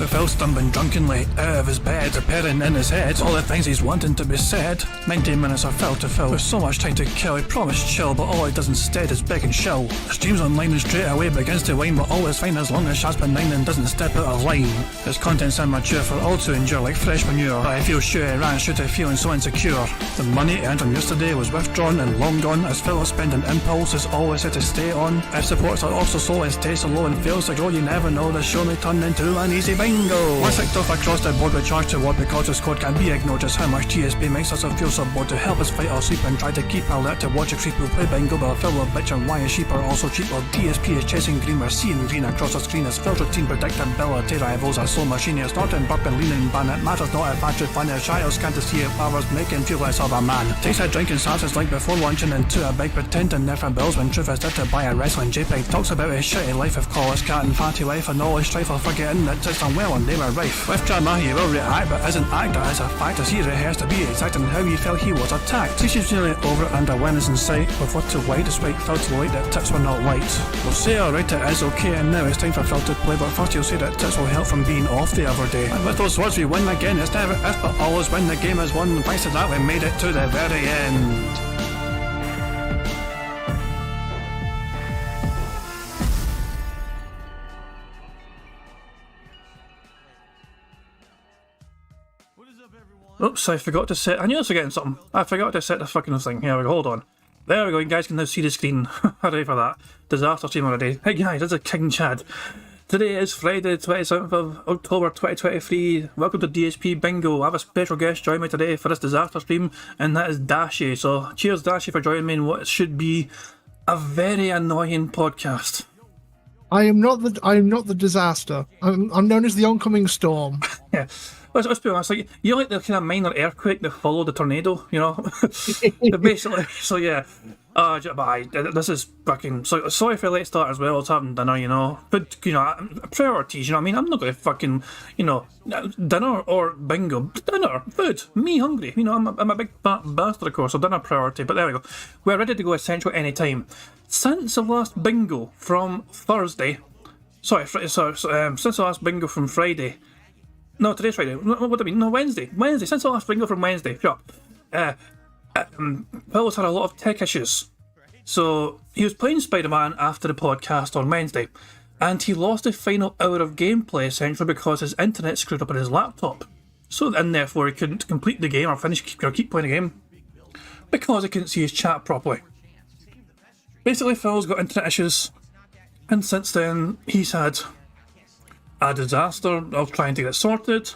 With Phil stumbling drunkenly out of his bed, appearing in his head all the things he's wanting to be said. 90 minutes of Phil to Phil, with so much time to kill. He promised chill, but all he does instead is beg and shill. Streams online and straight away begins to whine, but all is fine as long as Shaz's benign and doesn't step out of line. His content's immature for all to endure like fresh manure, but I feel sure he ran straight to feeling so insecure. The money earned from yesterday was withdrawn and long gone, as Phil's spending impulse is always set to stay on. If supports are also slow and stays so low and fails to grow, you never know, the show may turn into an easy bingo. Once kicked off across the board with charge to what because his code can't be ignored, just how much DSP makes us feel so bored to help us fight or sleep and try to keep alert to watch a creep who play bingo, but Phil will bitch and why his sheep are also cheap, while DSP is chasing green, we're seeing green across the screen as Phil's routine predictability rivals are so machine, it's not in burp and leaning ban, it matters not if actually fun, his child can't see it powers make him feel less of a man. Takes a drink and starts his like before lunching into a big pretending never bills when truth is there to buy a wrestling JPEG. Talks about his shitty life of college cat and fatty life and all his strife of forgetting that it's unwell and they were rife. With drama he will react but isn't act as a fact as he rehearsed to be exact in how he felt he was attacked. She's nearly over and awareness in sight with what to white despite Phil to light that tips were not white. We'll say alright it is okay and now it's time for Phil to play, but first he'll say that tips will help from being off the other day. And with those words we win again, it's never if but always when the game is won. Thanks to that we made it to the very end. Oops, I forgot to set. I knew I was forgetting something. I forgot to set the fucking thing. Here we go, hold on. There we go, you guys can now see the screen. Hooray for that. Disaster stream already. Hey guys, this is King Chad. Today is Friday, 27th of October 2023. Welcome to DSP Bingo. I have a special guest join me today for this disaster stream, and that is Dashi. So, cheers Dashi for joining me in what should be a very annoying podcast. I am not the disaster. I'm known as the oncoming storm. Yeah. Let's be honest, like, you're like the kind of minor earthquake that followed the tornado, you know? Basically, so yeah. This is fucking... So, sorry for a late start as well, it's having dinner, you know? But, you know, priorities, you know what I mean? I'm not going to fucking, you know, dinner or bingo. Dinner, food, me hungry. You know, I'm a big fat bastard, of course, so dinner priority. But there we go. We're ready to go essential any time. Since the last bingo from Thursday... since the last bingo from Friday... No, today's Friday. What do I mean? No, Wednesday. Since the last bingo from Wednesday. Sure. Phil's had a lot of tech issues. So, he was playing Spider-Man after the podcast on Wednesday, and he lost the final hour of gameplay essentially because his internet screwed up on his laptop. So, and therefore he couldn't complete the game or keep playing the game because he couldn't see his chat properly. Basically, Phil's got internet issues, and since then he's had a disaster of trying to get sorted.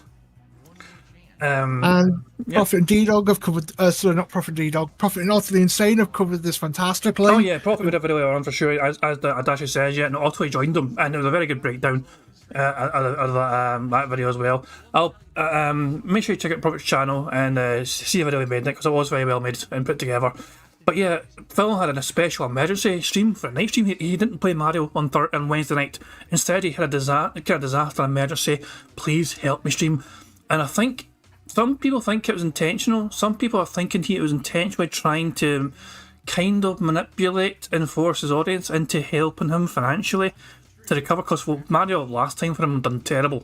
And Prophet and D-Dog have covered, not Prophet and D-Dog, Prophet and Otto the Insane have covered this fantastically. Oh yeah, Prophet would have a video on for sure, as Dashi says, yeah, and Otto joined them, and it was a very good breakdown of that video as well. I'll make sure you check out Prophet's channel and see the video he made, because it was very well made and put together. But yeah, Phil had a special emergency stream for a night stream. He didn't play Mario on Wednesday night. Instead, he had a disaster emergency, please help me stream. And I think some people think it was intentional. Some people are thinking he was intentionally trying to kind of manipulate and force his audience into helping him financially to recover, because Mario last time for him done terrible.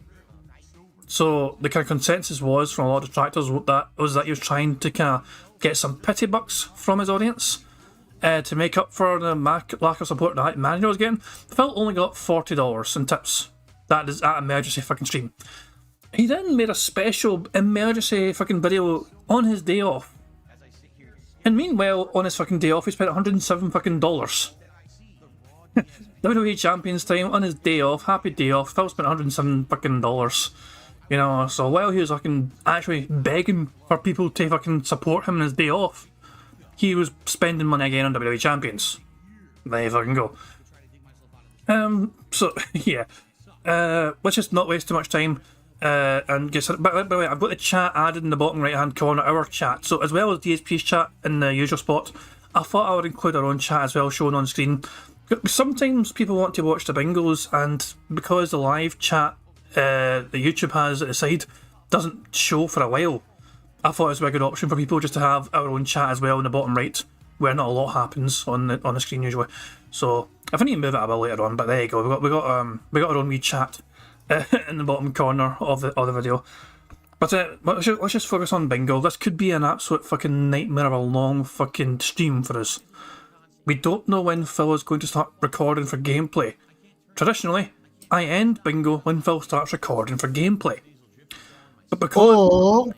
So the kind of consensus was from a lot of detractors that he was trying to kind of get some pity bucks from his audience to make up for the lack of support that Mario was getting. Phil only got $40 in tips. That is that emergency fucking stream. He then made a special emergency fucking video on his day off. And meanwhile, on his fucking day off, he spent $107 fucking dollars. WWE Champions time on his day off, happy day off. Phil spent $107 fucking dollars. You know, so while he was fucking actually begging for people to fucking support him on his day off, he was spending money again on WWE Champions. There you fucking go. So yeah, let's just not waste too much time. And get started. By the way, I've got the chat added in the bottom right hand corner, our chat. So as well as DSP's chat in the usual spot, I thought I would include our own chat as well, shown on screen. Sometimes people want to watch the bingos, and because the live chat the YouTube has at the side doesn't show for a while, I thought it was a good option for people just to have our own chat as well in the bottom right, where not a lot happens on the screen usually. So if I need to move it, I will later on. But there you go. We got our own wee chat in the bottom corner of the video. But let's just focus on bingo. This could be an absolute fucking nightmare of a long fucking stream for us. We don't know when Phil is going to start recording for gameplay. Traditionally, I end bingo when Phil starts recording for gameplay. But because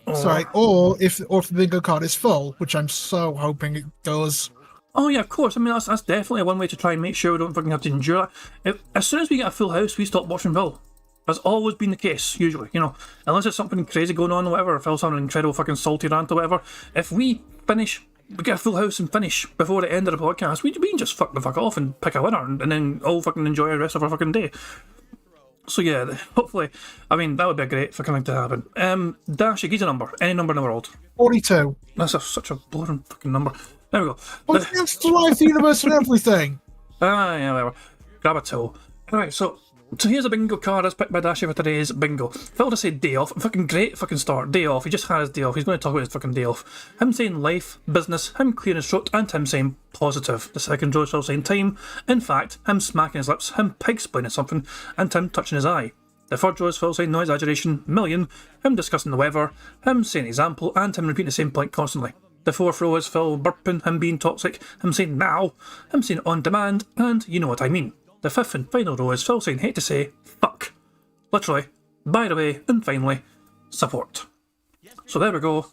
or if the bingo card is full, which I'm so hoping it does. Oh yeah, of course. I mean, that's definitely one way to try and make sure we don't fucking have to endure that. As soon as we get a full house, we stop watching Phil. That's always been the case, usually, you know. Unless there's something crazy going on or whatever, or Phil's having an incredible fucking salty rant or whatever. If we get a full house and finish before the end of the podcast, we can just fuck the fuck off and pick a winner and then all fucking enjoy the rest of our fucking day. So yeah, hopefully, I mean, that would be a great fucking thing to happen. Dash, give us a number. Any number in the world. 42. That's such a boring fucking number. There we go. What's against the life, the universe, and everything? Yeah, whatever. Grab a tool. Alright, so here's a bingo card as picked by Dashy for today's bingo. Phil just said day off. Fucking great fucking start. Day off. He just had his day off. He's going to talk about his fucking day off. Him saying life, business, him clearing his throat, and him saying positive. The second row is Phil saying time. In fact, him smacking his lips, him pig-splaining something, and him touching his eye. The third row is Phil saying no exaggeration, million, him discussing the weather, him saying example, and him repeating the same point constantly. The fourth row is Phil burping, him being toxic, him saying now, him saying on demand, and you know what I mean. The fifth and final row is Phil saying hate to say, fuck. Literally, by the way, and finally, support. So there we go.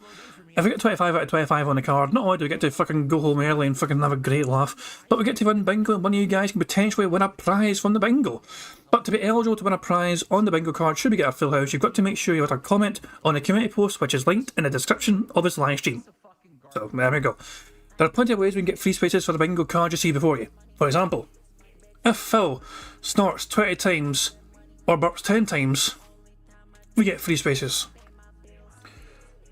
If we get 25 out of 25 on the card, not only do we get to fucking go home early and fucking have a great laugh, but we get to win bingo and one of you guys can potentially win a prize from the bingo. But to be eligible to win a prize on the bingo card, should we get a full house, you've got to make sure you have a comment on the community post, which is linked in the description of this live stream. So there we go. There are plenty of ways we can get free spaces for the bingo card you see before you. For example, if Phil snorts 20 times or burps 10 times, we get free spaces.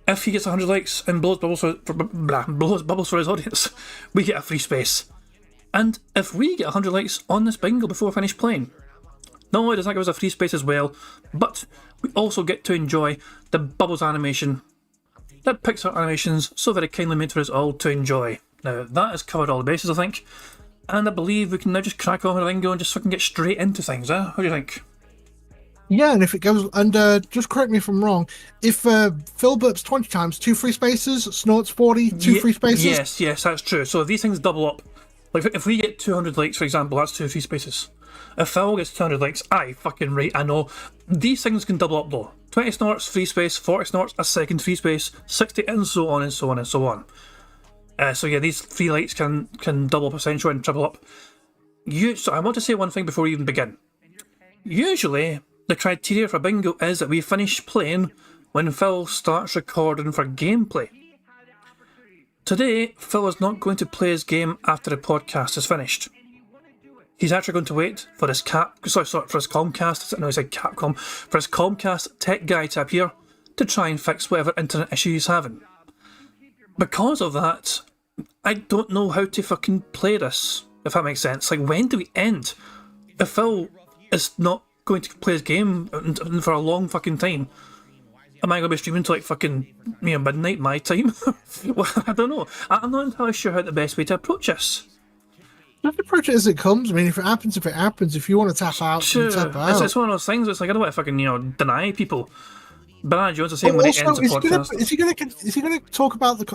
If he gets 100 likes and blows bubbles for his audience, we get a free space. And if we get 100 likes on this bingo before we finish playing, not only does that give us a free space as well, but we also get to enjoy the Bubbles animation that Pixar Animations so very kindly made for us all to enjoy. Now, that has covered all the bases, I think, and I believe we can now just crack on with the bingo and just fucking get straight into things, eh? What do you think? Yeah, and if it goes, and just correct me if I'm wrong, if Phil burps 20 times, 2 free spaces, snorts 40, 2 free spaces? Yes, that's true. So these things double up. Like, if we get 200 likes, for example, that's 2 free spaces. If Phil gets 200 likes, aye, fucking right, I know. These things can double up though. 20 snorts, free space, 40 snorts, a second free space, 60, and so on and so on and so on. So yeah, these free likes can double up essentially and triple up. So I want to say one thing before we even begin. Usually, the criteria for bingo is that we finish playing when Phil starts recording for gameplay. Today, Phil is not going to play his game after the podcast is finished. He's actually going to wait for his for his Comcast, no, I said Capcom, for his Comcast tech guy to appear to try and fix whatever internet issue he's having. Because of that, I don't know how to fucking play this, if that makes sense. Like, when do we end? If Phil is not going to play his game for a long fucking time, am I going to be streaming till like fucking midnight my time? Well, I don't know. I'm not entirely sure how the best way to approach this. Just approach it as it comes. I mean, if it happens, it happens. If you want to tap out, sure. you tap out. It's one of those things. It's like, I don't want to fucking deny people. Banana Jones the same when it ends a podcast. Is he going to talk about the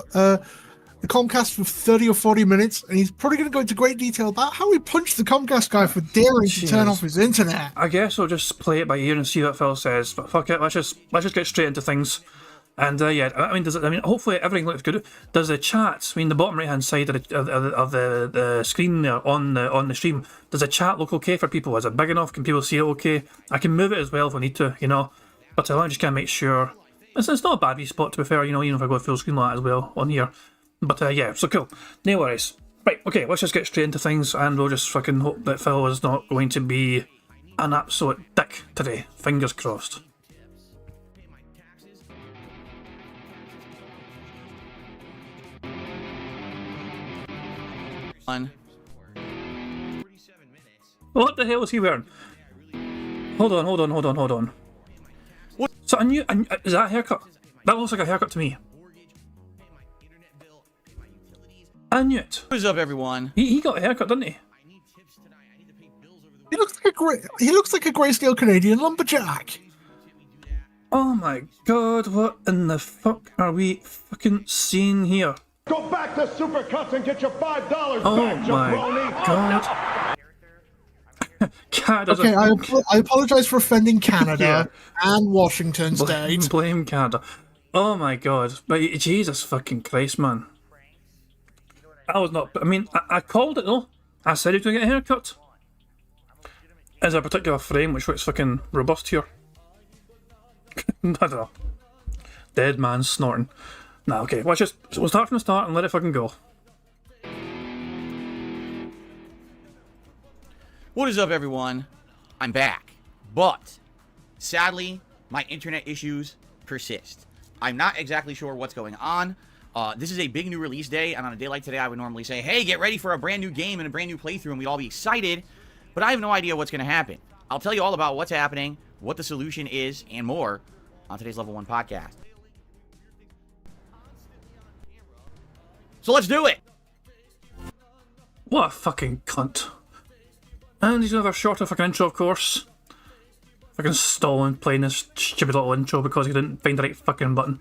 Comcast for 30 or 40 minutes, and he's probably going to go into great detail about how he punched the Comcast guy for daring to turn off his internet. I guess we'll just play it by ear and see what Phil says. But fuck it, let's just get straight into things. And yeah, I mean, hopefully everything looks good. Does the chat? I mean, the bottom right hand side of the screen there on the stream, does the chat look okay for people? Is it big enough? Can people see it okay? I can move it as well if we need to, But I just can't make sure. It's not a bad wee spot, to be fair, even if I go full screen like that as well on here. But yeah, so cool. No worries. Right, okay, let's just get straight into things, and we'll just fucking hope that Phil is not going to be an absolute dick today. Fingers crossed. What the hell is he wearing? Hold on. What? So is that a haircut? That looks like a haircut to me. I knew it. What is up, everyone? He got a haircut, didn't he? He looks like a grayscale Canadian lumberjack. Oh my god, what in the fuck are we fucking seeing here? Go back to Supercuts and get your $5 Oh back, my jabroni. god. Canada's Okay, I apologize for offending Canada and Washington State. Blame Canada. Oh my god. But Jesus fucking Christ, man. I was not. I mean, I called it though. I said he was going to get a haircut. Is there a particular frame which looks fucking robust here? I don't know. Dead man snorting. Nah, okay. We'll start from the start and let it fucking go. What is up, everyone? I'm back, but sadly, my internet issues persist. I'm not exactly sure what's going on. This is a big new release day, and on a day like today, I would normally say, hey, get ready for a brand new game and a brand new playthrough, and we'd all be excited, but I have no idea what's going to happen. I'll tell you all about what's happening, what the solution is, and more on today's Level 1 podcast. So let's do it! What a fucking cunt. And he's another shorter fucking intro, of course. Fucking stalling playing this stupid little intro because he didn't find the right fucking button.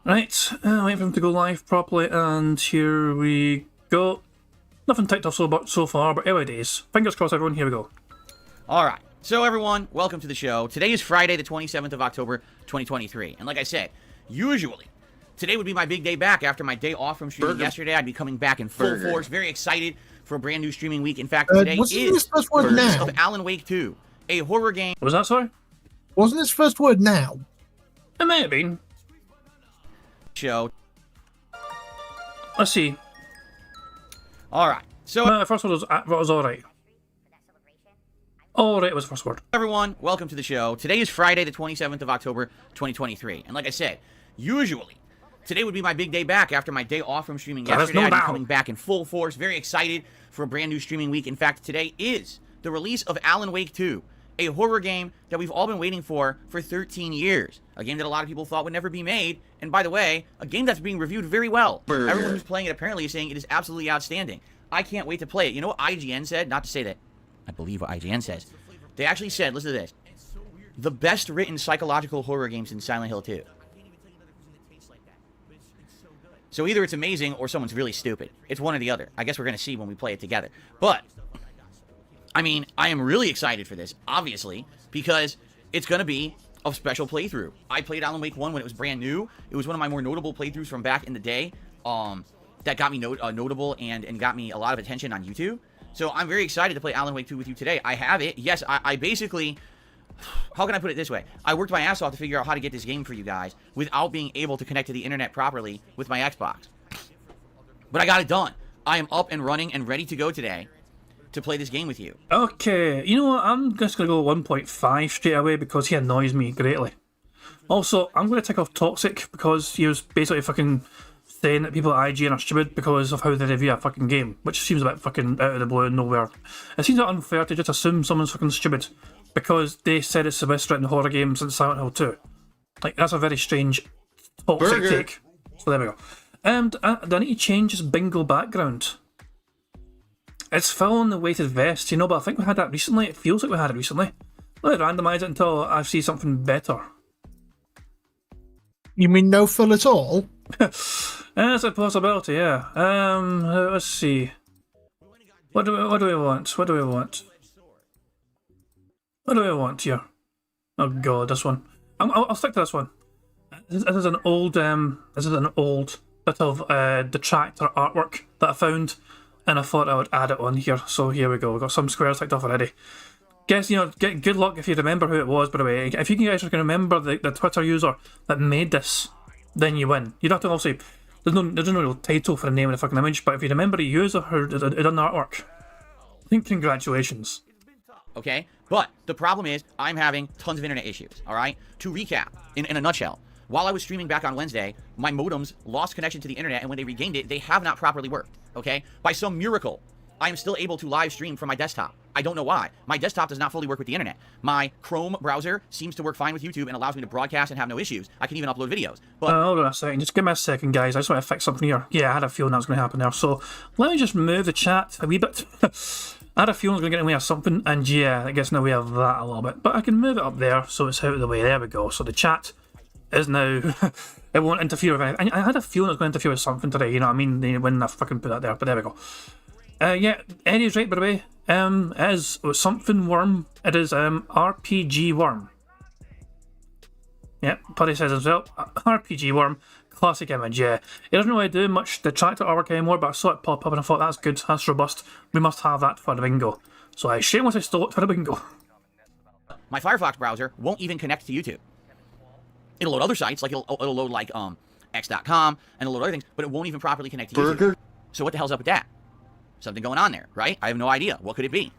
Right, wait for him to go live properly, and here we go. Nothing ticked off so far, but early days. Fingers crossed, everyone, here we go. Alright, so everyone, welcome to the show. Today is Friday, the 27th of October, 2023. And like I said, usually, today would be my big day back after my day off from streaming yesterday. I'd be coming back in full force, very excited for a brand new streaming week. In fact, today is of Alan Wake 2, a horror game. What was that, sorry? Wasn't his first word now? It may have been. Show. Let's see. Alright, so First word was alright. Alright was the first word. everyone, welcome to the show. Today is Friday, the 27th of October, 2023. And like I said, usually, today would be my big day back after my day off from streaming yesterday. I'd be coming back in full force, very excited for a brand new streaming week. In fact, today is the release of Alan Wake 2, a horror game that we've all been waiting for 13 years. A game that a lot of people thought would never be made. And by the way, a game that's being reviewed very well. Everyone who's playing it apparently is saying it is absolutely outstanding. I can't wait to play it. You know what IGN said? Not to say that I believe what IGN says. They actually said, listen to this, the best written psychological horror game since Silent Hill 2. So either it's amazing or someone's really stupid. It's one or the other. I guess we're going to see when we play it together. But, I mean, I am really excited for this, obviously, because it's going to be a special playthrough. I played Alan Wake 1 when it was brand new. It was one of my more notable playthroughs from back in the day that got me notable and got me a lot of attention on YouTube. So I'm very excited to play Alan Wake 2 with you today. I have it. Yes, I basically... How can I put it this way? I worked my ass off to figure out how to get this game for you guys without being able to connect to the internet properly with my Xbox. But I got it done. I am up and running and ready to go today to play this game with you. Okay, you know what? I'm just going to go 1.5 straight away because he annoys me greatly. Also, I'm going to take off Toxic because he was basically fucking saying that people at IGN are stupid because of how they review a fucking game, which seems a bit fucking out of the blue and nowhere. It seems unfair to just assume someone's fucking stupid because they said it's the best written horror game since Silent Hill 2. Like, that's a very strange toxic take. So there we go. And do I need to change this bingo background? It's fill on the weighted vest, you know, but I think we had that recently. It feels like we had it recently. Let me randomise it until I see something better. You mean no fill at all? That's a possibility, yeah. Let's see. What do we want? What do we want? What do we want here? Oh god, this one. I'll stick to this one. This is an old bit of detractor artwork that I found, and I thought I would add it on here. So here we go. We've got some squares ticked off already. Guess, you know, get good luck if you remember who it was, by the way. If you guys can remember the Twitter user that made this, then you win. You don't have to also... There's no real title for the name of the fucking image, but if you remember the user who did the artwork, I think congratulations. Okay? But the problem is, I'm having tons of internet issues, alright? To recap, in a nutshell, while I was streaming back on Wednesday, my modems lost connection to the internet, and when they regained it, they have not properly worked, okay? By some miracle, I am still able to live stream from my desktop. I don't know why. My desktop does not fully work with the internet. My Chrome browser seems to work fine with YouTube and allows me to broadcast and have no issues. I can even upload videos. But hold on a second. Just give me a second, guys. I just want to fix something here. Yeah, I had a feeling that was going to happen there. So let me just move the chat a wee bit. I had a feeling it was going to get in the way of something, and yeah, it gets in the way of that a little bit. But I can move it up there, so it's out of the way. There we go. So the chat is now... it won't interfere with anything. I had a feeling it was going to interfere with something today, you know what I mean? When I fucking put that there, but there we go. Yeah, Eddie's right, by the way. It is something worm. It is RPG worm. Yeah, Puddy says as well. RPG worm. Classic image, yeah. It doesn't really do much detractor artwork anymore, but I saw it pop up and I thought, that's good, that's robust. We must have that for the bingo. So I shamelessly stole it for the bingo. My Firefox browser won't even connect to YouTube. It'll load other sites, like it'll load like x.com and it'll load other things, but it won't even properly connect to YouTube. So what the hell's up with that? Something going on there, right? I have no idea. What could it be?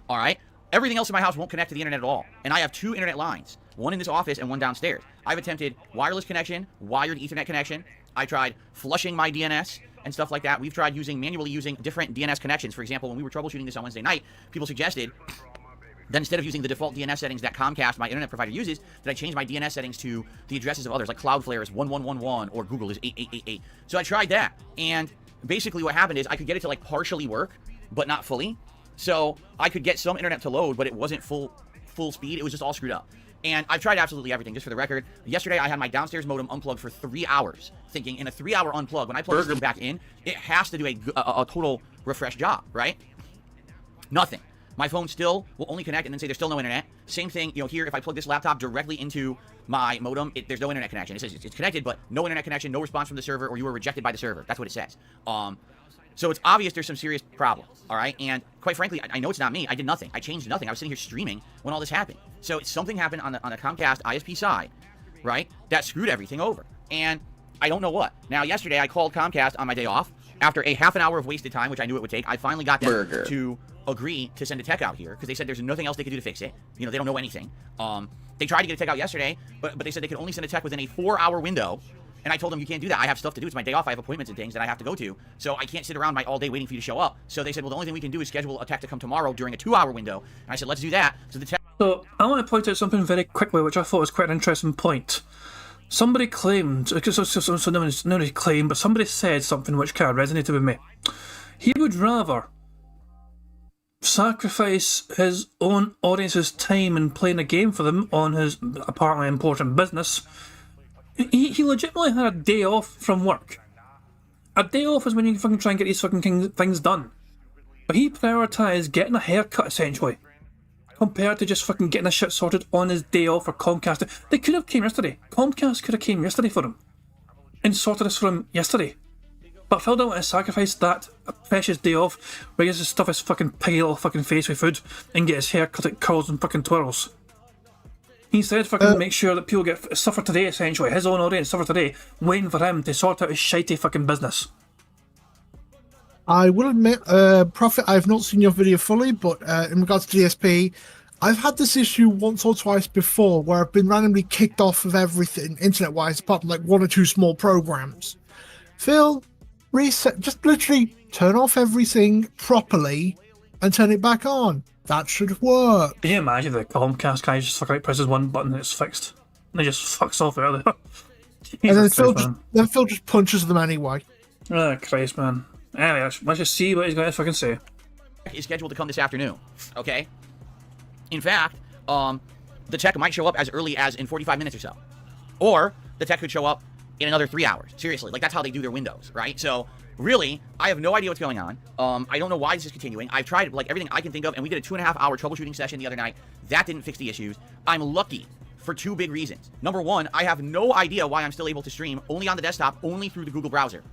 All right. Everything else in my house won't connect to the internet at all. And I have 2 internet lines, one in this office and one downstairs. I've attempted wireless connection, wired Ethernet connection. I tried flushing my DNS and stuff like that. We've tried manually using different DNS connections. For example, when we were troubleshooting this on Wednesday night, people suggested that instead of using the default DNS settings that Comcast, my internet provider, uses, that I change my DNS settings to the addresses of others, like Cloudflare is 1111 or Google is 8888. So I tried that, and basically what happened is I could get it to like partially work, but not fully. So I could get some internet to load, but it wasn't full speed. It was just all screwed up. And I've tried absolutely everything, just for the record. Yesterday, I had my downstairs modem unplugged for 3 hours, thinking in a 3-hour unplug, when I plug this thing back in, it has to do a total refresh job, right? Nothing. My phone still will only connect and then say there's still no internet. Same thing, you know, here, if I plug this laptop directly into my modem, there's no internet connection. It says it's connected, but no internet connection, no response from the server, or you were rejected by the server. That's what it says. So it's obvious there's some serious problems, all right? And quite frankly, I know it's not me. I did nothing. I changed nothing. I was sitting here streaming when all this happened. So something happened on the Comcast ISP side, right, that screwed everything over. And I don't know what. Now, yesterday, I called Comcast on my day off. After a half an hour of wasted time, which I knew it would take, I finally got them to agree to send a tech out here, because they said there's nothing else they could do to fix it. You know, they don't know anything. They tried to get a tech out yesterday, but they said they could only send a tech within a 4-hour window. And I told them, you can't do that. I have stuff to do. It's my day off. I have appointments and things that I have to go to. So I can't sit around all day waiting for you to show up. So they said, well, the only thing we can do is schedule a tech to come tomorrow during a 2-hour window. And I said, let's do that. So the tech... So I want to point out something very quickly, which I thought was quite an interesting point. Somebody claimed, so nobody claimed, but somebody said something which kind of resonated with me. He would rather sacrifice his own audience's time in playing a game for them on his apparently important business. He legitimately had a day off from work. A day off is when you fucking try and get these fucking things done. But he prioritised getting a haircut, essentially, compared to just fucking getting a shit sorted on his day off for Comcast. They could have came yesterday. Comcast could have came yesterday for him and sorted this for him yesterday. But Phil didn't want to sacrifice that precious day off where he gets to stuff his fucking piggy little fucking face with food and get his hair cut at curls and fucking twirls. He instead fucking make sure that people suffer today, essentially. His own audience suffer today, waiting for him to sort out his shitey fucking business. I will admit, Prophet, I've not seen your video fully, but in regards to DSP, I've had this issue once or twice before where I've been randomly kicked off of everything, internet-wise, apart from like 1 or 2 small programs. Phil, reset, just literally turn off everything properly and turn it back on. That should work. Can you imagine the Comcast guy just fucking presses one button and it's fixed? And he just fucks off out of there. And then Phil just punches them anyway. Oh, Christ, man. Anyway, let's just see what he's going to fucking say. Is scheduled to come this afternoon, okay? In fact, the tech might show up as early as in 45 minutes or so. Or the tech could show up in another 3 hours. Seriously, like that's how they do their windows, right? So really, I have no idea what's going on. I don't know why this is continuing. I've tried like everything I can think of, and we did a 2.5-hour troubleshooting session the other night. That didn't fix the issues. I'm lucky for 2 big reasons. Number one, I have no idea why I'm still able to stream only on the desktop, only through the Google browser.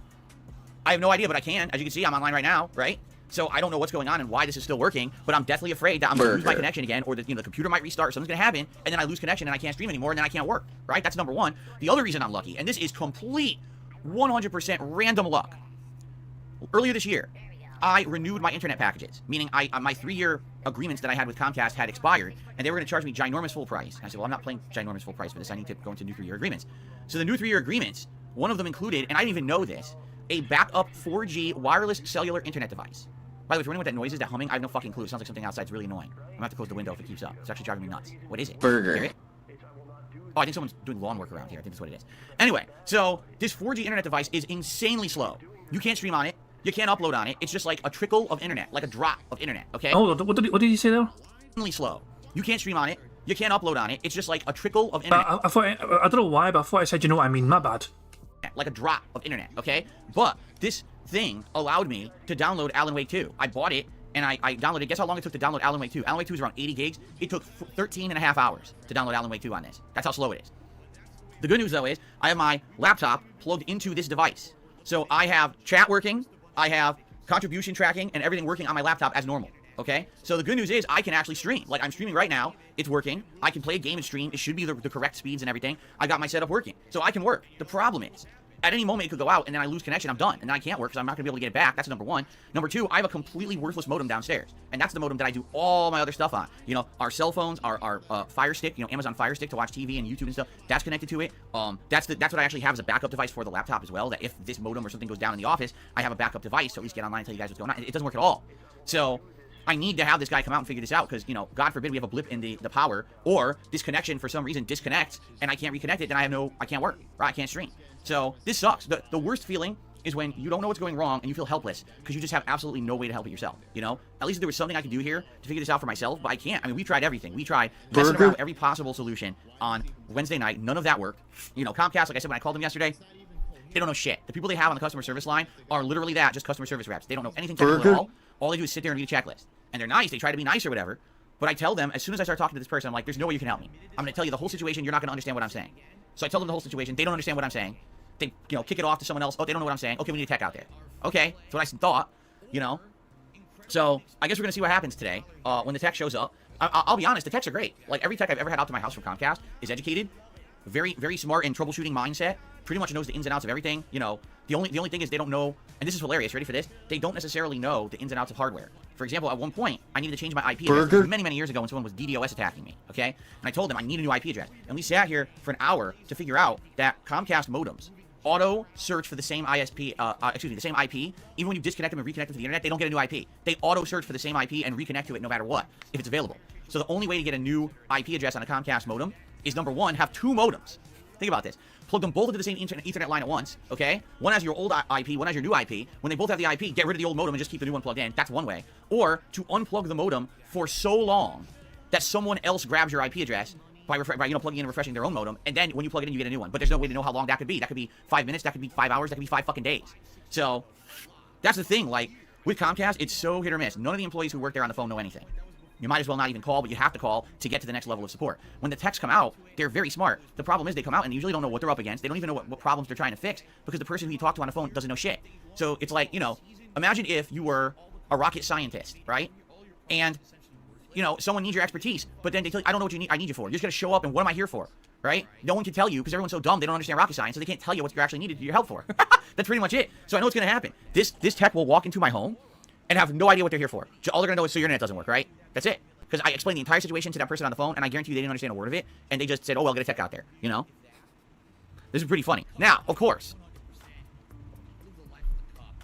I have no idea, but I can. As you can see, I'm online right now, right? So I don't know what's going on and why this is still working, but I'm deathly afraid that I'm going to lose my connection again, or the computer might restart, something's going to happen, and then I lose connection and I can't stream anymore, and then I can't work, right? That's number one. The other reason I'm lucky, and this is complete 100% random luck. Earlier this year, I renewed my internet packages, meaning my 3-year agreements that I had with Comcast had expired, and they were going to charge me ginormous full price. And I said, well, I'm not paying ginormous full price for this. I need to go into new 3-year agreements. So the new 3-year agreements, one of them included, and I didn't even know this, a backup 4G wireless cellular internet device. By the way, if you're wondering what that noise is, that humming, I have no fucking clue. It sounds like something outside. It's really annoying. I'm going to have to close the window if it keeps up. It's actually driving me nuts. What is it? Burger. Hear it? Oh, I think someone's doing lawn work around here. I think that's what it is. Anyway, so this 4G internet device is insanely slow. You can't stream on it. You can't upload on it. It's just like a trickle of internet, like a drop of internet, okay? Oh, what did you say there? Extremely slow. You can't stream on it. You can't upload on it. It's just like a trickle of internet. I thought, I don't know why, but I thought I said, you know what I mean, my bad. Like a drop of internet, okay? But this thing allowed me to download Alan Wake 2. I bought it, and I downloaded it. Guess how long it took to download Alan Wake 2? Alan Wake 2 is around 80 gigs. It took 13 and a half hours to download Alan Wake 2 on this. That's how slow it is. The good news, though, is I have my laptop plugged into this device. So I have chat working, I have contribution tracking, and everything working on my laptop as normal, okay? So the good news is I can actually stream. Like, I'm streaming right now. It's working. I can play a game and stream. It should be the correct speeds and everything. I got my setup working. So I can work. The problem is, at any moment it could go out, and then I lose connection. I'm done. And then I can't work because I'm not going to be able to get it back. That's number one. Number two, I have a completely worthless modem downstairs. And that's the modem that I do all my other stuff on. You know, our cell phones, our Fire Stick, you know, Amazon Fire Stick to watch TV and YouTube and stuff, that's connected to it. That's what I actually have as a backup device for the laptop as well, that if this modem or something goes down in the office, I have a backup device to at least get online and tell you guys what's going on. It doesn't work at all. So I need to have this guy come out and figure this out because, you know, God forbid we have a blip in the power, or this connection for some reason disconnects and I can't reconnect it, then I can't work, right? I can't stream. So this sucks. The worst feeling is when you don't know what's going wrong and you feel helpless because you just have absolutely no way to help it yourself, you know? At least if there was something I could do here to figure this out for myself, but I can't. I mean, we tried everything. We tried messing around with every possible solution on Wednesday night. None of that worked. You know, Comcast, like I said, when I called them yesterday, they don't know shit. The people they have on the customer service line are literally that, just customer service reps. They don't know anything technical at all. All they do is sit there and read a checklist. And they're nice. They try to be nice or whatever. But I tell them, as soon as I start talking to this person, I'm like, there's no way you can help me. I'm going to tell you the whole situation. You're not going to understand what I'm saying. So I tell them the whole situation. They don't understand what I'm saying. They, you know, kick it off to someone else. Oh, they don't know what I'm saying. Okay, we need a tech out there. Okay, that's what I thought, you know. So I guess we're going to see what happens today when the tech shows up. I'll be honest, the techs are great. Like, every tech I've ever had out to my house from Comcast is educated, very, very smart in troubleshooting mindset, pretty much knows the ins and outs of everything. You know, the only thing is they don't know, and this is hilarious, ready for this? They don't necessarily know the ins and outs of hardware. For example, at one point, I needed to change my IP address many, many years ago when someone was DDoS attacking me, okay? And I told them I need a new IP address. And we sat here for an hour to figure out that Comcast modems auto search for the same the same IP. Even when you disconnect them and reconnect them to the internet, they don't get a new IP. They auto search for the same IP and reconnect to it no matter what, if it's available. So the only way to get a new IP address on a Comcast modem is, number one, have two modems. Think about this. Plug them both into the same Ethernet line at once, okay? One has your old IP, one has your new IP. When they both have the IP, get rid of the old modem and just keep the new one plugged in. That's one way. Or to unplug the modem for so long that someone else grabs your IP address by plugging in and refreshing their own modem, and then when you plug it in, you get a new one. But there's no way to know how long that could be. That could be 5 minutes, that could be 5 hours, that could be 5 fucking days. So that's the thing. Like, with Comcast, it's so hit or miss. None of the employees who work there on the phone know anything. You might as well not even call, but you have to call to get to the next level of support. When the techs come out, they're very smart. The problem is they come out and usually don't know what they're up against. They don't even know what problems they're trying to fix because the person who you talk to on the phone doesn't know shit. So it's like, you know, imagine if you were a rocket scientist, right? And, you know, someone needs your expertise, but then they tell you, I don't know what you need. I need you for. You're just going to show up, and what am I here for, right? No one can tell you because everyone's so dumb. They don't understand rocket science, so they can't tell you what you're actually needed your help for. That's pretty much it. So I know what's going to happen. This tech will walk into my home and have no idea what they're here for. All they're going to know is so your internet doesn't work, right? That's it. Because I explained the entire situation to that person on the phone, and I guarantee you they didn't understand a word of it, and they just said, oh, well, get a tech out there, you know? This is pretty funny. Now, of course,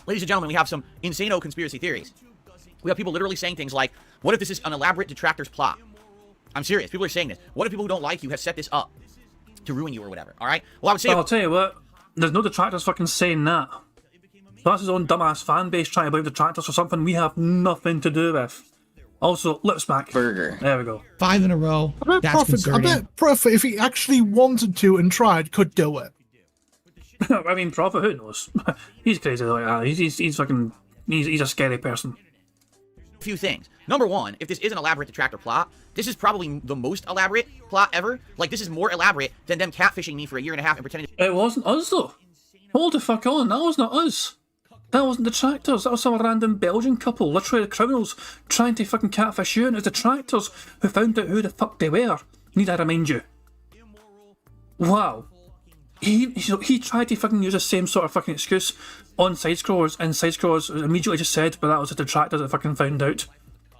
ladies and gentlemen, we have some insano conspiracy theories. We have people literally saying things like, what if this is an elaborate detractor's plot? I'm serious. People are saying this. What if people who don't like you have set this up to ruin you or whatever, all right? Well, I would say... I'll tell you what, there's no detractors fucking saying that. That's his own dumbass fan base trying to blame detractors for something we have nothing to do with. Also, lip smack. Burger. There we go. 5 in a row. I bet Prophet, if he actually wanted to and tried, could do it. I mean, Prophet, who knows? He's crazy like that. He's fucking... He's a scary person. Few things. Number one, if this is an elaborate detractor plot, this is probably the most elaborate plot ever. Like, this is more elaborate than them catfishing me for a year and a half and pretending... It wasn't us, though. Hold the fuck on. That was not us. That wasn't detractors. That was some random Belgian couple, literally criminals, trying to fucking catfish you, and it was detractors who found out who the fuck they were. Need I remind you? Wow. He tried to fucking use the same sort of fucking excuse on side-scrollers, and side-scrollers immediately just said, but that was the detractors that fucking found out.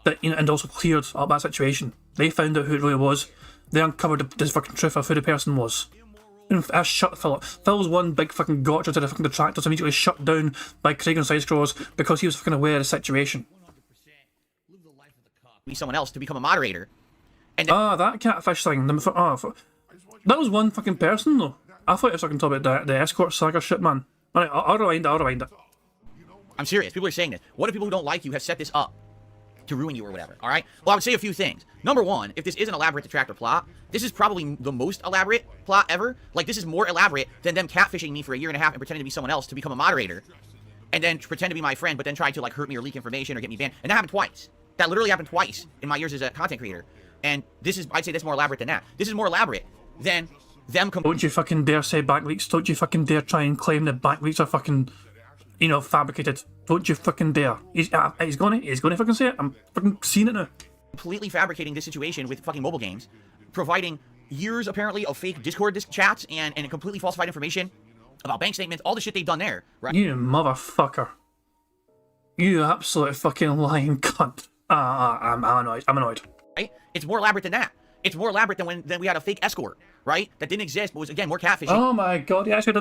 That, you know, and also cleared up that situation. They found out who it really was. They uncovered the fucking truth of who the person was. And shut Phil up. Phil's one big fucking gotcha to the fucking detractors immediately shut down by Craig and Side-Scrollers because he was fucking aware of the situation. ...be someone else to become a moderator. And that catfish thing. That was one fucking person, though. I thought you were fucking talking about the escort saga shit, man. Alright, I'll rewind it. I'm serious. People are saying this. What if people who don't like you have set this up to ruin you or whatever, all right? Well, I would say a few things. Number one, if this is an elaborate detractor plot, this is probably the most elaborate plot ever. Like, this is more elaborate than them catfishing me for a year and a half and pretending to be someone else to become a moderator and then pretend to be my friend, but then try to, like, hurt me or leak information or get me banned. And that happened twice. That literally happened twice in my years as a content creator. And this is, I'd say that's more elaborate than that. This is more elaborate than them... Don't you fucking dare say back leaks. Don't you fucking dare try and claim that back leaks are fucking, you know, fabricated. Don't you fucking dare. He's gonna fucking say it. I'm fucking seeing it now. Completely fabricating this situation with fucking mobile games, providing years, apparently, of fake Discord chats and completely falsified information about bank statements, all the shit they've done there, right? You motherfucker. You absolute fucking lying cunt. I'm annoyed. Right? It's more elaborate than that. It's more elaborate than when we had a fake escort, right? That didn't exist, but was, again, more catfishing. Oh my god, he actually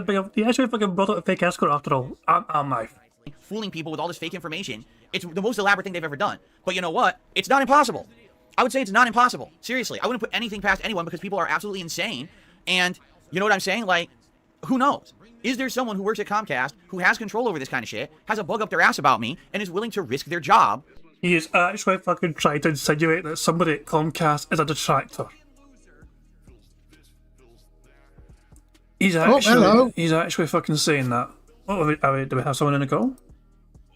fucking brought out a fake escort after all. Fooling people with all this fake information. It's the most elaborate thing they've ever done. But you know what? It's not impossible. I would say it's not impossible. Seriously, I wouldn't put anything past anyone because people are absolutely insane. And you know what I'm saying? Like, who knows? Is there someone who works at Comcast who has control over this kind of shit, has a bug up their ass about me, and is willing to risk their job? He is actually fucking trying to insinuate that somebody at Comcast is a detractor. He's actually fucking saying that. Oh, do we have someone in the call?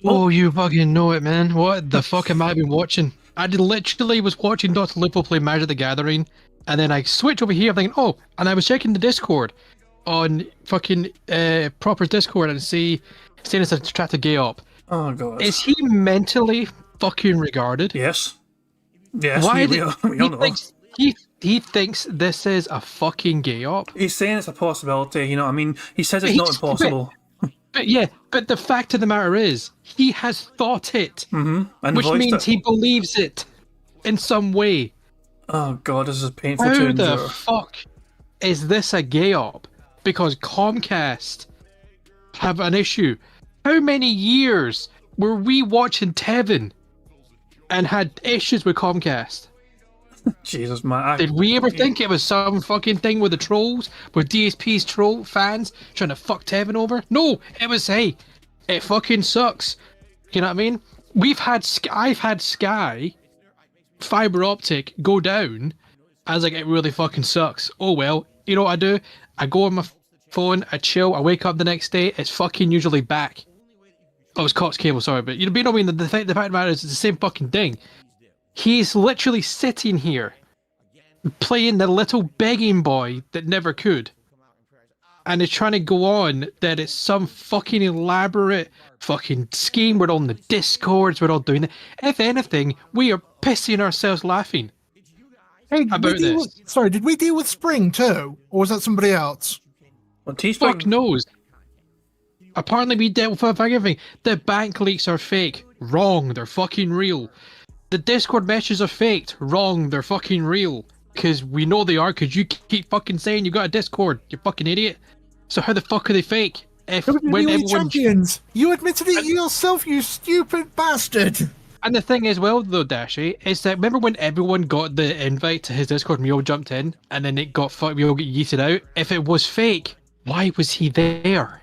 Oh, you fucking know it, man. What the fuck am I been watching? I literally was watching Dr. Lupo play Magic the Gathering, and then I switched over here thinking, oh, and I was checking the Discord on fucking proper Discord and saying it's a detractor gay op. Oh god. Is he mentally fucking regarded? Yes. Yes, Why we all know. He thinks this is a fucking gay op. He's saying it's a possibility, you know what I mean? He says it's not impossible. But the fact of the matter is, he has thought it. Mm-hmm. Which means he believes it in some way. Oh god, this is painful How to the endure. fuck is this a gay op? Because Comcast have an issue. How many years were we watching Tevin and had issues with Comcast? Jesus, man. Did we ever think it was some fucking thing with the trolls, with DSP's troll fans trying to fuck Tevin over? No, it was, hey, it fucking sucks. You know what I mean? I've had Sky fiber optic go down. I was like, it really fucking sucks. Oh well, you know what I do? I go on my phone, I chill, I wake up the next day, it's fucking usually back. Oh, it's Cox cable, sorry, but you know what I mean? The fact of the matter is, it's the same fucking thing. He's literally sitting here, playing the little begging boy that never could. And is trying to go on that it's some fucking elaborate fucking scheme. We're on the Discords, we're all doing it. If anything, we are pissing ourselves laughing. Hey, about this. Sorry, did we deal with Spring too? Or was that somebody else? Well, Teespring... Fuck knows. Apparently we dealt with everything. The bank leaks are fake. Wrong, they're fucking real. The Discord messages are faked. Wrong, they're fucking real. Because we know they are, because you keep fucking saying you got a Discord, you fucking idiot. So how the fuck are they fake? When everyone... champions, you admitted it yourself, you stupid bastard. And the thing is, well, though, Dashy, is that remember when everyone got the invite to his Discord and we all jumped in, and then it got fucked, we all get yeeted out? If it was fake, why was he there?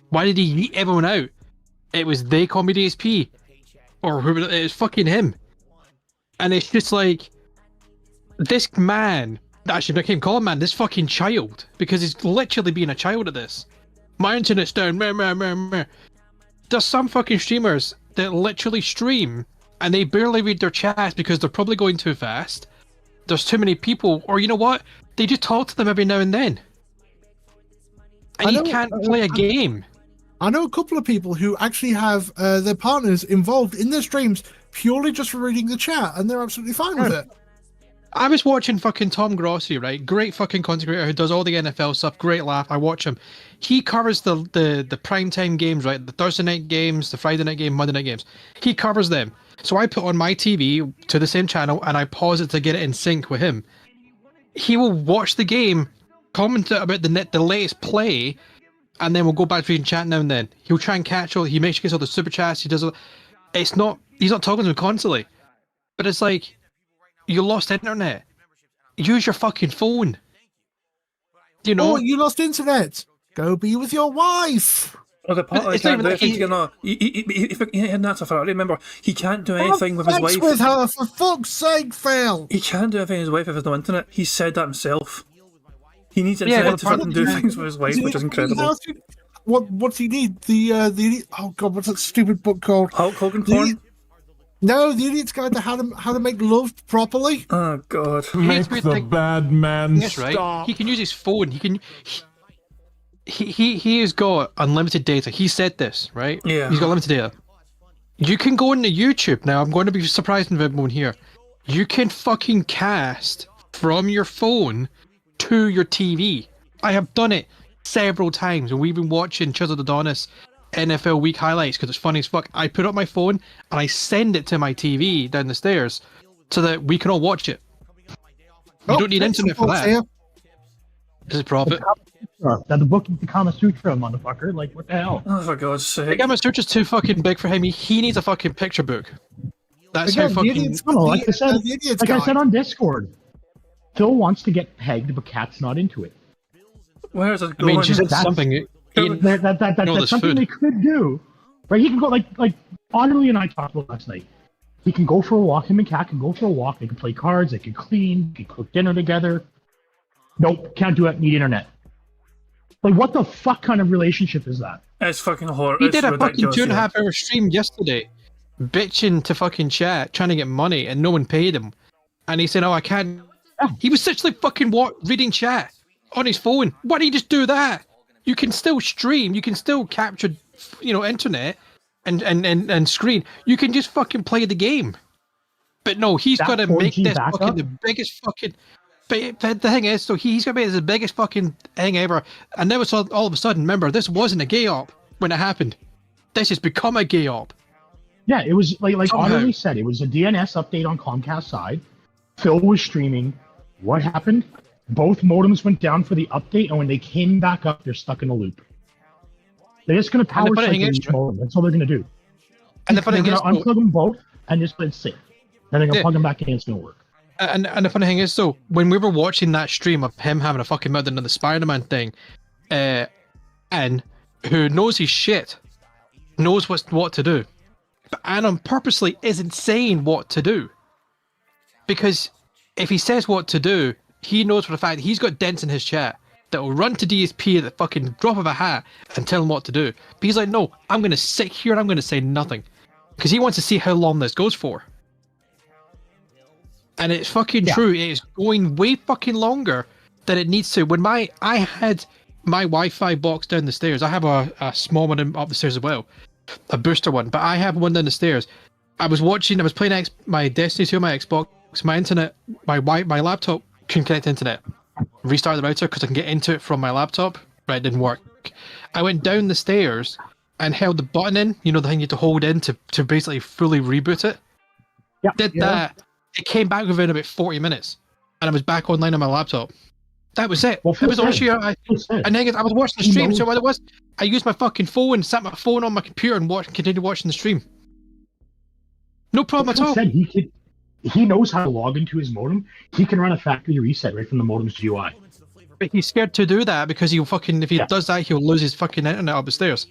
Why did he yeet everyone out? It was they call me DSP. Or who? It was fucking him. And it's just like, this man, actually I can't call him man, this fucking child, because he's literally being a child at this. My internet's down, meh, meh, meh, meh. There's some fucking streamers that literally stream and they barely read their chats because they're probably going too fast. There's too many people, or you know what? They just talk to them every now and then. And you can't play a game. I know a couple of people who actually have their partners involved in their streams purely just for reading the chat, and they're absolutely fine with it. I was watching fucking Tom Grossi, right? Great fucking content creator who does all the NFL stuff. Great laugh. I watch him. He covers the primetime games, right? The Thursday night games, the Friday night game, Monday night games. He covers them. So I put on my TV to the same channel and I pause it to get it in sync with him. He will watch the game, comment about the latest play, and then we'll go back to reading chat now and then. He'll try and catch all. He makes sure he gets all the super chats. He does all. It's not. He's not talking to him constantly, but it's like, you lost internet. Use your fucking phone. You know. Oh, you lost internet. Go be with your wife. Or the part But he it's not can't even do like anything. And that's a Ferrari. Remember, he can't do anything with his Sex wife. with her, for fuck's sake, Phil. He can't do anything with his wife if there's no internet. He said that himself. He needs Yeah, internet well, to part fucking of do the- things with his wife, which is incredible. What's he need? The oh god, what's that stupid book called? Hulk Hogan The porn? idiot- No, the idiot's guide to how to make love properly. Oh god. Make weird the thing. bad man Yes, right. stop. He can use his phone. He has got unlimited data. He said this, right? Yeah. He's got unlimited data. You can go into YouTube now. I'm going to be surprised if everyone here. You can fucking cast from your phone to your TV. I have done it several times, and we've been watching Chisel Adonis NFL Week highlights because it's funny as fuck. I put up my phone and I send it to my TV down the stairs so that we can all watch it. You don't need internet for that. This is profit. That the book is the Kama Sutra, motherfucker. Like, what the hell? Oh, for God's The sake. Gamma Search is too fucking big for him. He needs a fucking picture book. That's Again, how the fucking. idiot's, No, like I said, the idiot's like I guide. said on Discord, Phil wants to get pegged, but Cat's not into it. Where is it I going? mean, she said That's- something. That's there's something food. they could do. Right? He can go like Audrey and I talked about last night. He can go for a walk. Him and Cat can go for a walk. They can play cards. They can clean. They can cook dinner together. Nope, can't do it. Need internet. Like, what the fuck kind of relationship is that? It's fucking horrible. He It's did a fucking ridiculous, 2.5 hour stream yesterday, bitching to fucking chat, trying to get money, and no one paid him. And he said, "Oh, I can't." He was literally fucking reading chat on his phone. Why don't you just do that? You can still stream. You can still capture, internet and screen. You can just fucking play the game. But no, he's That got to make 4G this backup? fucking the biggest fucking. But the thing is, so he's gonna make this the biggest fucking thing ever. And now it's all of a sudden, remember, this wasn't a gay op when it happened. This has become a gay op. Yeah, it was like Somehow. Audrey said, it was a DNS update on Comcast side. Phil was streaming. What happened? Both modems went down for the update, and when they came back up, they're stuck in a loop. They're just going to power And the funny cycle thing each is- modem. That's all they're going to do. And the funny They're thing is, going to unplug them both and just let it sit. Then they're going to Yeah. plug them back in. It's going to work. and the funny thing is, so when we were watching that stream of him having a fucking meltdown on the Spider-Man thing, and who knows his shit, knows what to do, but Anon purposely isn't saying what to do, because if he says what to do, he knows for a fact he's got dents in his chat that will run to DSP at the fucking drop of a hat and tell him what to do. But he's like, no, I'm going to sit here and I'm going to say nothing, because he wants to see how long this goes for. And it's fucking Yeah. true. It is going way fucking longer than it needs to. When I had my Wi-Fi box down the stairs, I have a small one up the stairs as well, a booster one, but I have one down the stairs. I was playing my Destiny 2 on my Xbox. My internet, my laptop couldn't connect to internet. Restart the router because I can get into it from my laptop. Right, it didn't work. I went down the stairs and held the button in. You know, the thing you have to hold in to basically fully reboot it. Yeah. Did that. It came back within about 40 minutes, and I was back online on my laptop. That was it. Well, It was Phil actually, said- Phil said, and then I was watching the He stream. knows- So what it was, I used my fucking phone, sat my phone on my computer, and continued watching the stream. No problem at Phil all. said he knows how to log into his modem. He can run a factory reset right from the modem's GUI. But he's scared to do that because if he Yeah. does that, he'll lose his fucking internet up the stairs.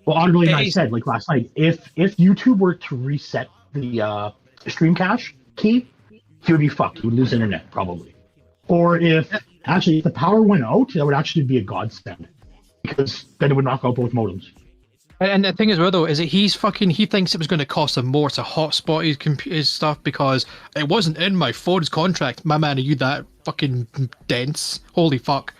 Well, Audrey and I He's- said, like last night, if YouTube were to reset the stream cache key, he would be fucked. He would lose internet, probably. Or if the power went out, that would actually be a godsend. Because then it would knock out both modems. And the thing as well, though, is that he thinks it was going to cost him more to hotspot his stuff because it wasn't in my phone's contract. My man, are you that fucking dense? Holy fuck.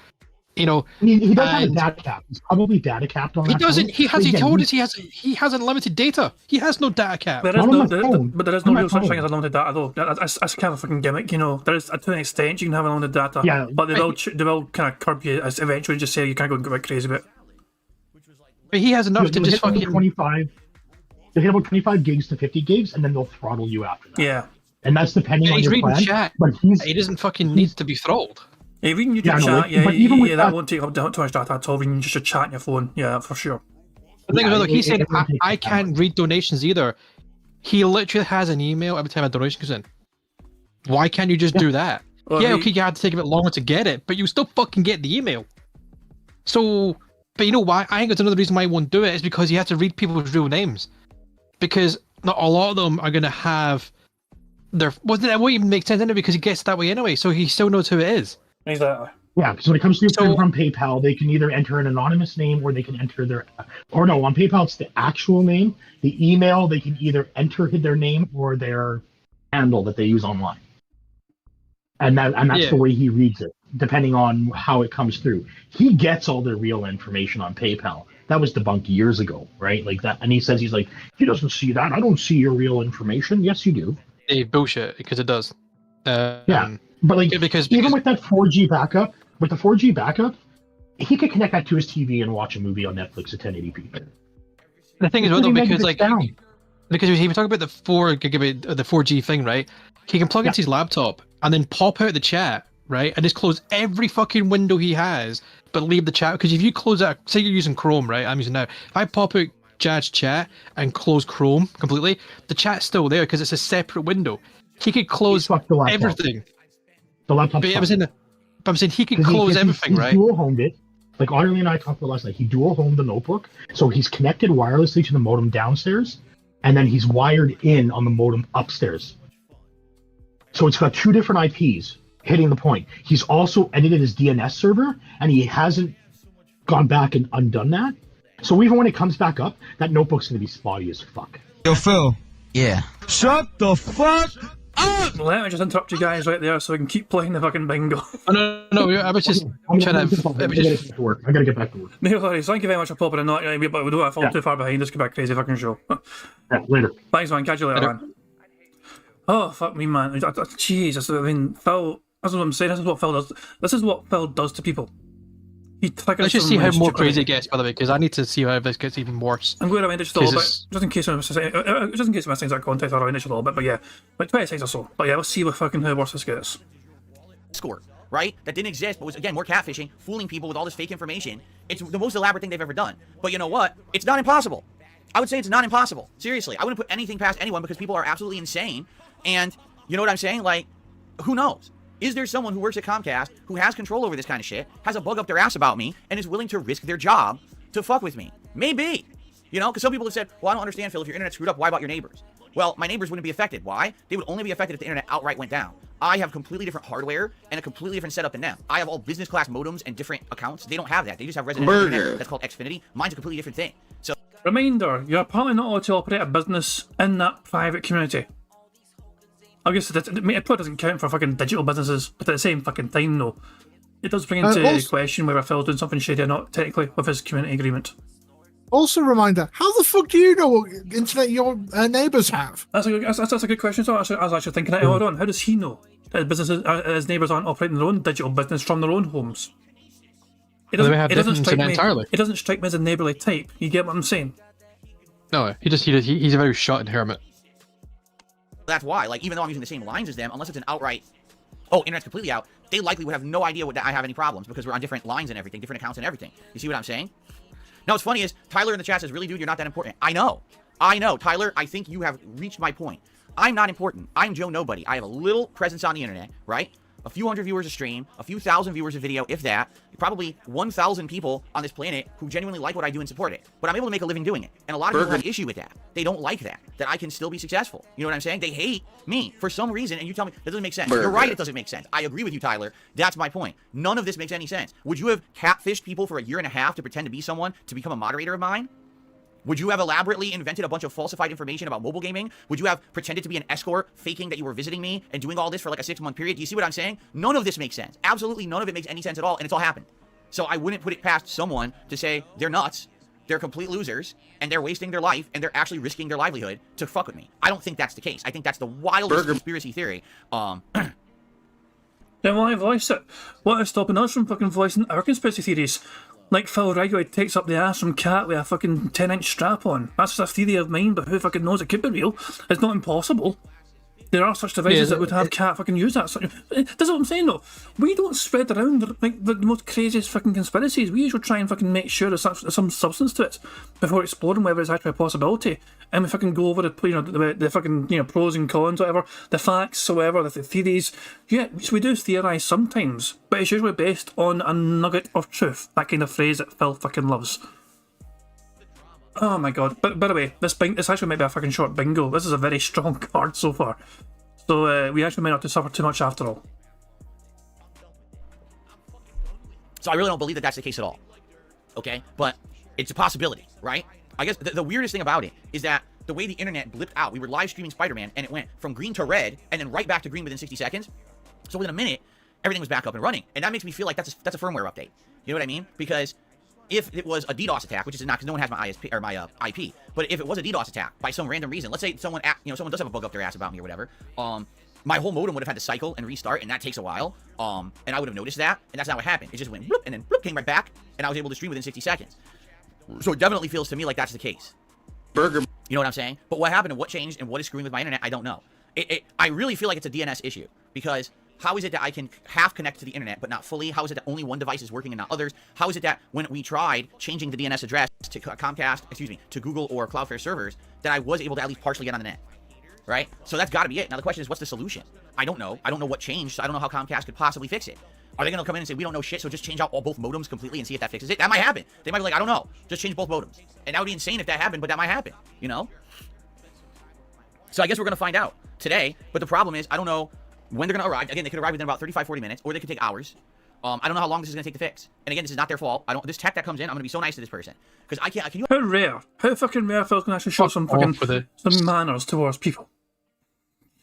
You know, He does have a And- data cap. He's probably data capped on he that. doesn't, phone. he has, But he again, told us he has unlimited data. He has no data cap. There is Not on no, my there, phone. but there is On no my real such phone. thing as unlimited data, though. That's kind of a fucking gimmick, you know. There is, to an extent, you can have unlimited data. Yeah. But they will kind of curb you as eventually just say you can't go and get crazy with it. But he has enough to They'll just hit about fucking. 25. They'll hit about 25 gigs to 50 gigs, and then they'll throttle you after that. Yeah. And that's depending Yeah, on he's your reading plan. chat. But He doesn't fucking need to be throttled. Yeah, even YouTube Yeah, I know, chat, like, yeah, but even with that that- won't take up too much data at all. Even just a chat on your phone, yeah, for sure. The thing Yeah, is, look, he said, it won't take I that can't much. read donations either. He literally has an email every time a donation goes in. Why can't you just do that? Well, yeah, he- okay, you had to take a bit longer to get it, but you still fucking get the email. So But you know why? I think that's another reason why he won't do it is because he has to read people's real names. Because not a lot of them are going to have their... Well, that won't even make sense anyway because he gets that way anyway, so he still knows who it is. Exactly. Yeah, because when it comes to from PayPal, they can either enter an anonymous name or they can enter their... Or no, on PayPal, it's the actual name. The email, they can either enter their name or their handle that they use online. And that's the way he reads it, depending on how it comes through. He gets all their real information on PayPal. That was debunked years ago, right? Like that, and he says he doesn't see that. I don't see your real information. Yes, you do. Hey, bullshit, because it does. Yeah, but like because even with that 4G backup, he could connect that to his TV and watch a movie on Netflix at 1080p. The thing is, well, though, because he was talking about the 4 gigabit, the 4G thing, right? He can plug into his laptop and then pop out the chat, right, and just close every fucking window he has, but leave the chat. Because if you close out, say you're using Chrome, right? I'm using now. If I pop out Jad's chat and close Chrome completely, the chat's still there because it's a separate window. He could close everything. The laptop. I'm saying he can close everything, right? He dual-homed it. Like Audrey and I talked about last night, he dual-homed the notebook, so he's connected wirelessly to the modem downstairs, and then he's wired in on the modem upstairs. So it's got 2 different IPs hitting the point. He's also edited his DNS server, and he hasn't gone back and undone that. So even when it comes back up, that notebook's going to be spotty as fuck. Yo, Phil. Yeah. Shut the fuck up! Let me just interrupt you guys right there so we can keep playing the fucking bingo. No, I was just trying to... I gotta get back to work. No worries, thank you very much for popping in, but we don't want to fall too far behind. This could be a crazy fucking show. Yeah, later. Thanks, man. Catch you later, man. Oh, fuck me, man. Jesus, I mean, Phil... That's what I'm saying. This is what Phil does. This is what Phil does to people. Let's just see how more crazy it gets, by the way, because I need to see how this gets even worse. I'm going to end it just a little bit, just in case I'm missing that context. I'll end it a little bit, but yeah, like 20 seconds or so. But yeah, let's see what fucking how worse this gets. Score, right? That didn't exist, but was again more catfishing, fooling people with all this fake information. It's the most elaborate thing they've ever done. But you know what? It's not impossible. I would say it's not impossible. Seriously, I wouldn't put anything past anyone because people are absolutely insane. And you know what I'm saying? Like, who knows? Is there someone who works at Comcast who has control over this kind of shit, has a bug up their ass about me, and is willing to risk their job to fuck with me? Maybe. You know, because some people have said, well, I don't understand, Phil, if your internet's screwed up, why about your neighbors? Well, my neighbors wouldn't be affected. Why? They would only be affected if the internet outright went down. I have completely different hardware and a completely different setup than them. I have all business class modems and different accounts. They don't have that. They just have residential internet that's called Xfinity. Mine's a completely different thing. So, reminder, you're apparently not allowed to operate a business in that private community. I guess it probably doesn't count for fucking digital businesses, but at the same fucking time, though, it does bring into question whether Phil's doing something shady or not, technically, with his community agreement. Also, reminder: how the fuck do you know what internet your neighbours have? That's a good question. So I was actually thinking that earlier on. How does he know that his neighbours aren't operating their own digital business from their own homes? It doesn't strike me as a neighbourly type. You get what I'm saying? No, he's a very shut and hermit. that's why, like, even though I'm using the same lines as them, unless it's an outright, oh, internet's completely out, they likely would have no idea that I have any problems because we're on different lines and everything, different accounts and everything. You see what I'm saying? Now, what's funny is Tyler in the chat says, really, dude, you're not that important. I know, Tyler, I think you have reached my point. I'm not important. I'm Joe Nobody. I have a little presence on the internet, right? A few hundred viewers a stream, a few thousand viewers a video, if that. Probably 1,000 people on this planet who genuinely like what I do and support it. But I'm able to make a living doing it. And a lot of people have an issue with that. They don't like that I can still be successful. You know what I'm saying? They hate me for some reason, and you tell me that doesn't make sense. You're right, it doesn't make sense. I agree with you, Tyler. That's my point. None of this makes any sense. Would you have catfished people for a year and a half to pretend to be someone to become a moderator of mine? Would you have elaborately invented a bunch of falsified information about mobile gaming? Would you have pretended to be an escort, faking that you were visiting me, and doing all this for like a 6-month period? Do you see what I'm saying? None of this makes sense. Absolutely none of it makes any sense at all, and it's all happened. So I wouldn't put it past someone to say they're nuts, they're complete losers, and they're wasting their life, and they're actually risking their livelihood to fuck with me. I don't think that's the case. I think that's the wildest conspiracy theory. Then why voice it? What is stopping us from fucking voicing our conspiracy theories? Like Phil regularly takes up the ass from Cat with a fucking 10-inch strap on. That's just a theory of mine, but who fucking knows? It could be real. It's not impossible. There are such devices that would have can't fucking use that. That's what I'm saying though. We don't spread around like the most craziest fucking conspiracies. We usually try and fucking make sure there's some substance to it before exploring whether it's actually a possibility. And we fucking go over the fucking pros and cons, whatever, the facts, whatever, the theories. Yeah, so we do theorise sometimes, but it's usually based on a nugget of truth. That kind of phrase that Phil fucking loves. Oh my god. But by the way, this actually might be a fucking short bingo. This is a very strong card so far. So we actually might not have to suffer too much after all. So I really don't believe that that's the case at all. Okay? But it's a possibility, right? I guess the weirdest thing about it is that the way the internet blipped out, we were live streaming Spider-Man and it went from green to red and then right back to green within 60 seconds. So within a minute, everything was back up and running. And that makes me feel like that's a firmware update. You know what I mean? Because if it was a DDoS attack, which is not, because no one has my ISP or my IP, but if it was a DDoS attack by some random reason, let's say someone does have a bug up their ass about me or whatever, my whole modem would have had to cycle and restart, and that takes a while, and I would have noticed that, and that's not what happened. It just went bloop, and then bloop, came right back, and I was able to stream within 60 seconds. So it definitely feels to me like that's the case. You know what I'm saying? But what happened and what changed and what is screwing with my internet, I don't know. I really feel like it's a DNS issue, because how is it that I can half connect to the internet but not fully? How is it that only one device is working and not others? How is it that when we tried changing the DNS address to Comcast, to Google or Cloudflare servers, that I was able to at least partially get on the net? Right? So that's got to be it. Now the question is, what's the solution? I don't know. I don't know what changed, so I don't know how Comcast could possibly fix it. Are they going to come in and say, we don't know shit, so just change out both modems completely and see if that fixes it? That might happen. They might be like, I don't know. Just change both modems. And that would be insane if that happened, but that might happen, you know? So I guess we're going to find out today, but the problem is, I don't know when they're going to arrive. Again, they could arrive within about 35-40 minutes, or they could take hours. I don't know how long this is going to take to fix. And again, this is not their fault. This tech that comes in, I'm going to be so nice to this person. Because can you... How rare. How fucking rare Phil's going to actually show some manners towards people.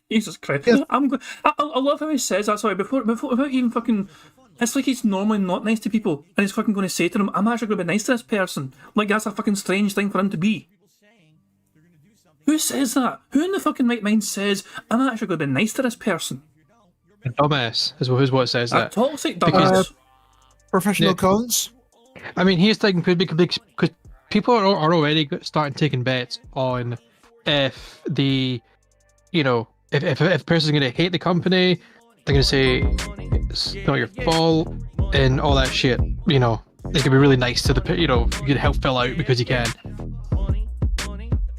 Jesus Christ. Yeah. I love how he says that, sorry, without even fucking... It's like he's normally not nice to people, and he's fucking going to say to them, I'm actually going to be nice to this person. Like, that's a fucking strange thing for him to be. Who says that? Who in the fucking right mind says, I'm actually going to be nice to this person? A dumbass is what says that. A toxic dumbass. Professional cons. I mean, here's the thing, because people are already starting taking bets on if the, if a person's going to hate the company, they're going to say it's not your fault and all that shit. They can be really nice to the, you can help Phil out because you can.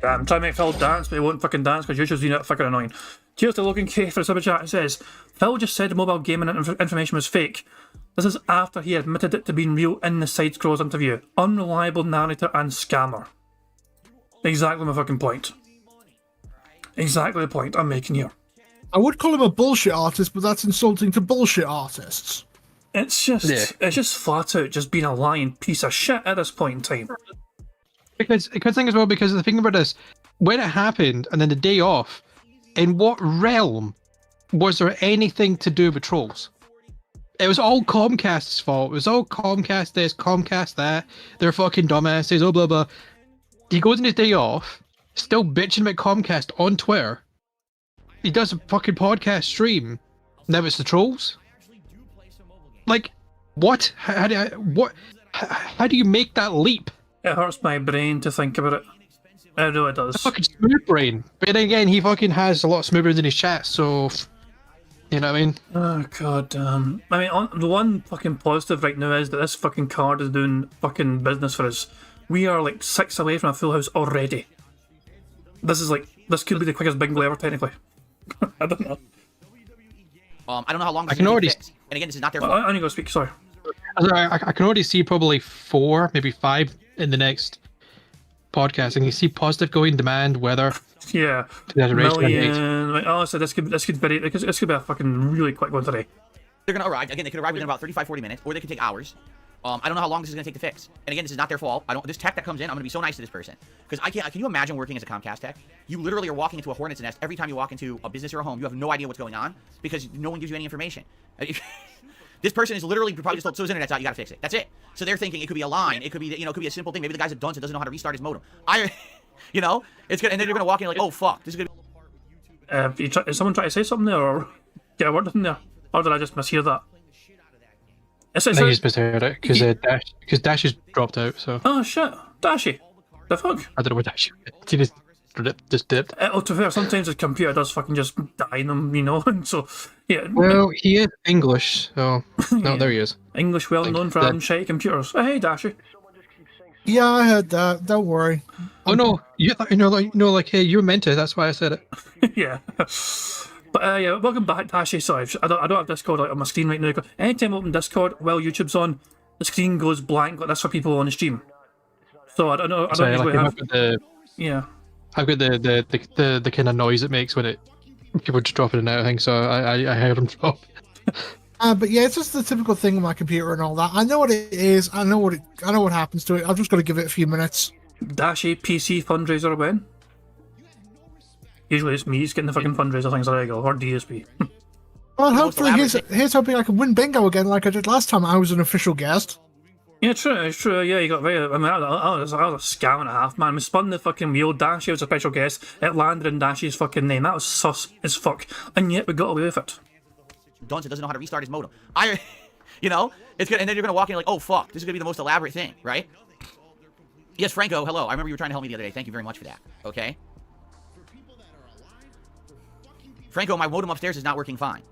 Yeah, I'm trying to make Phil dance, but he won't fucking dance because you're just that fucking annoying. Cheers to Logan K for the super chat. It says, Phil just said the mobile gaming information was fake. This is after he admitted it to being real in the Side Scrolls interview. Unreliable narrator and scammer. Exactly my fucking point. Exactly the point I'm making here. I would call him a bullshit artist, but that's insulting to bullshit artists. It's just flat out just being a lying piece of shit at this point in time. Because the thing as well, because the thing about this, when it happened and then the day off, in what realm was there anything to do with trolls? It was all Comcast's fault. It was all Comcast this, Comcast that. They're fucking dumbasses, oh blah blah. He goes on his day off, still bitching about Comcast on Twitter. He does a fucking podcast stream. Now it's the trolls? Like, what? How do you make that leap? It hurts my brain to think about it. I know it does. A fucking smooth brain. But then again, he fucking has a lot of smooth brains in his chat, so... You know what I mean? Oh, god damn. I mean, the one fucking positive right now is that this fucking card is doing fucking business for us. We are like 6 away from a full house already. This could be the quickest bingo ever, technically. I don't know. I don't know how long this is going to fix. And again, this is not their fault. I need to go speak, sorry. I can already see probably 4, maybe 5 in the next podcast. And you see positive going demand, weather. Yeah. Million. Oh, so this could be a fucking really quick one today. They're going to arrive. Again, they could arrive within about 35-40 minutes, or they could take hours. I don't know how long this is going to take to fix. And again, this is not their fault. This tech that comes in, I'm going to be so nice to this person. Because can you imagine working as a Comcast tech? You literally are walking into a hornet's nest every time you walk into a business or a home. You have no idea what's going on because no one gives you any information. This person is literally probably just told, so his internet's out, you got to fix it. That's it. So they're thinking it could be a line. It could be, it could be a simple thing. Maybe the guy's a dunce and doesn't know how to restart his modem. It's good. And then you're going to walk in like, oh, fuck. This is going to be... Is someone trying to say something there or get a word in there? Or did I just mishear that? I think you just misheard it because Dash has dropped out. So. Oh shit, Dashy, the fuck? I don't know where Dash. She just just dipped. Oh, to be fair, sometimes the computer does fucking just die in them, you know. And so, yeah. Well, he is English, so no, there he is. English, well known for having shitty computers. Hey, Dashy. Yeah, I heard that. Don't worry. Oh no, like hey, you were meant to. That's why I said it. Yeah. But yeah, welcome back, Dashy. Sorry, I don't have Discord on my screen right now. Anytime I open Discord while YouTube's on, the screen goes blank. Like that's for people on the stream. So I don't know. Sorry, usually like, have. I've got the kind of noise it makes when people just drop it in and out of things. So I heard them drop. But yeah, it's just the typical thing with my computer and all that. I know what it is. I know what happens to it. I've just got to give it a few minutes. Dashy PC fundraiser when? Usually it's me. It's getting the fucking fundraiser things there you go, or DSP. Well, hopefully here's hoping I can win bingo again, like I did last time I was an official guest. Yeah, true. It's true. Yeah, you got very. I mean, I was a scam and a half, man. We spun the fucking wheel. Dashy was a special guest. It landed in Dashy's fucking name. That was sus as fuck, and yet we got away with it. Johnson doesn't know how to restart his modem. You know, it's good, and then you're gonna walk in like, oh fuck, this is gonna be the most elaborate thing, right? Yes, Franco, hello. I remember you were trying to help me the other day. Thank you very much for that. Okay. Franco, my modem upstairs is not working fine.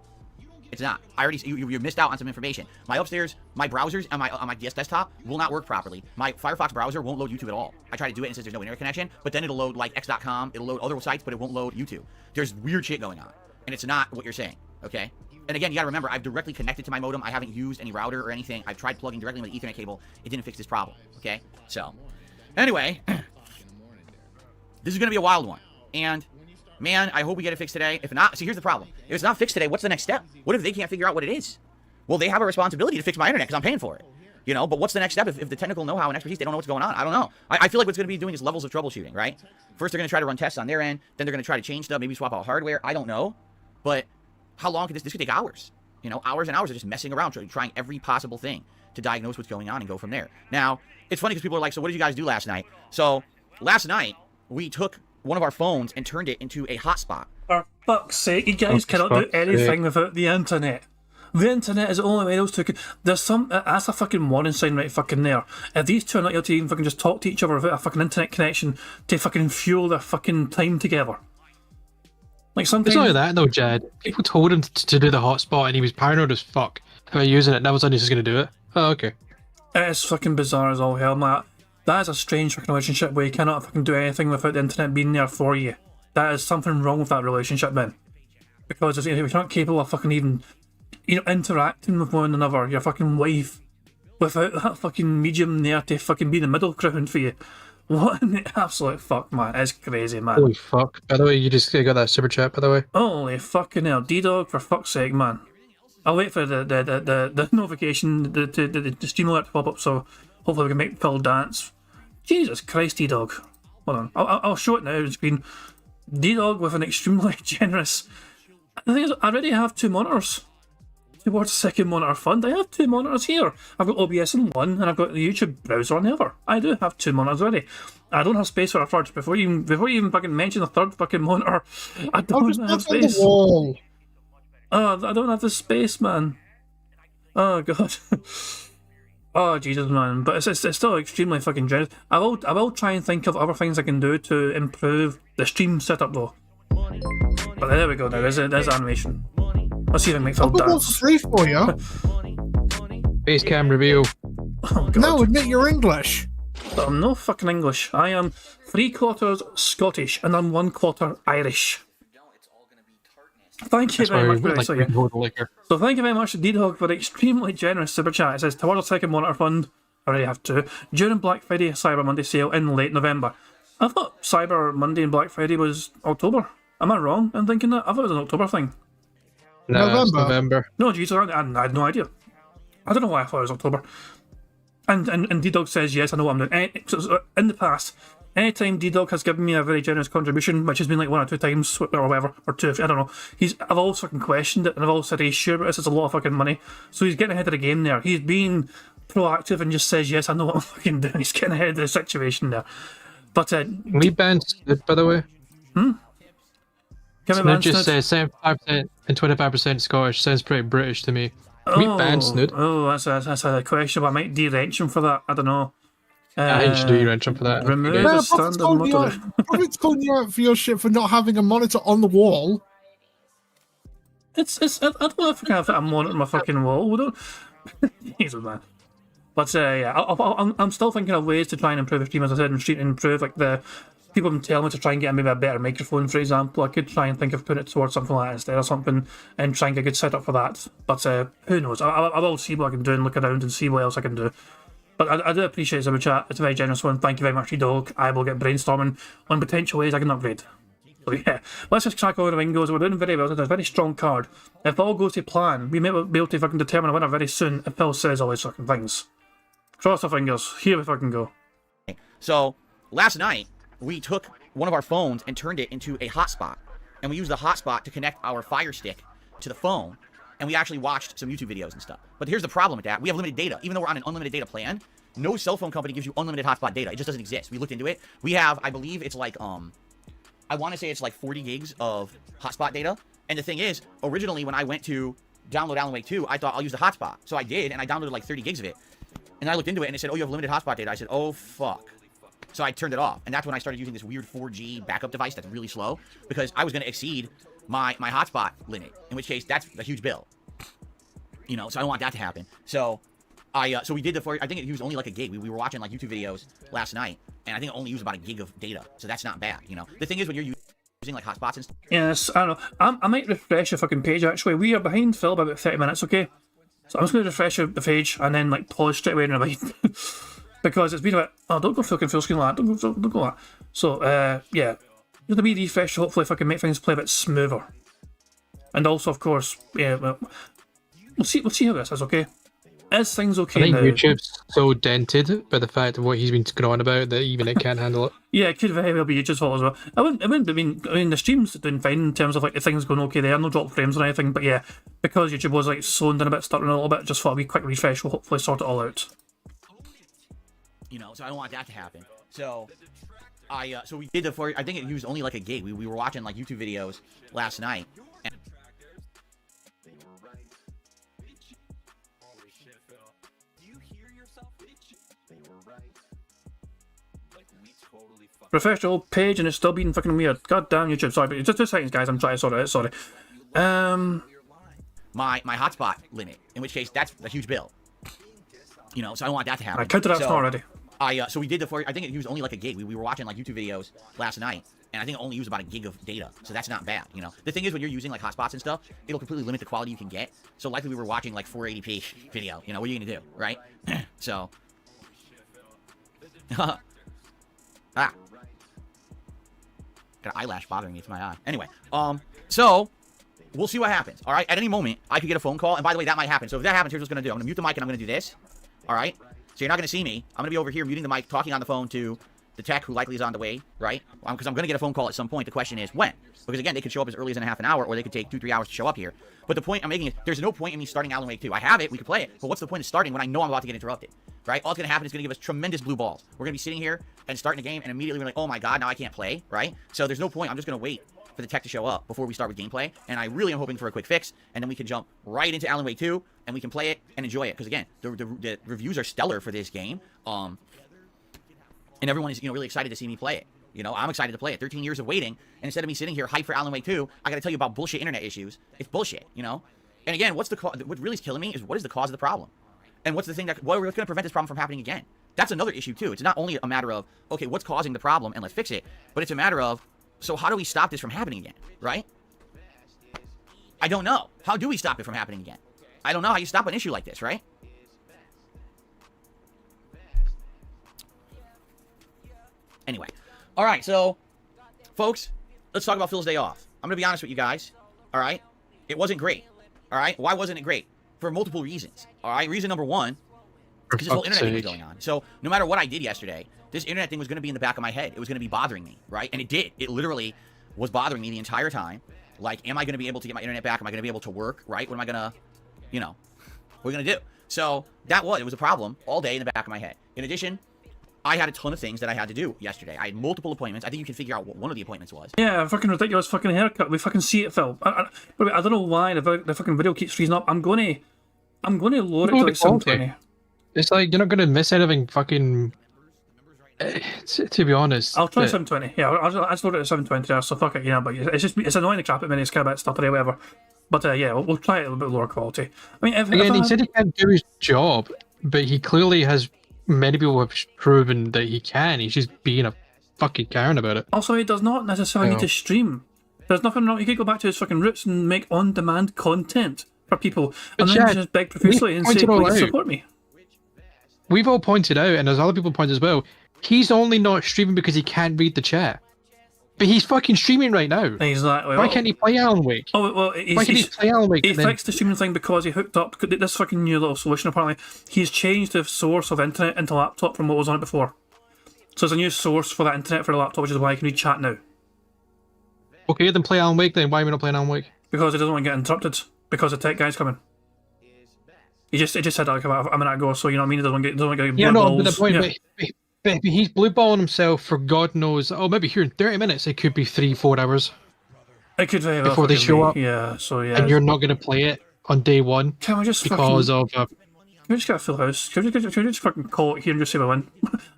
It's not. I already you missed out on some information. My upstairs, my browsers on my desktop will not work properly. My Firefox browser won't load YouTube at all. I try to do it and it says there's no internet connection, but then it'll load like x.com, it'll load other sites, but it won't load YouTube. There's weird shit going on, and it's not what you're saying. Okay. And again, you gotta remember, I've directly connected to my modem. I haven't used any router or anything. I've tried plugging directly into the Ethernet cable. It didn't fix this problem. Okay. So, anyway, this is gonna be a wild one, and. Man, I hope we get it fixed today. If not, see, here's the problem. If it's not fixed today, what's the next step? What if they can't figure out what it is? Well, they have a responsibility to fix my internet because I'm paying for it. You know, but what's the next step if the technical know-how and expertise, they don't know what's going on? I don't know. I feel like what's going to be doing is levels of troubleshooting, right? First, they're going to try to run tests on their end. Then they're going to try to change stuff, maybe swap out hardware. I don't know. But how long could this could take hours. You know, hours and hours of just messing around, trying every possible thing to diagnose what's going on and go from there. Now, it's funny because people are like, so what did you guys do last night? So, last night, we took one of our phones and turned it into a hotspot. For fuck's sake, you guys cannot do anything without the internet. The internet is the only way those two can... There's some... That's a fucking warning sign right fucking there. If these two are not able to even fucking just talk to each other without a fucking internet connection to fucking fuel their fucking time together. Like sometimes... It's not like that though, Jed. People told him to do the hotspot and he was paranoid as fuck about using it, and all of a sudden he's just going to do it. Oh, okay. It's fucking bizarre as all hell, man. That is a strange fucking relationship where you cannot fucking do anything without the internet being there for you. That is something wrong with that relationship, man. Because if you're not capable of fucking even, you know, interacting with one another, your fucking wife, without that fucking medium there to fucking be the middle ground for you. What in the absolute fuck, man? It's crazy, man. Holy fuck. By the way, you just got that super chat, by the way. Holy fucking hell. D-Dog, for fuck's sake, man. I'll wait for the notification, the stream alert to pop up, so hopefully we can make Phil dance. Jesus Christ, D-Dog. Hold on. I'll show it now on the screen. D-Dog with an extremely generous... The thing is, I already have 2 monitors towards the second monitor fund. I have 2 monitors here. I've got OBS on one, and I've got the YouTube browser on the other. I do have 2 monitors already. I don't have space for a third. Before you even fucking mention a third fucking monitor, I don't have space. Oh, I don't have the space, man. Oh, God. Oh, Jesus, man. But it's still extremely fucking generous. I will try and think of other things I can do to improve the stream setup, though. But there we go, now. There's animation. Let's see if I can make Phil dance. Free for you. Base cam reveal. Oh, God. No, admit you're English. I'm no fucking English. I am 3/4 Scottish, and I'm 1/4 Irish. Thank you very much for that. So thank you very much to D-Dog for the extremely generous super chat. It says, towards the second monitor fund, I already have 2, during Black Friday Cyber Monday sale in late November. I thought Cyber Monday and Black Friday was October. Am I wrong in thinking that? I thought it was an October thing. No, it's November. No, Jesus, I had no idea. I don't know why I thought it was October. And D-Dog says, yes, I know what I'm doing. So in the past, anytime D-Dog has given me a very generous contribution, which has been like 1 or 2 times, or whatever, or 2, I don't know, I've always fucking questioned it, and I've always said, he's sure, but this is a lot of fucking money. So he's getting ahead of the game there. He's being proactive and just says, yes, I know what I'm fucking doing. He's getting ahead of the situation there. But, we banned Snood, by the way. Snood just says 75% and 25% Scottish. Sounds pretty British to me. We banned Snood. Oh, that's a question. I might de-wrench him for that. I don't know. I think you should do your intro for that. Remove Okay. the Prophet's standard calling you monitor. out- Prophet's calling you out for your shit for not having a monitor on the wall. I don't know if I can have a monitor on my fucking wall. We don't. Jesus, man. But yeah, I'm still thinking of ways to try and improve the stream, as I said, and improve like the people have been telling me to try and get maybe a better microphone, for example. I could try and think of putting it towards something like that instead or something, and try and get a good setup for that. But who knows? I will see what I can do and look around and see what else I can do. But I do appreciate the chat. It's a very generous one. Thank you very much, Dog. I will get brainstorming on potential ways I can upgrade. So yeah, let's just crack on the Bingos. We're doing very well. It's a very strong card. If all goes to plan, we may be able to fucking determine a winner very soon if Phil says all these fucking things. Cross our fingers. Here we fucking go. So, last night, we took one of our phones and turned it into a hotspot. And we used the hotspot to connect our Fire Stick to the phone. And we actually watched some YouTube videos and stuff. But here's the problem with that. We have limited data. Even though we're on an unlimited data plan, no cell phone company gives you unlimited hotspot data. It just doesn't exist. We looked into it. We have, I believe it's like, I want to say it's like 40 gigs of hotspot data. And the thing is, originally when I went to download Alan Wake 2, I thought I'll use the hotspot. So I did, and I downloaded like 30 gigs of it. And I looked into it, and it said, oh, you have limited hotspot data. I said, oh, fuck. So I turned it off. And that's when I started using this weird 4G backup device that's really slow, because I was going to exceed my hotspot limit, in which case that's a huge bill. You know, so I don't want that to happen. So so we did I think it used only like a gig. We were watching like YouTube videos last night, and I think it only used about a gig of data. So that's not bad, you know. The thing is, when you're using like hotspots and stuff. Yes, I don't know. I might refresh the fucking page actually. We are behind Phil by about 30 minutes, okay? So I'm just going to refresh the page and then like pause straight away and remind. Because it's been a bit, oh, don't go fucking full screen like that. Don't go like that. So, yeah. Just a wee refresh, hopefully if I can make things play a bit smoother. And also, of course, yeah, well, we'll see how this is, okay? Is things okay I think now? YouTube's so dented by the fact of what he's been going on about that even it can't handle it. Yeah, it could very well be YouTube's fault as well. I mean, the stream's doing fine in terms of like if things going okay there, no drop frames or anything, but yeah, because YouTube was like slowing down a bit, stuttering a little bit, just thought a wee quick refresh will hopefully sort it all out. You know, so I don't want that to happen. So so we did I think it used only like a gig. We were watching like YouTube videos last night. And Refresh the old page and it's still being fucking weird. God damn YouTube, sorry, but just 2 seconds guys, I'm trying to sort it out, sorry. my hotspot limit, in which case that's a huge bill. You know, so I don't want that to happen. I counted that already. So we did I think it used only like a gig. We were watching like YouTube videos last night, and I think it only used about a gig of data. So that's not bad, you know. The thing is, when you're using like hotspots and stuff, it'll completely limit the quality you can get. So likely we were watching like 480p video. You know, what are you gonna do, right? So, got an eyelash bothering me. It's my eye. Anyway, so we'll see what happens. All right, at any moment I could get a phone call, and by the way, that might happen. So if that happens, here's what's gonna do. I'm gonna mute the mic and I'm gonna do this. All right. So you're not going to see me. I'm going to be over here muting the mic, talking on the phone to the tech who likely is on the way, right? Because I'm going to get a phone call at some point. The question is when? Because again, they could show up as early as in a half an hour, or they could take 2-3 hours to show up here. But the point I'm making is there's no point in me starting Alan Wake 2. I have it. We could play it. But what's the point of starting when I know I'm about to get interrupted, right? All that's going to happen is going to give us tremendous blue balls. We're going to be sitting here and starting the game, and immediately we're like, oh my god, now I can't play, right? So there's no point. I'm just going to wait for the tech to show up before we start with gameplay, and I really am hoping for a quick fix, and then we can jump right into Alan Wake 2, and we can play it and enjoy it, because again, the reviews are stellar for this game, and everyone is, you know, really excited to see me play it. You know, I'm excited to play it. 13 years of waiting, and instead of me sitting here hyped for Alan Wake 2, I gotta tell you about bullshit internet issues. It's bullshit, you know? And again, what really is killing me is what is the cause of the problem? And what's the thing what's gonna prevent this problem from happening again? That's another issue too. It's not only a matter of, okay, what's causing the problem and let's fix it, but it's a matter of, so how do we stop this from happening again, right? I don't know. How do we stop it from happening again? I don't know how you stop an issue like this, right? Anyway. Alright, so, folks, let's talk about Phil's day off. I'm going to be honest with you guys, alright? It wasn't great, alright? Why wasn't it great? For multiple reasons, alright? Reason number one, because this whole internet thing was going on. So, no matter what I did yesterday, this internet thing was going to be in the back of my head. It was going to be bothering me, right? And it did. It literally was bothering me the entire time. Like, am I going to be able to get my internet back? Am I going to be able to work, right? What am I going to, you know, what are we going to do? So, it was a problem all day in the back of my head. In addition, I had a ton of things that I had to do yesterday. I had multiple appointments. I think you can figure out what one of the appointments was. Yeah, fucking ridiculous fucking haircut. We fucking see it, Phil. I don't know why the fucking video keeps freezing up. I'm going to lower it to like 720. It's like, you're not going to miss anything fucking To be honest, I'll try 720. Yeah, I just loaded it at 720 there, so fuck it, but it's annoying the crap at me, it's kind of stuff or whatever. But yeah, we'll try it a little bit lower quality. I mean, he said he can't do his job, but he clearly has. Many people have proven that he can. He's just being a fucking Karen about it. Also, he does not necessarily need to stream. There's nothing wrong. He could go back to his fucking roots and make on-demand content for people, and then just beg profusely and say, "Please support me." We've all pointed out, and there's other people pointed as well. He's only not streaming because he can't read the chat. But he's fucking streaming right now. Exactly. Why can't he play Alan Wake? Oh, well, why can't he play Alan Wake? He fixed the streaming thing because he hooked up this fucking new little solution, apparently. He's changed the source of internet into laptop from what was on it before. So there's a new source for that internet for the laptop, which is why I can read chat now. Okay, then play Alan Wake then. Why are we not playing Alan Wake? Because he doesn't want to get interrupted. Because the tech guy's coming. He just said that like a minute ago, so you know what I mean? He doesn't want to get yeah, no, balls. but the point, but he's blue balling himself for God knows. Oh, maybe here in 30 minutes, it could be 3-4 hours. It could very well before they show up. Yeah, so yeah. And you're not going to play it on day one. Can we just because fucking, of? Can we just get a full house? Can we just fucking call it here and just say we win?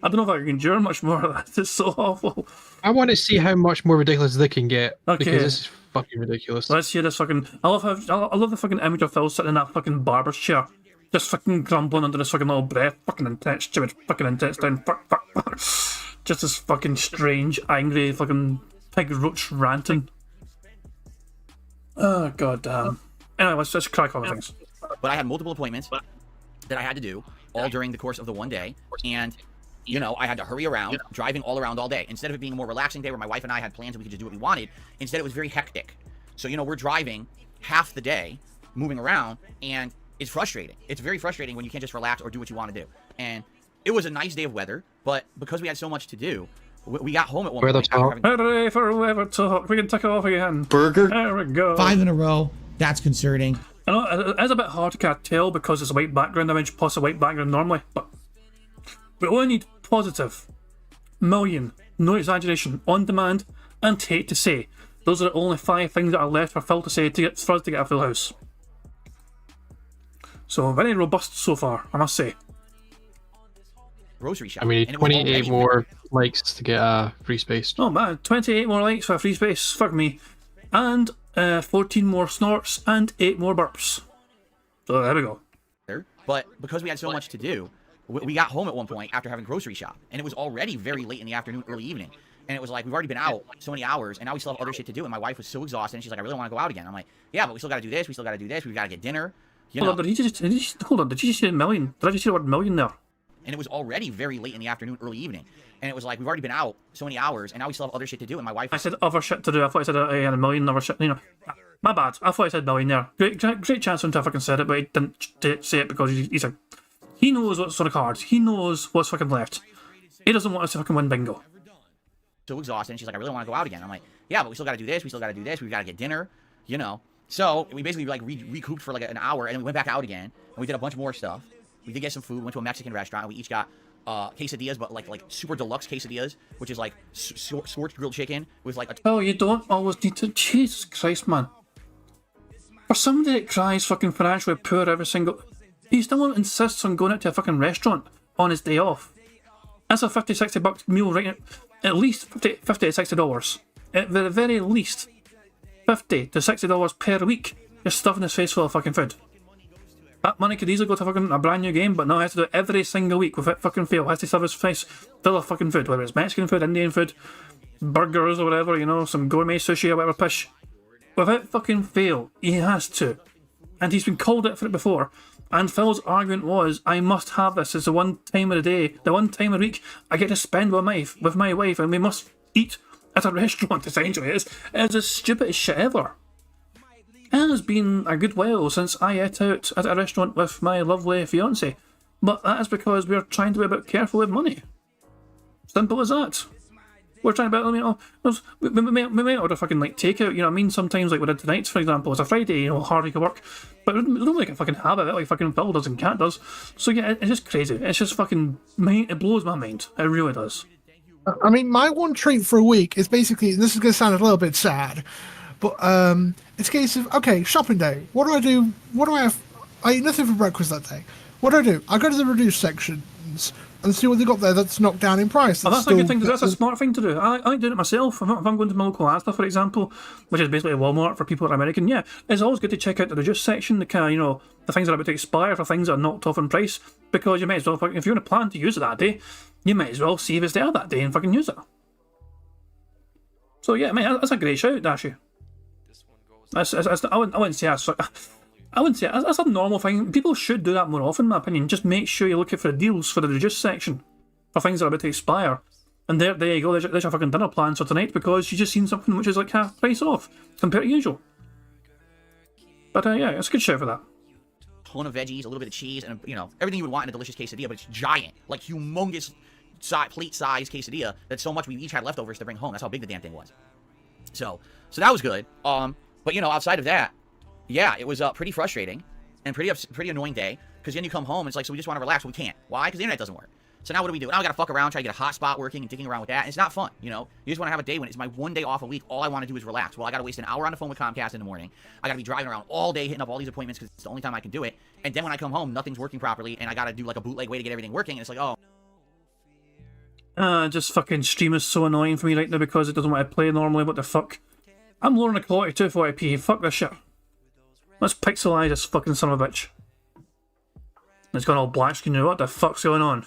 I don't know if I can endure much more of that. It's so awful. I want to see how much more ridiculous they can get. Okay. Because this is fucking ridiculous. Let's hear this fucking. I love the fucking image of Phil sitting in that fucking barber's chair, just fucking grumbling under his fucking little breath, fucking intense, stupid, fucking intense down, fuck. Just this fucking strange, angry, fucking pig roach ranting. Oh god damn. Anyway, let's just crack on with things. But I had multiple appointments that I had to do all during the course of the one day, and you know, I had to hurry around, driving all around all day. Instead of it being a more relaxing day where my wife and I had plans and we could just do what we wanted, instead it was very hectic. So, you know, we're driving half the day, moving around, and it's frustrating. It's very frustrating when you can't just relax or do what you want to do. And it was a nice day of weather, but because we had so much to do, we got home at one point. Hooray for weather talk. We can tuck it off again. Burger. There we go. 5 in a row. That's concerning. I know it's a bit hard to kind of tell because it's a white background image plus a white background normally, but we only need positive, million, no exaggeration, on demand, and hate to say. Those are the only 5 things that are left for Phil to say for us to get a full house. So very robust so far, I must say. Grocery shop. I mean, 28 more likes to get a free space. Oh man, 28 more likes for a free space, fuck me. And 14 more snorts and 8 more burps. So there we go. But because we had so much to do, we got home at one point after having grocery shop, and it was already very late in the afternoon, early evening. And it was like, we've already been out so many hours, and now we still have other shit to do. And my wife was so exhausted, and she's like, I really want to go out again. I'm like, yeah, but we still got to do this, we've got to get dinner. Hold on, did you just say million? Did I just say the word million there? And it was already very late in the afternoon, early evening. And it was like, we've already been out so many hours, and now we still have other shit to do. And my wife... I said other shit to do. I thought I said a million other shit. You know, my bad. I thought I said million there. Great chance for him to have fucking said it, but he didn't say it because he knows what's on the cards. He knows what's fucking left. He doesn't want us to fucking win bingo. So exhausted, and she's like, I really want to go out again. I'm like, yeah, but we still got to do this, we've got to get dinner, you know. So we basically like recouped for like an hour, and then we went back out again, and we did a bunch more stuff. We did get some food, went to a Mexican restaurant, and we each got quesadillas, but like super deluxe quesadillas, which is like scorched grilled chicken with like a... Oh, you don't always need to... Jesus Christ, man. For somebody that cries fucking financially poor every single... He still insists on going out to a fucking restaurant on his day off. That's a 50-60 bucks meal right now. At least 50 to $60. At the very least, $50 to $60 per week. You're stuffing his face full of fucking food. That money could easily go to fucking a brand new game, but no, he has to do it every single week without fucking fail. He has to stuff his face full of fucking food, whether it's Mexican food, Indian food, burgers or whatever, you know, some gourmet sushi or whatever pish. Without fucking fail, he has to. And he's been called out for it before. And Phil's argument was, I must have this. It's the one time of the day, the one time of the week I get to spend with my wife, and we must eat at a restaurant, essentially. It's the stupidest shit ever. It has been a good while since I ate out at a restaurant with my lovely fiancée. But that is because we're trying to be a bit careful with money. Simple as that. We're trying to be, you know, we may order fucking like takeout, you know what I mean? Sometimes like we did tonight, for example, it's a Friday, you know, hard week of work. But we don't make a fucking habit of it like fucking Phil does and Cat does. So yeah, it's just crazy. It's just fucking, it blows my mind. It really does. I mean, my one treat for a week is basically, this is going to sound a little bit sad, but it's a case of, okay, shopping day. What do I do? What do I have? I eat nothing for breakfast that day. What do? I go to the reduced sections, and see what they got there that's knocked down in price. Oh, that's a good thing to do. That's a smart thing to do. I do it myself. If I'm going to my local Asda, for example, which is basically a Walmart for people that are American, yeah, it's always good to check out the reduced section, the kind of, the things that are about to expire for things that are knocked off in price, because you might as well, if you're going to plan to use it that day, you might as well see if it's there that day and fucking use it. So yeah, mate, that's a great shout, Dashy. I wouldn't say that's a normal thing. People should do that more often, in my opinion. Just make sure you're looking for the deals for the reduced section for things that are about to expire. And there you go. There's your fucking dinner plan for tonight, because you just seen something which is like half price off compared to usual. But yeah, it's a good shout for that. Ton of veggies, a little bit of cheese, and everything you would want in a delicious quesadilla, but it's giant, like humongous plate-sized quesadilla. That's so much we each had leftovers to bring home. That's how big the damn thing was. So that was good. But outside of that, yeah, it was pretty frustrating and pretty annoying day, because then you come home and it's like, so we just want to relax. We can't. Why? Because the internet doesn't work. So now what do we do? Now we gotta fuck around, try to get a hotspot working and digging around with that. And it's not fun, You just want to have a day when it's my one day off a week. All I want to do is relax. Well, I gotta waste an hour on the phone with Comcast in the morning. I gotta be driving around all day, hitting up all these appointments because it's the only time I can do it. And then when I come home, nothing's working properly, and I gotta do like a bootleg way to get everything working. And it's like, oh. Just fucking stream is so annoying for me right now because it doesn't want to play normally. What the fuck? I'm lowering the quality to 240p. Fuck this shit. Let's pixelize this fucking son of a bitch. It's gone all black screen. What the fuck's going on?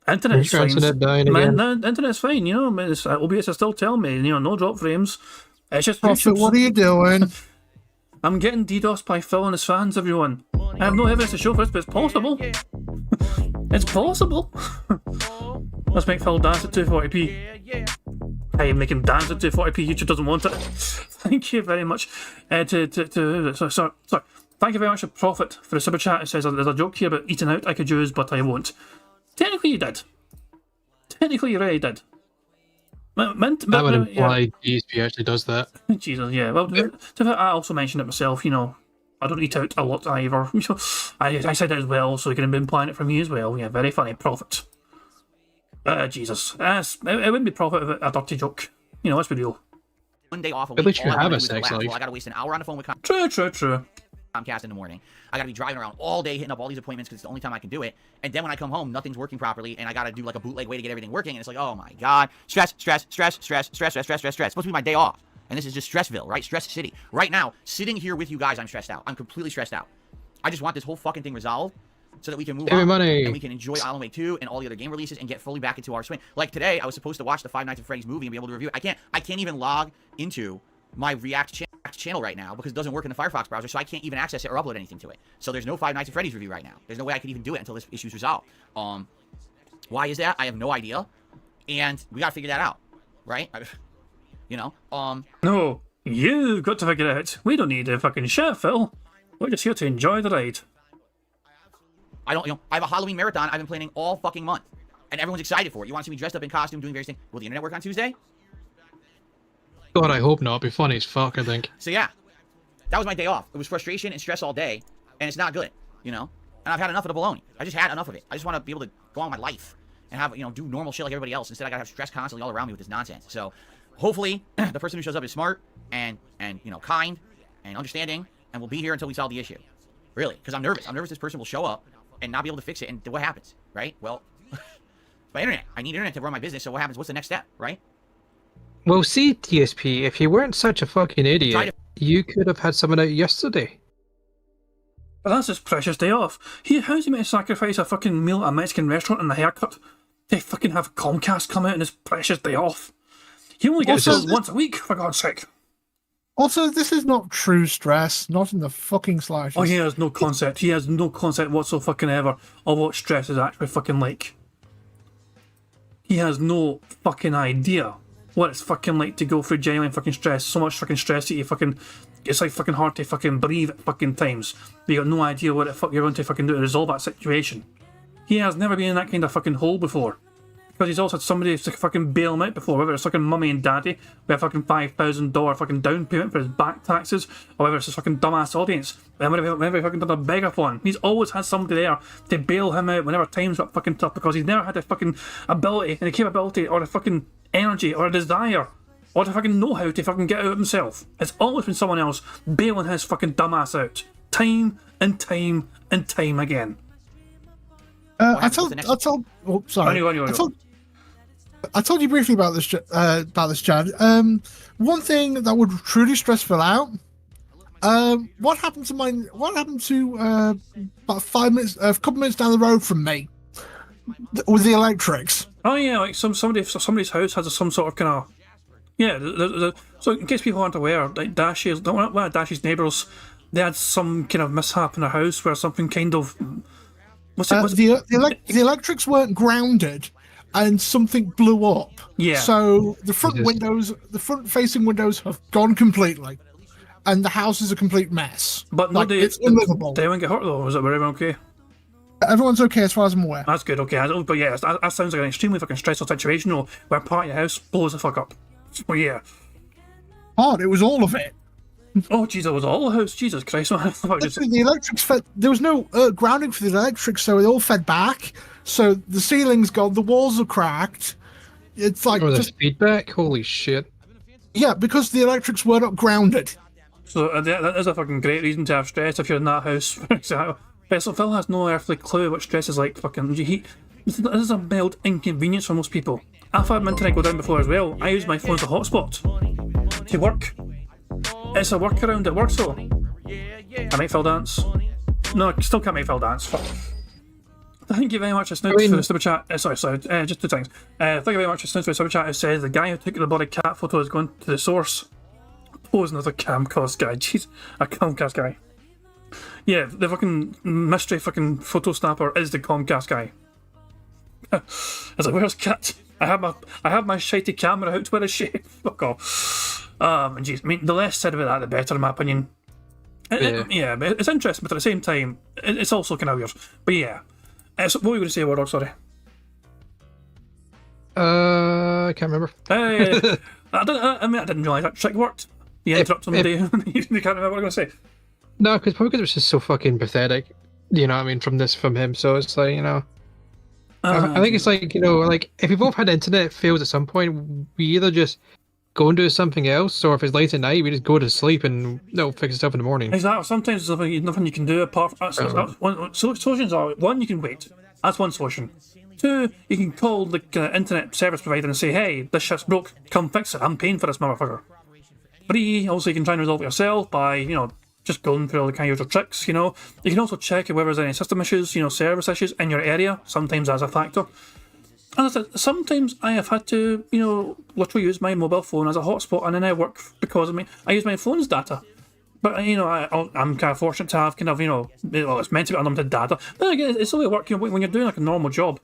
Internet's fine. Man, the internet's fine, OBS is still telling me, no drop frames. It's just Prophet, what are you doing? I'm getting DDoSed by Phil and his fans, everyone. I have no evidence to show for this, but it's possible. It's possible. Let's make Phil dance at 240p. Hey, make him dance at 240p. YouTube doesn't want it. Thank you very much. Sorry. Thank you very much to Prophet for the super chat. It says there's a joke here about eating out I could use, but I won't. Technically, you did. Technically, you really did. That would imply DSP actually does that. Jesus, yeah. Well, I also mentioned it myself. I don't eat out a lot either. I said it as well, so you can be implying it from me as well. Yeah, very funny, Prophet. Jesus. It wouldn't be Prophet of a dirty joke. Let's be real. One day off a week. At least you have a sex life. Well, I gotta waste an hour on the phone with True. Comcast in the morning. I gotta be driving around all day, hitting up all these appointments because it's the only time I can do it. And then when I come home, nothing's working properly, and I gotta do like a bootleg way to get everything working. And it's like, oh my god, stress. It's supposed to be my day off, and this is just Stressville, right? Stress City. Right now, sitting here with you guys, I'm stressed out. I'm completely stressed out. I just want this whole fucking thing resolved so that we can move on and we can enjoy Alan Wake 2 and all the other game releases and get fully back into our swing. Like today, I was supposed to watch the Five Nights at Freddy's movie and be able to review it. I can't even log into my React channel right now because it doesn't work in the Firefox browser, so I can't even access it or upload anything to it. So there's no Five Nights at Freddy's review right now. There's no way I can even do it until this issue's resolved. Why is that? I have no idea, and we gotta figure that out, right? No, you've got to figure it out. We don't need a fucking shit, Phil. We're just here to enjoy the ride. I have a Halloween marathon I've been planning all fucking month, and everyone's excited for it. You want to see me dressed up in costume doing various things? Will the internet work on Tuesday? God, I hope not. It'd be funny as fuck, I think. So yeah, that was my day off. It was frustration and stress all day, and it's not good, And I've had enough of the baloney. I just had enough of it. I just want to be able to go on with my life and have, do normal shit like everybody else. Instead, I gotta have stress constantly all around me with this nonsense. So hopefully, the person who shows up is smart and kind and understanding, and will be here until we solve the issue. Really, because I'm nervous. I'm nervous this person will show up and not be able to fix it, and what happens, right? Well, my internet. I need internet to run my business. So what happens? What's the next step, right? Well, see, DSP, if you weren't such a fucking idiot, you could have had someone out yesterday. But that's his precious day off. How's he meant to sacrifice a fucking meal at a Mexican restaurant and a haircut to fucking have Comcast come out on his precious day off? He only gets it once a week, for God's sake. Also, this is not true stress, not in the fucking slightest. Oh, he has no concept. He has no concept whatsoever of what stress is actually fucking like. He has no fucking idea what it's fucking like to go through genuine fucking stress. So much fucking stress that you fucking... It's like fucking hard to fucking breathe at fucking times. But you got no idea what the fuck you're going to fucking do to resolve that situation. He has never been in that kind of fucking hole before. Because he's also had somebody to fucking bail him out before, whether it's fucking mummy and daddy with a fucking $5,000 fucking down payment for his back taxes, or whether it's his fucking dumbass audience, whenever he fucking done a begathon. He's always had somebody there to bail him out whenever times got fucking tough, because he's never had the fucking ability and the capability or the fucking energy or a desire or the fucking know-how to fucking get out himself. It's always been someone else bailing his fucking dumbass out. Time and time and time again. I told. Oh, sorry. I told you briefly about this, Chad. One thing that would truly stress Phil out. What happened to about 5 minutes, a couple minutes down the road from me, with the electrics? Oh yeah, like somebody's house has some sort of kind of so in case people aren't aware, like one of Dash's neighbours, they had some kind of mishap in their house where something kind of the electrics weren't grounded, and something blew up. Yeah. So the front facing windows have gone completely, and the house is a complete mess. But no, it's unlivable. Did anyone get hurt though? Was everyone okay? Everyone's okay as far as I'm aware. That's good. Okay, but yeah, that sounds like an extremely fucking stressful situation, though, where part of your house blows the fuck up. Well, yeah. Oh, it was all of it. Oh, jeez, it was all the house. Jesus Christ, man. The electrics fed. There was no grounding for the electrics, so it all fed back. So the ceiling's gone, the walls are cracked. It's like there's feedback. Holy shit! Yeah, because the electrics were not grounded. So that is a fucking great reason to have stress if you're in that house. For example, so Phil has no earthly clue what stress is like. Fucking heat. This is a mild inconvenience for most people. I've had my internet go down before as well. I use my phone as a hotspot to work. It's a workaround. It works though. I make Phil dance. No, I still can't make Phil dance. Fuck. Thank you very much, Snoots, for the super chat. Sorry, just 2 things. Thank you very much, Snoots, for the super chat. It says the guy who took the bloody cat photo is going to the source. Posing as a Comcast guy. Jeez, a Comcast guy. Yeah, the fucking mystery fucking photo snapper is the Comcast guy. I was like, where's Cat? I have my shitey camera out. Where is she? Fuck off. Jeez, I mean, the less said about that, the better, in my opinion. Yeah, but it's interesting, but at the same time, it's also kind of weird. But yeah. So what were you going to say, Wardog? Sorry. I can't remember. I didn't realise that trick worked. You interrupt somebody, you can't remember what I'm going to say. No, probably because it was just so fucking pathetic. You know what I mean? From him. So it's like, you know. I think it's like, you know, like if we both had internet fails at some point, we either just go and do something else, or if it's late at night, we just go to sleep and it'll fix itself in the morning. Exactly. Sometimes there's nothing you can do apart from... Solutions are, 1, you can wait. That's one solution. 2, you can call the internet service provider and say, hey, this shit's broke, come fix it, I'm paying for this motherfucker. 3, also you can try and resolve it yourself by, you know, just going through all the kind of tricks, you know. You can also check whether there's any system issues, you know, service issues in your area. Sometimes that's a factor. And I said, sometimes I have had to, you know, literally use my mobile phone as a hotspot, and then I work because of me. I use my phone's data. But, you know, I'm kind of fortunate to have kind of, you know, well, it's meant to be unlimited data. But again, it's the way it works, you know, when you're doing like a normal job.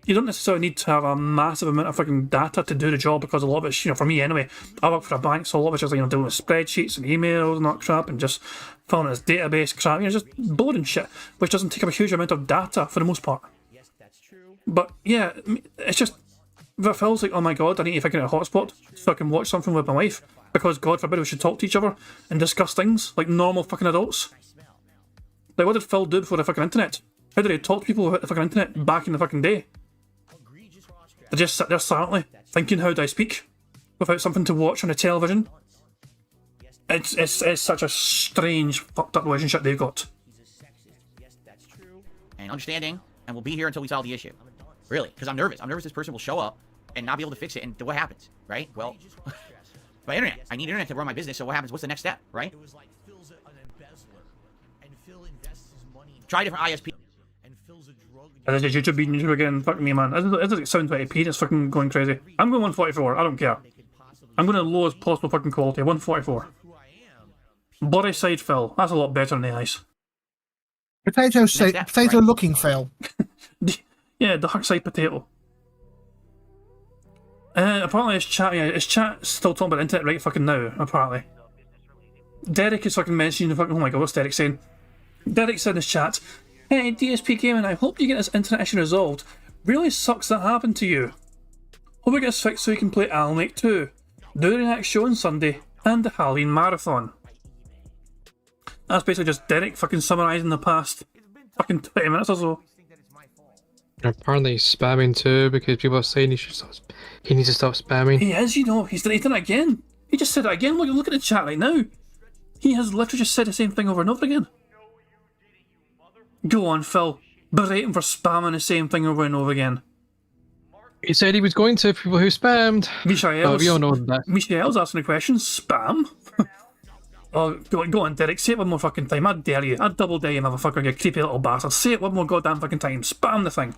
You don't necessarily need to have a massive amount of fucking data to do the job, because a lot of it's, you know, for me anyway, I work for a bank, so a lot of it's just, you know, dealing with spreadsheets and emails and that crap, and just filling this database crap, you know, just boring shit, which doesn't take up a huge amount of data for the most part. But yeah, it's just, if it feels like, oh my god, I need to fucking get a hotspot so I can watch something with my wife, because God forbid we should talk to each other and discuss things like normal fucking adults. Like, what did Phil do before the fucking internet? How did he talk to people about the fucking internet back in the fucking day? They just sit there silently, thinking, how do I speak? Without something to watch on the television. It's such a strange, fucked up relationship they've got. And understanding, and we'll be here until we solve the issue. Really, because I'm nervous. I'm nervous this person will show up and not be able to fix it, and what happens, right? Well, my internet. I need internet to run my business, so what happens? What's the next step, right? Try a different ISP. This is YouTube again, fuck me, man. This is 720p, it's fucking going crazy. I'm going 144, I don't care. I'm going to the lowest possible fucking quality, 144. Body side fill, that's a lot better than the ice. Potato looking Phil. Yeah, dark side potato. Apparently his chat still talking about the internet right fucking now, apparently. Derek is fucking mentioning the fucking, oh my god, what's Derek saying? Derek said in his chat, hey, DSP Gaming, I hope you get this internet issue resolved. Really sucks that happened to you. Hope it gets fixed so you can play Alan Wake 2, do the next show on Sunday, and the Halloween Marathon. That's basically just Derek fucking summarising the past fucking 20 minutes or so. Apparently he's spamming too, because people are saying he needs to stop spamming. He is, you know, he's deleting it again. He just said it again, look at the chat right now. He has literally just said the same thing over and over again. Go on, Phil. berate him for spamming the same thing over and over again. He said he was going to people who spammed. Michael's, we all know that. Michael's asking a question. Spam? Oh, go on, Derek. Say it one more fucking time. I dare you. I double dare you, motherfucker, you creepy little bastard. Say it one more goddamn fucking time. Spam the thing.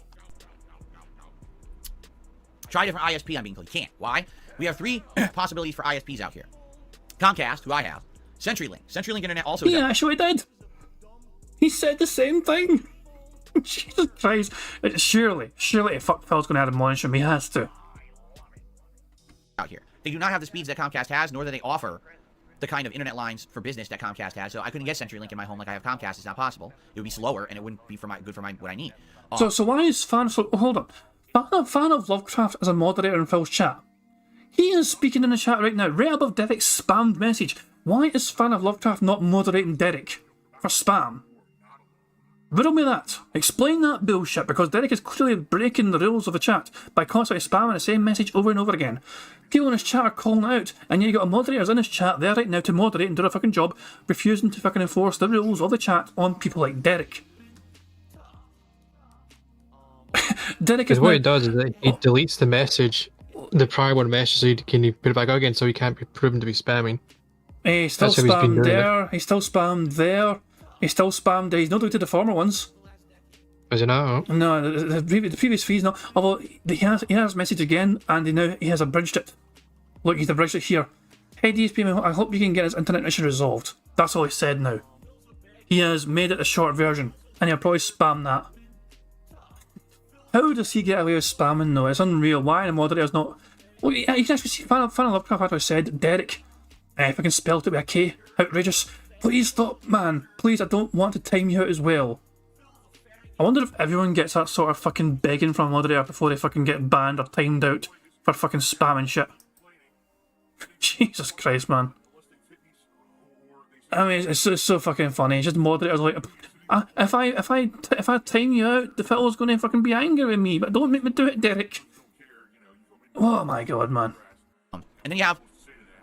Try a different ISP on Bingo. You can't. Why? We have 3 possibilities for ISPs out here. Comcast, who I have. CenturyLink. CenturyLink Internet also is He out. actually did. He said the same thing. Jesus Christ. Surely a fuck Phil's going to admonish him. He has to. Out here. They do not have the speeds that Comcast has, nor do they offer the kind of internet lines for business that Comcast has. So I couldn't get CenturyLink in my home like I have Comcast. It's not possible. It would be slower, and it wouldn't be good for what I need. So why is hold on. Fan of Lovecraft as a moderator in Phil's chat. He is speaking in the chat right now, right above Derek's spammed message. Why is Fan of Lovecraft not moderating Derek for spam? Riddle me that. Explain that bullshit, because Derek is clearly breaking the rules of the chat by constantly spamming the same message over and over again. People in his chat are calling out, and yet you got moderators in his chat there right now to moderate and do a fucking job, refusing to fucking enforce the rules of the chat on people like Derek. Derek is Because what he does is that he deletes the message, the prior one message, so you can put it back out again, so he can't be proven to be spamming. He still That's how he's been spammed doing there. He still spammed there. He still spammed. He's not deleted the former ones. Is it not? No, the previous feed's not. Although he has message again, and he has abridged it. Look, he's abridged it here. Hey DSP, I hope you can get his internet issue resolved. That's all he said now. He has made it a short version, and he'll probably spam that. How does he get away with spamming though? It's unreal. Why the moderator's not... Well, you can actually see Fan of Lovecraft actually said, Derek, if I can spell it with a K, outrageous. Please stop, man. Please, I don't want to time you out as well. I wonder if everyone gets that sort of fucking begging from a moderator before they fucking get banned or timed out for fucking spamming shit. Jesus Christ, man. I mean, it's so fucking funny. It's just moderators like, if I time you out, the fellow's going to fucking be angry with me, but don't make me do it, Derek. Oh my god, man. And then you have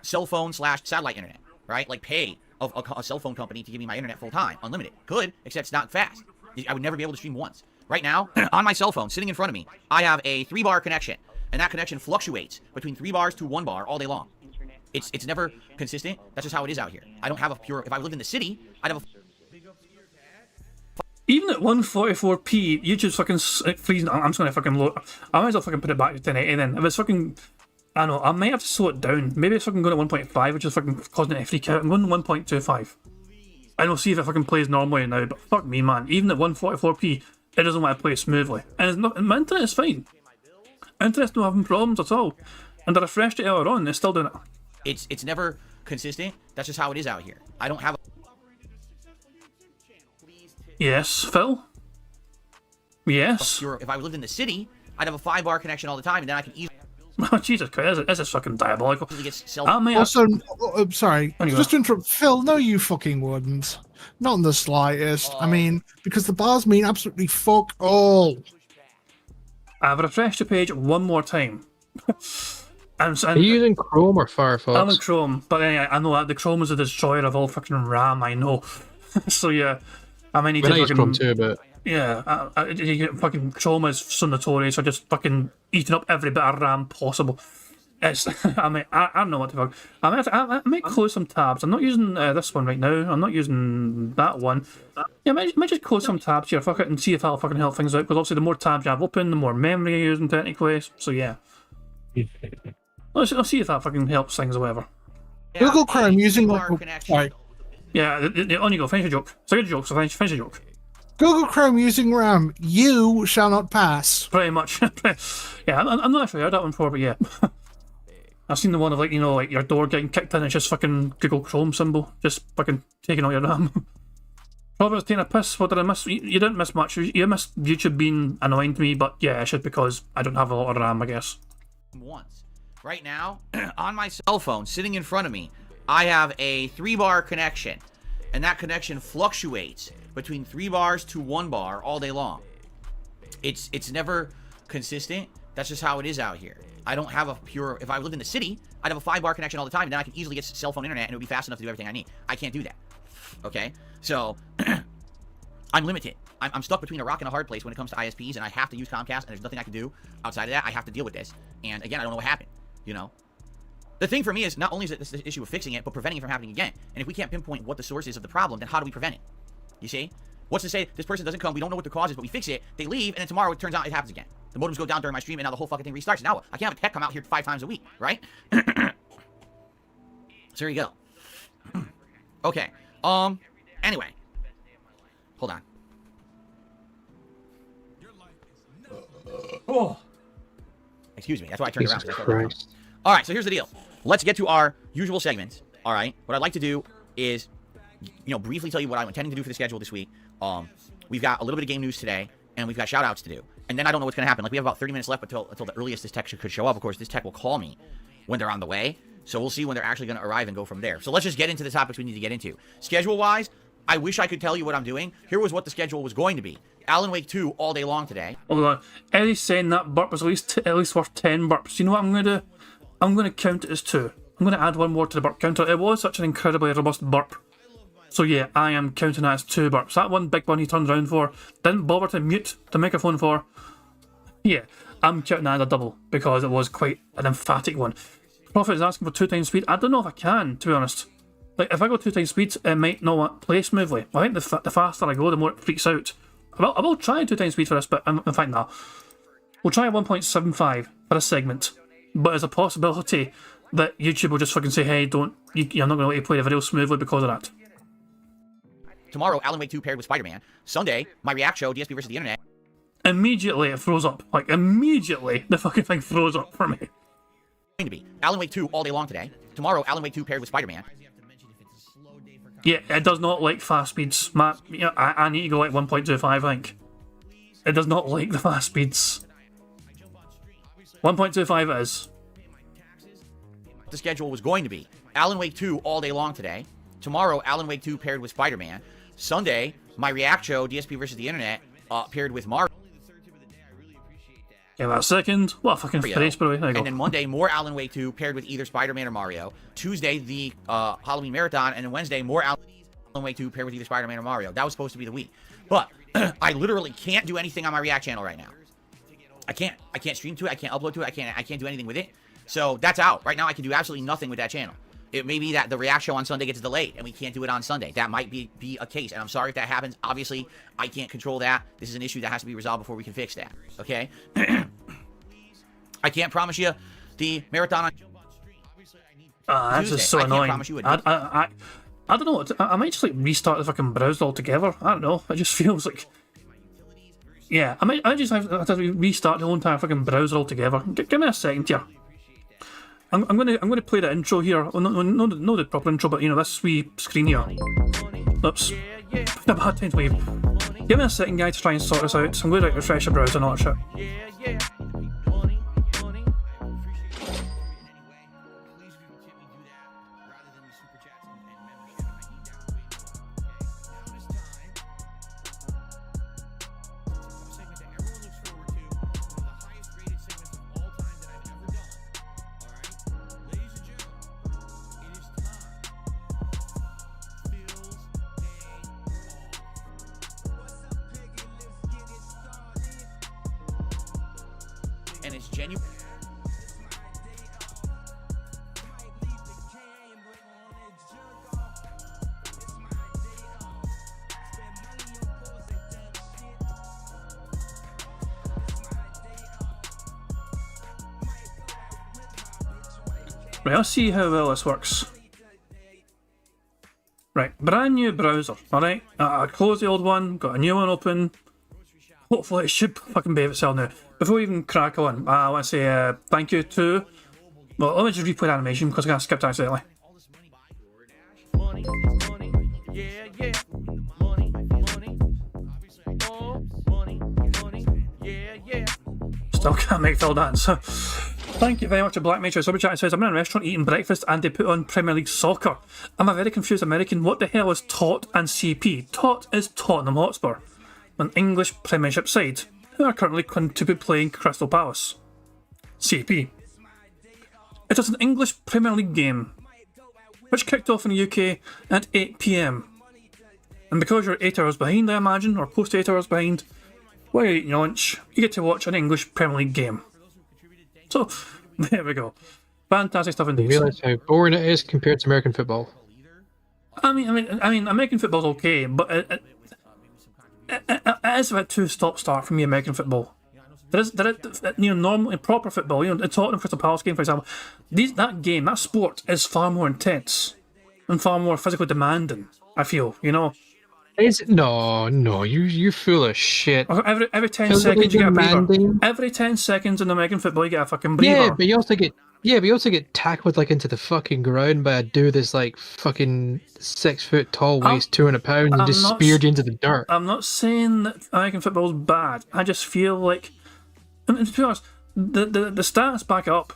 cell phone / satellite internet, right? Like pay a cell phone company to give me my internet full time, unlimited. Good, except it's not fast. I would never be able to stream once. Right now, on my cell phone, sitting in front of me, I have a 3-bar connection, and that connection fluctuates between 3 bars to 1 bar all day long. It's never consistent. That's just how it is out here. I don't have a pure... If I lived in the city, I'd have a... Even at 144p, YouTube's fucking freezing. I'm just gonna fucking load. I might as well fucking put it back to 1080 then. If it's fucking... I don't know, I might have to slow it down. Maybe it's fucking going at 1.5, which is fucking causing it to freak out. I'm going 1.25. I don't see if it fucking plays normally now, but fuck me, man. Even at 144p, it doesn't want to play smoothly. And it's not, my internet is fine. Internet's not having problems at all. And I refreshed it earlier on, it's still doing it. It's never consistent. That's just how it is out here. I don't have a... Yes, Phil? Yes? If I lived in the city, I'd have a 5-bar connection all the time, and then I can easily... Oh, Jesus Christ, this is fucking diabolical. Also, sorry, just to interrupt, Phil, no you fucking wouldn't. Not in the slightest. I mean, because the bars mean absolutely fuck all. I've refreshed the page one more time. Are you using Chrome or Firefox? I'm in Chrome, but anyway, I know that the Chrome is a destroyer of all fucking RAM, I know. So yeah, I might need to use fucking... Chrome too, but... Yeah, fucking Chrome is so notorious for just fucking eating up every bit of RAM possible. It's, I don't know what to fuck. I might close some tabs. I'm not using this one right now. I'm not using that one. Yeah, I might just close some tabs here, fuck it, and see if that'll fucking help things out. Because obviously, the more tabs you have open, the more memory you're using technically. So yeah, I'll see if that fucking helps things or whatever. Google Chrome using sorry. Yeah, on you go. Finish your joke. It's a good joke. So finish your joke. Google Chrome using RAM, you shall not pass. Pretty much. Yeah, I'm not actually heard that one before, but yeah. I've seen the one of like your door getting kicked in. It's just fucking Google Chrome symbol, just fucking taking all your RAM. Probably was taking a piss. What did I miss? You didn't miss much. You missed YouTube being annoying to me, but yeah, I should because I don't have a lot of RAM, I guess. Once. Right now, on my cell phone, sitting in front of me, I have a 3-bar connection, and that connection fluctuates between 3 bars to 1 bar all day long. It's never consistent. That's just how it is out here. I don't have a pure... If I lived in the city, I'd have a 5-bar connection all the time, and then I can easily get cell phone internet, and it would be fast enough to do everything I need. I can't do that. Okay? So, I'm limited. I'm stuck between a rock and a hard place when it comes to ISPs, and I have to use Comcast, and there's nothing I can do outside of that. I have to deal with this. And again, I don't know what happened, you know? The thing for me is not only is it this issue of fixing it, but preventing it from happening again. And if we can't pinpoint what the source is of the problem, then how do we prevent it? You see? What's to say this person doesn't come, we don't know what the cause is, but we fix it, they leave, and then tomorrow it turns out it happens again. The modems go down during my stream, and now the whole fucking thing restarts. Now I can't have a tech come out here 5 times a week, right? So there you go. Okay. Anyway. Hold on. Oh. Excuse me. That's why I turned around. All right, so here's the deal. Let's get to our usual segments. All right. What I'd like to do is, you know, briefly tell you what I'm intending to do for the schedule this week. We've got a little bit of game news today, and we've got shout-outs to do. And then I don't know what's going to happen. Like, we have about 30 minutes left until the earliest this tech could show up. Of course, this tech will call me when they're on the way. So we'll see when they're actually going to arrive and go from there. So let's just get into the topics we need to get into. Schedule-wise, I wish I could tell you what I'm doing. Here was what the schedule was going to be. Alan Wake 2 all day long today. Hold on. Eddie's saying that burp was at least worth 10 burps. You know what I'm going to do? I'm going to count it as 2. I'm going to add 1 more to the burp counter. It was such an incredibly robust burp. So yeah, I am counting that as 2 burps. That one big one he turned around for, didn't bother to mute the microphone for. Yeah, I'm counting that as a double because it was quite an emphatic one. Prophet is asking for 2 times speed. I don't know if I can, to be honest. Like, if I go 2 times speed, it might not play smoothly. I think the faster I go, the more it freaks out. I will try 2 times speed for this, but in fact, no. We'll try 1.75 for a segment. But there's a possibility that YouTube will just fucking say, hey, I'm not going to let you play the video smoothly because of that. Tomorrow, Alan Wake 2 paired with Spider-Man. Sunday, my React show, DSP versus the Internet. Immediately it froze up. Like, immediately the fucking thing froze up for me. Going to be Alan Wake 2 all day long today. Tomorrow, Alan Wake 2 paired with Spider-Man. Yeah, it does not like fast speeds. Matt, I need to go like 1.25, I think. It does not like the fast speeds. 1.25 it is. The schedule was going to be Alan Wake 2 all day long today. Tomorrow, Alan Wake 2 paired with Spider-Man. Sunday, my React show, DSP versus the Internet, paired with Mario. Give that a second. What a fucking face, by the way. There you go. And then Monday, more Alan Wake 2 paired with either Spider-Man or Mario. Tuesday, the Halloween Marathon. And then Wednesday, more Alan Wake 2 paired with either Spider-Man or Mario. That was supposed to be the week. But I literally can't do anything on my React channel right now. I can't stream to it. I can't upload to it. I can't do anything with it. So that's out. Right now, I can do absolutely nothing with that channel. It may be that the React show on Sunday gets delayed and we can't do it on Sunday. That might be a case. And I'm sorry if that happens. Obviously, I can't control that. This is an issue that has to be resolved before we can fix that. Okay? I can't promise you the marathon on that's just so annoying. I don't know. I might just like restart the fucking browser altogether. I don't know. It just feels like... Yeah, I just have to restart the whole entire fucking browser altogether. Give me a second here. I'm gonna play the intro here. Well, no the proper intro, but you know, this wee screen here. Oops. A bad time to leave. Give me a second, guys, to try and sort this out. I'm going to refresh the browser and all that shit. and it's genuine. Right, let's see how well this works. Right, brand new browser, alright? I closed the old one, got a new one open. Hopefully it should fucking behave itself now. Before we even crack on, I want to say thank you to... Well, let me just replay the animation because I got skipped accidentally. Still can't make Phil dance. Thank you very much to Black Major Super Chat. It says, I'm in a restaurant eating breakfast and they put on Premier League soccer. I'm a very confused American. What the hell is TOT and CP? TOT is Tottenham Hotspur, an English Premiership side, who are currently to be playing Crystal Palace. CP. It is an English Premier League game, which kicked off in the UK at 8 PM. And because you're 8 hours behind, I imagine, or close to 8 hours behind, while you're eating your lunch, you get to watch an English Premier League game. So, there we go. Fantastic stuff indeed. You realise how boring it is compared to American football. I mean, American football's okay, but it is a bit too stop-start for me. American football. Normally proper football. The Tottenham Crystal Palace game, for example, that sport is far more intense and far more physically demanding. I feel, Is it? No, you're full of shit. Every 10 seconds you get a breather. Every 10 seconds in American football you get a fucking breather. Yeah, but you also get tackled like into the fucking ground by a dude that's like fucking 6 foot tall, weighs 200 pounds, and just speared you into the dirt. I'm not saying that American football is bad. I just feel like, and to be honest, the stats back up.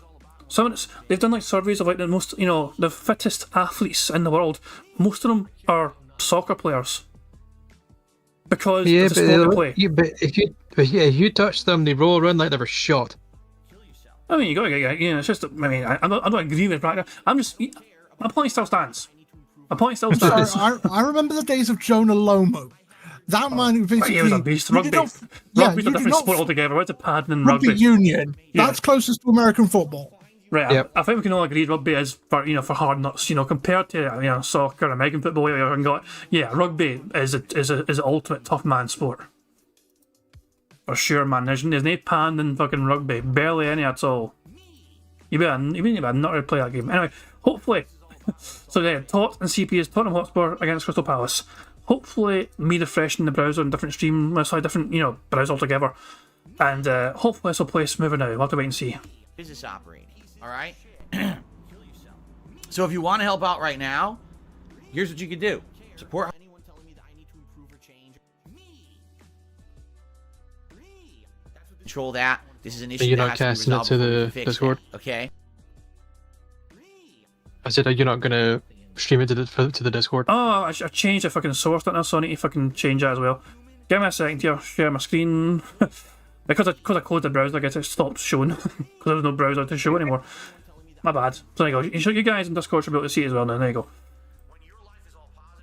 They've done like surveys of like the most, the fittest athletes in the world. Most of them are soccer players. Because of the sport they play. But if you touch them, they roll around like they were shot. I mean, you gotta get, it's just, I don't agree with practice. My point still stands. I remember the days of Jonah Lomo. That man who basically... He was a beast. Rugby's a different sport altogether. What's a padding and rugby? Rugby union. Yeah. That's closest to American football. Right, yep. I think we can all agree rugby is for hard nuts. compared to soccer, American football. Rugby is an ultimate tough man sport. For sure, man. There's no pan in fucking rugby. Barely any at all. You need to not to play that game. Anyway, hopefully. So yeah, and CP is Tottenham Hotspur against Crystal Palace. Hopefully, me refreshing the browser and different stream, different browser altogether, and hopefully this will play smoother now. We'll have to wait and see. Business operating. All right. So if you want to help out right now, here's what you can do: support. Anyone telling me that I need to improve or change control that. This is an issue. You're not casting it to the Discord. Okay. I said, are you not gonna stream it to the Discord? Oh, I changed the fucking source now, so I need to fucking change that as well. Give me a second here. Share my screen. Because I closed the browser, I guess it stopped showing. Because there's no browser to show anymore. My bad. So there you go. You guys in Discord should be able to see it as well now. There you go.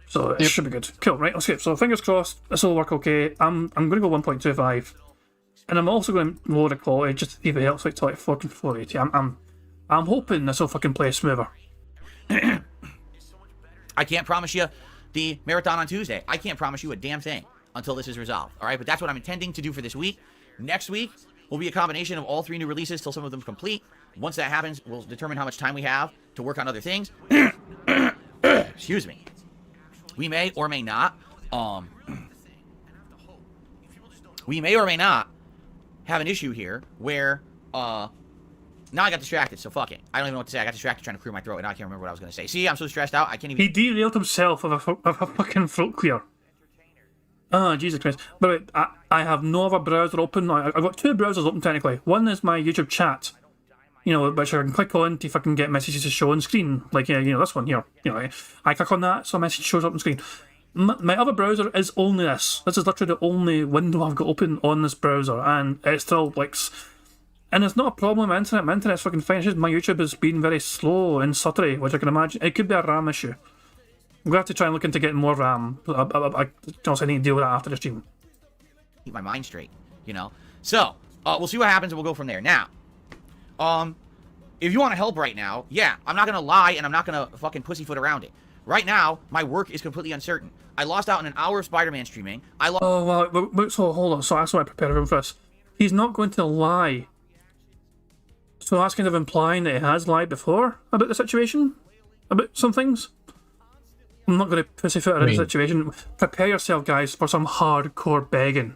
So it should be good. Cool, right, okay. So fingers crossed, this will work okay. I'm going to go 1.25. And I'm also going to lower the quality just to see if it helps like 480. I'm hoping this will fucking play smoother. I can't promise you the marathon on Tuesday. I can't promise you a damn thing until this is resolved. All right, but that's what I'm intending to do for this week. Next week will be a combination of all 3 new releases till some of them complete. Once that happens, we'll determine how much time we have to work on other things. Excuse me. We may or may not have an issue here where now I got distracted, so fuck it. I don't even know what to say. I got distracted trying to clear my throat, and I can't remember what I was going to say. See, I'm so stressed out, I can't even... He derailed himself of a fucking throat clear. Oh, Jesus Christ. But wait, I have no other browser open. I've got 2 browsers open, technically. One is my YouTube chat, which I can click on to fucking get messages to show on screen. Like, this one here. I click on that, so a message shows up on screen. My other browser is only this. This is literally the only window I've got open on this browser, and it still, and it's not a problem with my internet. My internet's fucking fine. It's just my YouTube has been very slow and stuttery, which I can imagine. It could be a RAM issue. I'm going to have to try and look into getting more RAM. I don't need to deal with that after the stream. Keep my mind straight, So, we'll see what happens and we'll go from there. Now, if you want to help right now, yeah, I'm not going to lie and I'm not going to fucking pussyfoot around it. Right now, my work is completely uncertain. I lost out on an hour of Spider-Man streaming. Oh, well, so hold on. So that's why I prepared everyone for this. He's not going to lie. So that's kind of implying that he has lied before about the situation? About some things? I'm not going to pussyfoot around the situation. Prepare yourself, guys, for some hardcore begging.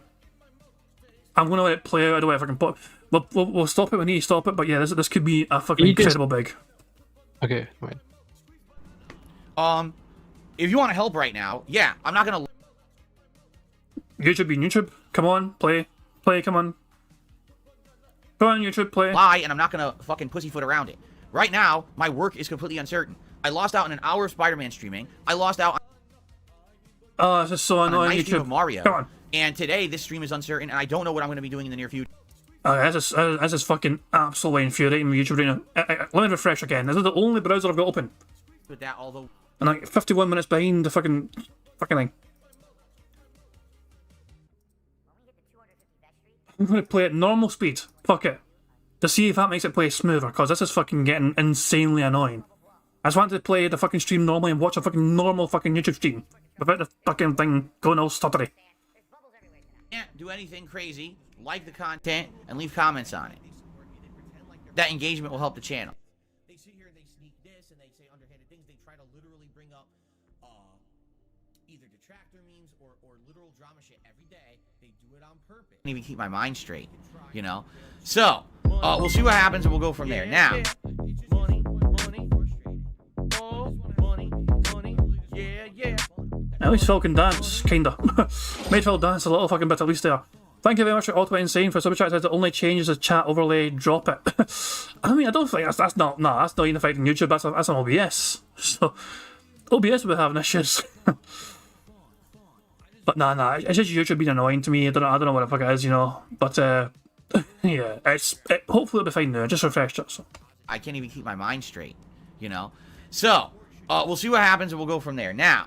I'm going to let it play out. I don't know if I can put... We'll stop it when he stop it, but yeah, this could be a fucking incredible beg. Okay, right. If you want to help right now, yeah, I'm not going to... YouTube, come on, play, come on. Go on, YouTube, play. Lie, and I'm not going to fucking pussyfoot around it. Right now, my work is completely uncertain. I lost out on an hour of Spider-Man streaming. I lost out on... Oh, this is so annoying, a nice YouTube. stream of Mario. Come on. And today, this stream is uncertain, and I don't know what I'm going to be doing in the near future. This is fucking absolutely infuriating with YouTube right now. Let me refresh again. This is the only browser I've got open. With that, although... And 51 minutes behind the fucking thing. I'm going to play at normal speed. Fuck it. To see if that makes it play smoother, because this is fucking getting insanely annoying. I just wanted to play the fucking stream normally and watch a fucking normal fucking YouTube stream without the fucking thing going all stuttery. Can't do anything crazy, like the content, and leave comments on it. That engagement will help the channel. They sit here and they sneak this and they say underhanded things. They try to literally bring up either detractor memes or literal drama shit every day. They do it on purpose. I can't even keep my mind straight, you know? So, we'll see what happens and we'll go from there. Now, at least Phil can dance, kinda. Made Phil dance a little fucking bit at least there. Thank you very much for Ultimate Insane for Super Chat. Says it only changes the chat overlay, drop it. I mean, I don't think that's not even affecting YouTube, that's an OBS. So, OBS will be having issues. But nah, it's just YouTube being annoying to me. I don't know what the fuck it is, you know. But, yeah, hopefully it'll be fine now. Just refreshed it, so. I can't even keep my mind straight, you know? So, we'll see what happens and we'll go from there. Now,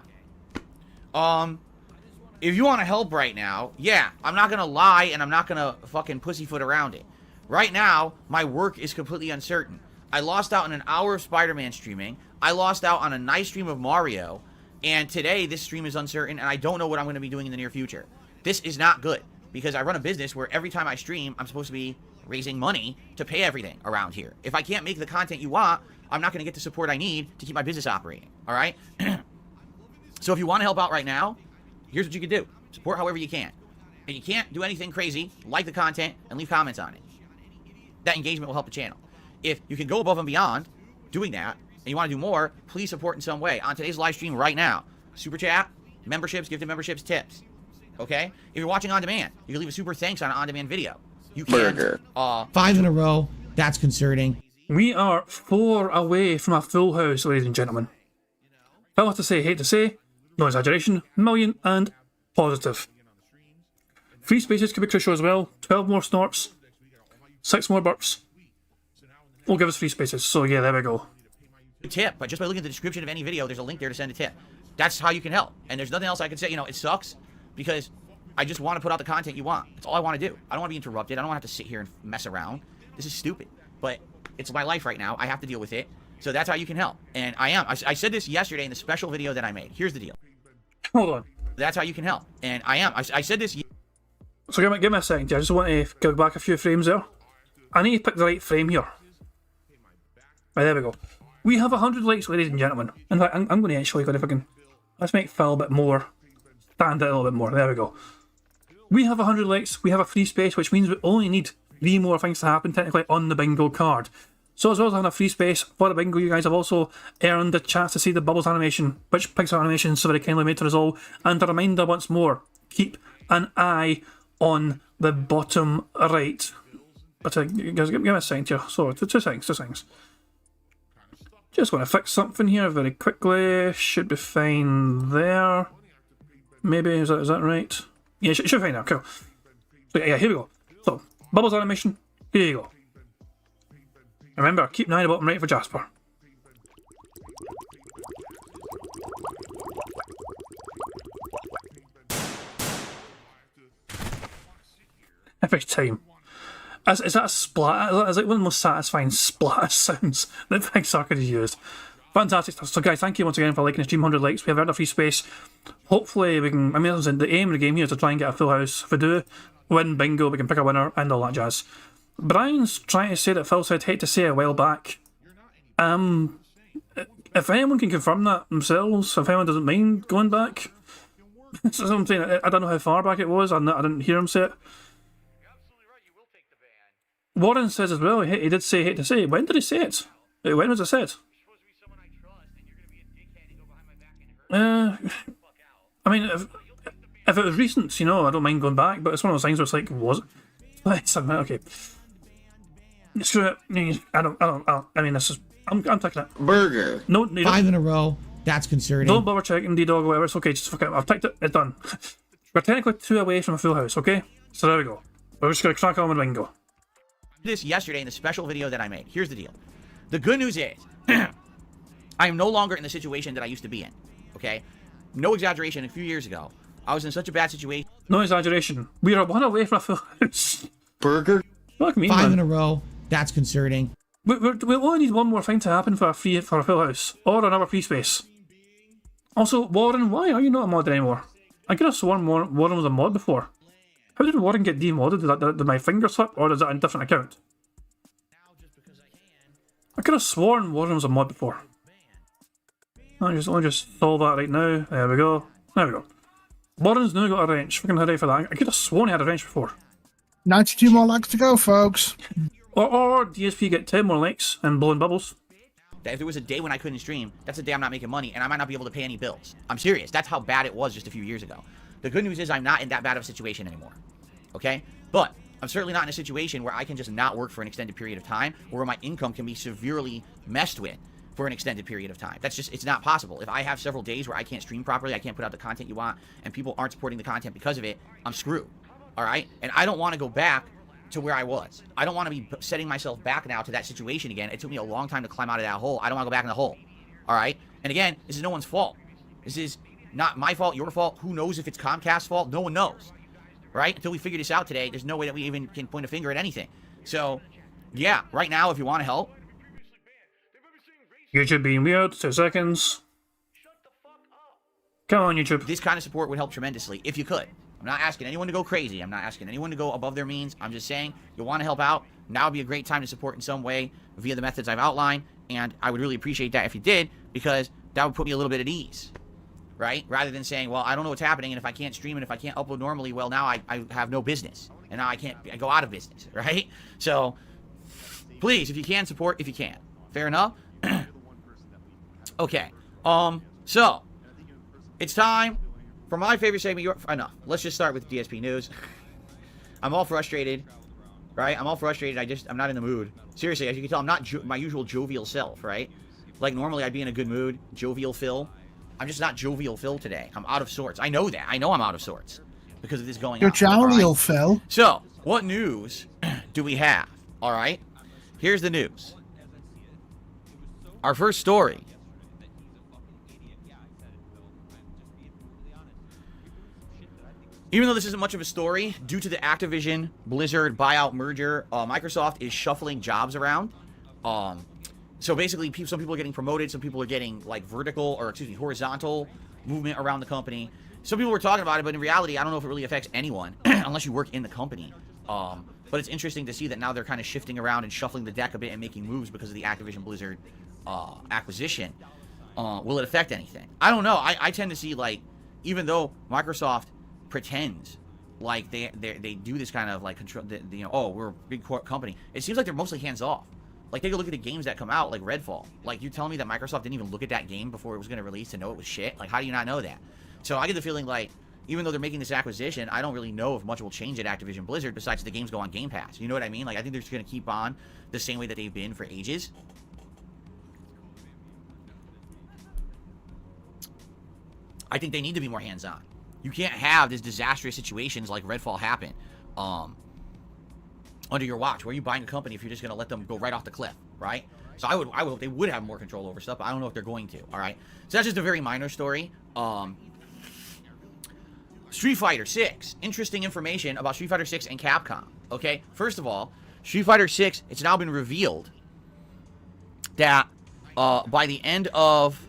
if you want to help right now, yeah, I'm not gonna lie and I'm not gonna fucking pussyfoot around it. Right now, my work is completely uncertain. I lost out on an hour of Spider-Man streaming. I lost out on a nice stream of Mario. And today, this stream is uncertain and I don't know what I'm going to be doing in the near future. This is not good because I run a business where every time I stream, I'm supposed to be raising money to pay everything around here. If I can't make the content you want, I'm not going to get the support I need to keep my business operating. All right? So if you want to help out right now, here's what you can do. Support however you can. If you can't do anything crazy, like the content and leave comments on it. That engagement will help the channel. If you can go above and beyond doing that, and you want to do more, please support in some way. On today's live stream right now, super chat, memberships, gifted memberships, tips. Okay? If you're watching on demand, you can leave a super thanks on an on-demand video. You can. 5 in a row. That's concerning. We are 4 away from a full house, ladies and gentlemen. If I was to say, hate to say, no exaggeration, million and positive. Free spaces could be crucial as well. 12 more snorts, 6 more burps will give us free spaces. So yeah, there we go. Tip, but just by looking at the description of any video, there's a link there to send a tip. That's how you can help. And there's nothing else I can say. You know, it sucks because I just want to put out the content you want. That's all I want to do. I don't want to be interrupted. I don't want to have to sit here and mess around. This is stupid, but it's my life right now. I have to deal with it. So that's how you can help. And I said this yesterday in the special video that I made. Here's the deal. Hold on. That's how you can help. And I said this. So give me a second here. I just want to go back a few frames there. I need to pick the right frame here. Right, there we go. We have 100 likes, ladies and gentlemen. In fact, I'm going to actually go if I can. Let's make Phil a bit more. Stand out a little bit more. There we go. We have 100 likes. We have a free space, which means we only need 3 more things to happen technically on the bingo card. So as well as having a free space for the bingo, you guys have also earned the chance to see the Bubbles animation, which Pixar Animation so very kindly made to us all. And a reminder once more, keep an eye on the bottom right. But guys, give me a second here. So, two seconds. Just going to fix something here very quickly. Should be fine there. Maybe, is that right? Yeah, should be fine now, cool. So yeah, here we go. So, Bubbles animation, here you go. Remember, keep an eye on the bottom right for Jasper. Every time. Is that a splat? Is like one of the most satisfying splatter sounds that Pixar could have used. Fantastic stuff. So guys, thank you once again for liking the stream. 100 likes. We have earned a free space. Hopefully we can, I mean, the aim of the game here is to try and get a full house. If we do win bingo, we can pick a winner and all that jazz. Brian's trying to say that Phil said, hate to say, a while back. If anyone can confirm that themselves, if anyone doesn't mind going back. So I'm saying, I don't know how far back it was. I didn't hear him say it. Warren says as well, he did say, hate to say. When did he say it? When was it said? I mean, if it was recent, you know, I don't mind going back, but it's one of those things where it's like, was it? Okay. Screw it. I mean, this is, I'm taking it. Burger. No, 5 in a row. That's concerning. Don't bother checking D-Dog or whatever, it's okay, just fuck it. I've ticked it, it's done. We're technically 2 away from a full house, okay? So there we go. We're just going to crack on with bingo. This yesterday in the special video that I made. Here's the deal. The good news is, I am no longer in the situation that I used to be in. Okay? No exaggeration, a few years ago, I was in such a bad situation. No exaggeration. We are 1 away from a full house. Burger. Fuck me, 5 man. in a row. That's concerning. We only need one more thing to happen for a full house or another free space. Also, Warren, why are you not a mod anymore? I could have sworn Warren was a mod before. How did Warren get demodded? Did my finger slip, or is that a different account? I could have sworn Warren was a mod before. Let me just solve that right now. There we go. There we go. Warren's now got a wrench. Fucking ready for that. I could have sworn he had a wrench before. 92 more lakhs to go, folks. Or DSP get 10 more likes and blowing bubbles. That if there was a day when I couldn't stream, that's a day I'm not making money, and I might not be able to pay any bills. I'm serious. That's how bad it was just a few years ago. The good news is I'm not in that bad of a situation anymore. Okay? But I'm certainly not in a situation where I can just not work for an extended period of time, or where my income can be severely messed with for an extended period of time. That's just, it's not possible. If I have several days where I can't stream properly, I can't put out the content you want, and people aren't supporting the content because of it, I'm screwed. Alright? And I don't want to go back to where I was. I don't want to be setting myself back now to that situation again. It took me a long time to climb out of that hole. I don't want to go back in the hole. Alright? And again, this is no one's fault. This is not my fault, your fault. Who knows if it's Comcast's fault? No one knows. Right? Until we figure this out today, there's no way that we even can point a finger at anything. So, yeah, right now, if you want to help. YouTube being weird, 2 seconds. Come on, YouTube. This kind of support would help tremendously, if you could. I'm not asking anyone to go crazy. I'm not asking anyone to go above their means. I'm just saying, you want to help out, now would be a great time to support in some way via the methods I've outlined, and I would really appreciate that if you did, because that would put me a little bit at ease, right? Rather than saying, well, I don't know what's happening, and if I can't stream and if I can't upload normally, well, now I have no business, and now I go out of business, right? So, please, if you can, support if you can. Fair enough? Okay, so, it's time for my favorite segment. Enough. Let's just start with DSP news. I'm all frustrated, right? I'm all frustrated. I'm not in the mood. Seriously, as you can tell, I'm not my usual jovial self, right? Like, normally I'd be in a good mood, jovial Phil. I'm just not jovial Phil today. I'm out of sorts. I know that. I know I'm out of sorts because of this going on. You're jovial, right? Phil. So, what news do we have? All right. Here's the news. Our first story. Even though this isn't much of a story, due to the Activision Blizzard buyout merger, Microsoft is shuffling jobs around. So basically, some people are getting promoted, some people are getting like horizontal movement around the company. Some people were talking about it, but in reality, I don't know if it really affects anyone unless you work in the company. But it's interesting to see that now they're kind of shifting around and shuffling the deck a bit and making moves because of the Activision Blizzard acquisition. Will it affect anything? I don't know. I tend to see, like, even though Microsoft pretends like they do this kind of like control, oh, we're a big company, it seems like they're mostly hands off. Like, take a look at the games that come out, like Redfall. Like, you telling me that Microsoft didn't even look at that game before it was going to release to know it was shit? Like, how do you not know that? So I get the feeling like, even though they're making this acquisition, I don't really know if much will change at Activision Blizzard besides the games go on Game Pass. You know what I mean? Like, I think they're just going to keep on the same way that they've been for ages. I think they need to be more hands-on. You can't have these disastrous situations like Redfall happen under your watch. Where are you buying a company if you're just going to let them go right off the cliff, right? So I would hope they would have more control over stuff, but I don't know if they're going to, all right? So that's just a very minor story. Street Fighter 6. Interesting information about Street Fighter 6 and Capcom, okay? First of all, Street Fighter 6, it's now been revealed that by the end of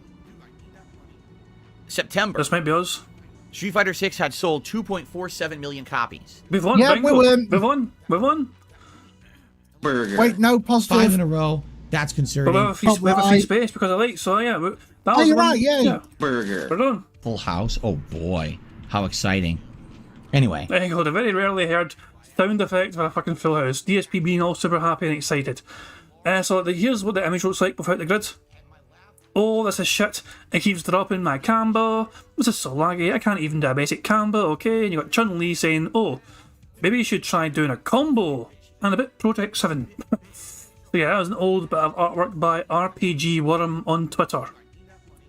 September... This might be us. Street Fighter 6 had sold 2.47 million copies. We've won, yeah, Bingo. We've won. Burger. Wait, no, positive. 5 in a row. That's concerning. But we have a free space because of late, so yeah. That was you're one, right, yeah. Burger. We're done. Full house. Oh boy, how exciting. Anyway. There you go, the very rarely heard sound effect for a fucking full house. DSP being all super happy and excited. So here's what the image looks like without the grid. Oh, this is shit. It keeps dropping my combo. This is so laggy. I can't even do a basic combo, okay? And you got Chun-Li saying, oh, maybe you should try doing a combo and a bit Protect 7. So yeah, that was an old bit of artwork by RPG Worm on Twitter.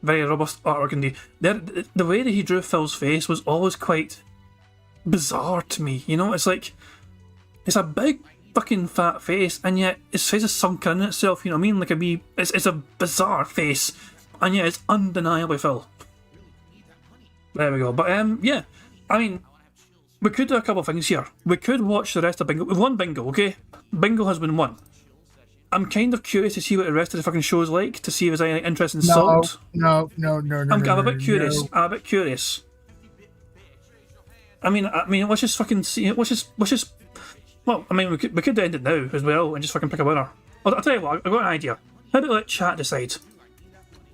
Very robust artwork indeed. The way that he drew Phil's face was always quite bizarre to me. You know, it's like, it's a big fucking fat face, and yet his face is sunken in itself, you know what I mean? Like it's a bizarre face, and yet it's undeniably Phil. There we go. But yeah, I mean, we could do a couple of things here. We could watch the rest of Bingo. We've won Bingo, okay? Bingo has been won. I'm kind of curious to see what the rest of the fucking show's like, to see if there's any interest in Salt. No. I'm a bit curious. I'm a bit curious. I mean, let's just fucking see. Let's just. Well, I mean, we could end it now as well and just fucking pick a winner. I'll tell you what. I've got an idea. How about let chat decide?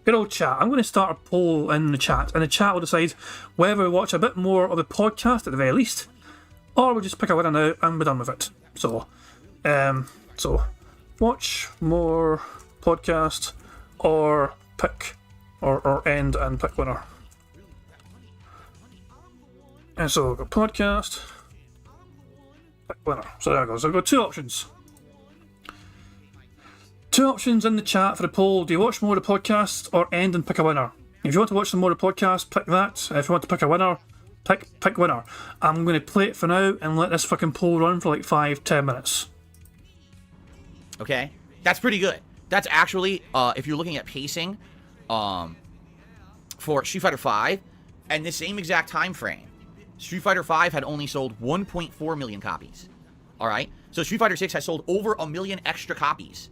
Good old chat. I'm going to start a poll in the chat, and the chat will decide whether we watch a bit more of the podcast at the very least, or we'll just pick a winner now and we're done with it. So watch more podcast, or pick, or end and pick winner. And so we've got podcast, pick winner. So there we go. So we've got two options. Two options in the chat for the poll. Do you watch more of the podcast or end and pick a winner? If you want to watch some more of the podcast, pick that. If you want to pick a winner, pick winner. I'm going to play it for now and let this fucking poll run for like 5-10 minutes. Okay, that's pretty good. That's actually, if you're looking at pacing, for Street Fighter V, and the same exact time frame, Street Fighter V had only sold 1.4 million copies. All right, so Street Fighter VI has sold over 1 million extra copies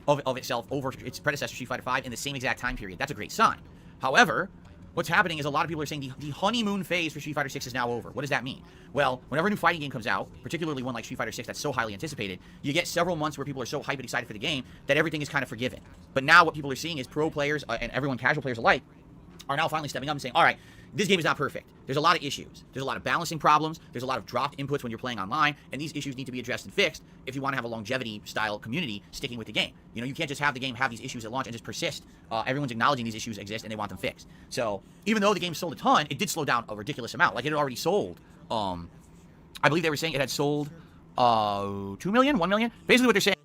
of itself over its predecessor Street Fighter V in the same exact time period. That's a great sign. However, what's happening is a lot of people are saying the honeymoon phase for Street Fighter VI is now over. What does that mean? Well, whenever a new fighting game comes out, particularly one like Street Fighter VI that's so highly anticipated, you get several months where people are so hyped and excited for the game that everything is kind of forgiven. But now what people are seeing is pro players and everyone, casual players alike, are now finally stepping up and saying, all right, this game is not perfect. There's a lot of issues. There's a lot of balancing problems. There's a lot of dropped inputs when you're playing online, and these issues need to be addressed and fixed if you want to have a longevity-style community sticking with the game. You know, you can't just have the game have these issues at launch and just persist. Everyone's acknowledging these issues exist, and they want them fixed. So, even though the game sold a ton, it did slow down a ridiculous amount. Like, it had already sold, I believe they were saying it had sold 2 million, 1 million? Basically what they're saying...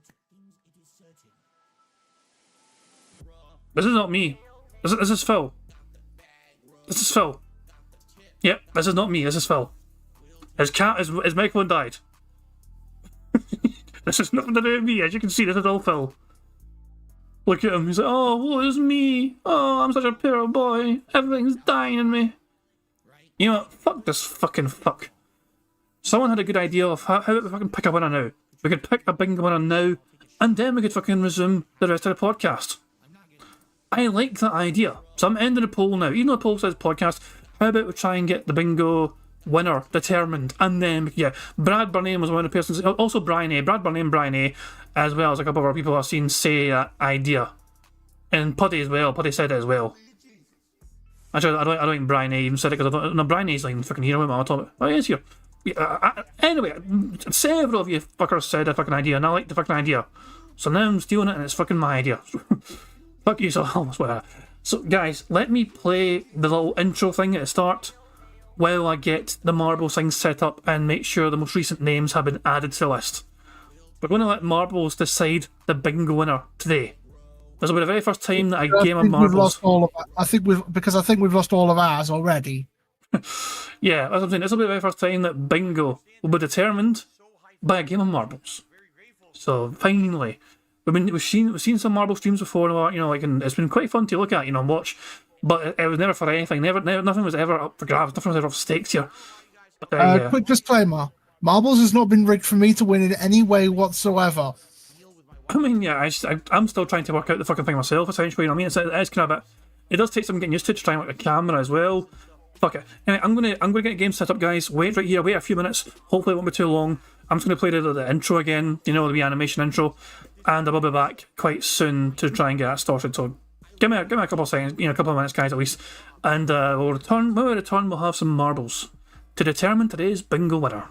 This is not me. This is Phil. This is Phil. Yep, this is not me, this is Phil. His microphone died. This is nothing to do with me, as you can see, this is all Phil. Look at him, he's like, oh, what is me? Oh, I'm such a poor boy. Everything's dying in me. You know what, fuck this fucking fuck. Someone had a good idea of how we fucking pick a winner now. We could pick a bingo winner now, and then we could fucking resume the rest of the podcast. I like that idea. So I'm ending the poll now. Even though the poll says podcast, how about we try and get the bingo winner determined? And then, yeah, Brad Burnham was one of the persons, also Brian A. Brad Burnham, Brian A., as well as a couple of other people I've seen say that idea. And Puddy as well. Puddy said it as well. Actually, I don't think Brian A. even said it, because I don't know. Brian A's like fucking here. What am I talking about? Oh, he is here. Yeah, anyway, several of you fuckers said a fucking idea, and I like the fucking idea. So now I'm stealing it, and it's fucking my idea. Fuck you, so almost whatever. So, guys, let me play the little intro thing at the start while I get the Marbles thing set up and make sure the most recent names have been added to the list. We're going to let Marbles decide the bingo winner today. This will be the very first time that a game of Marbles... I think we've lost all of ours already. Yeah, that's what I'm saying. This will be the very first time that bingo will be determined by a game of Marbles. So, finally... We've seen some Marble streams before, you know, like, and it's been quite fun to look at, you know, and watch. But it was never for anything. Nothing was ever up for grabs. Nothing was ever off stakes here. But, quick disclaimer: Marbles has not been rigged for me to win in any way whatsoever. I mean, yeah, I'm still trying to work out the fucking thing myself. Essentially, you know what I mean? It's kind of a bit. It does take some getting used to trying to work the camera as well. Fuck it. Anyway, I'm gonna get a game set up, guys. Wait right here. Wait a few minutes. Hopefully, it won't be too long. I'm just gonna play the intro again. You know, the animation intro. And I will be back quite soon to try and get that started. So give me a couple of seconds, you know, a couple of minutes, guys, at least. And we'll return. When we return, we'll have some marbles to determine today's bingo winner.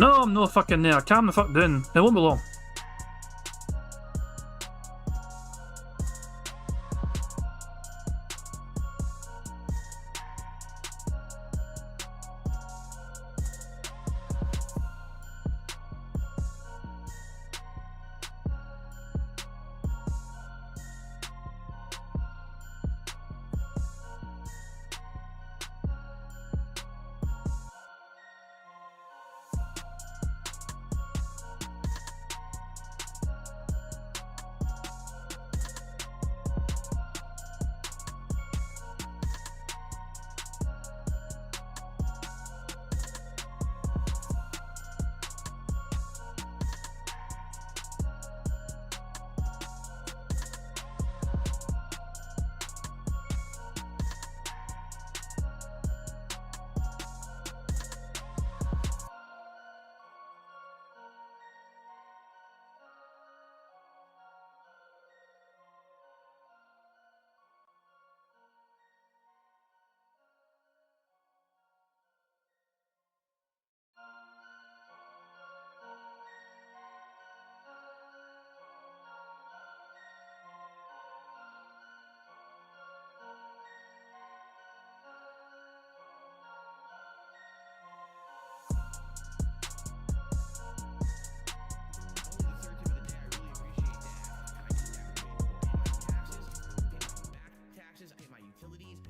No, I'm no fucking there. Calm the fuck down. It won't be long.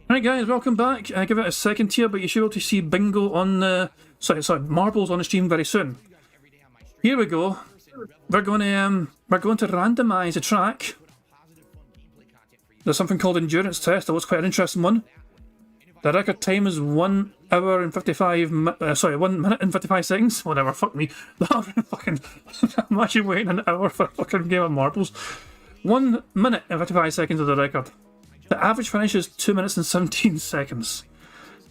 Right guys, welcome back. I give it a second here, but you should be able to see Bingo on the... Sorry, Marbles on the stream very soon. Here we go. We're going to randomise a track. There's something called endurance test. That was quite an interesting one. The record time is 1 hour and 55... 1 minute and 55 seconds. Whatever, fuck me. Fucking... I'm actually waiting an hour for a fucking game of marbles. 1 minute and 55 seconds of the record. The average finish is 2 minutes and 17 seconds.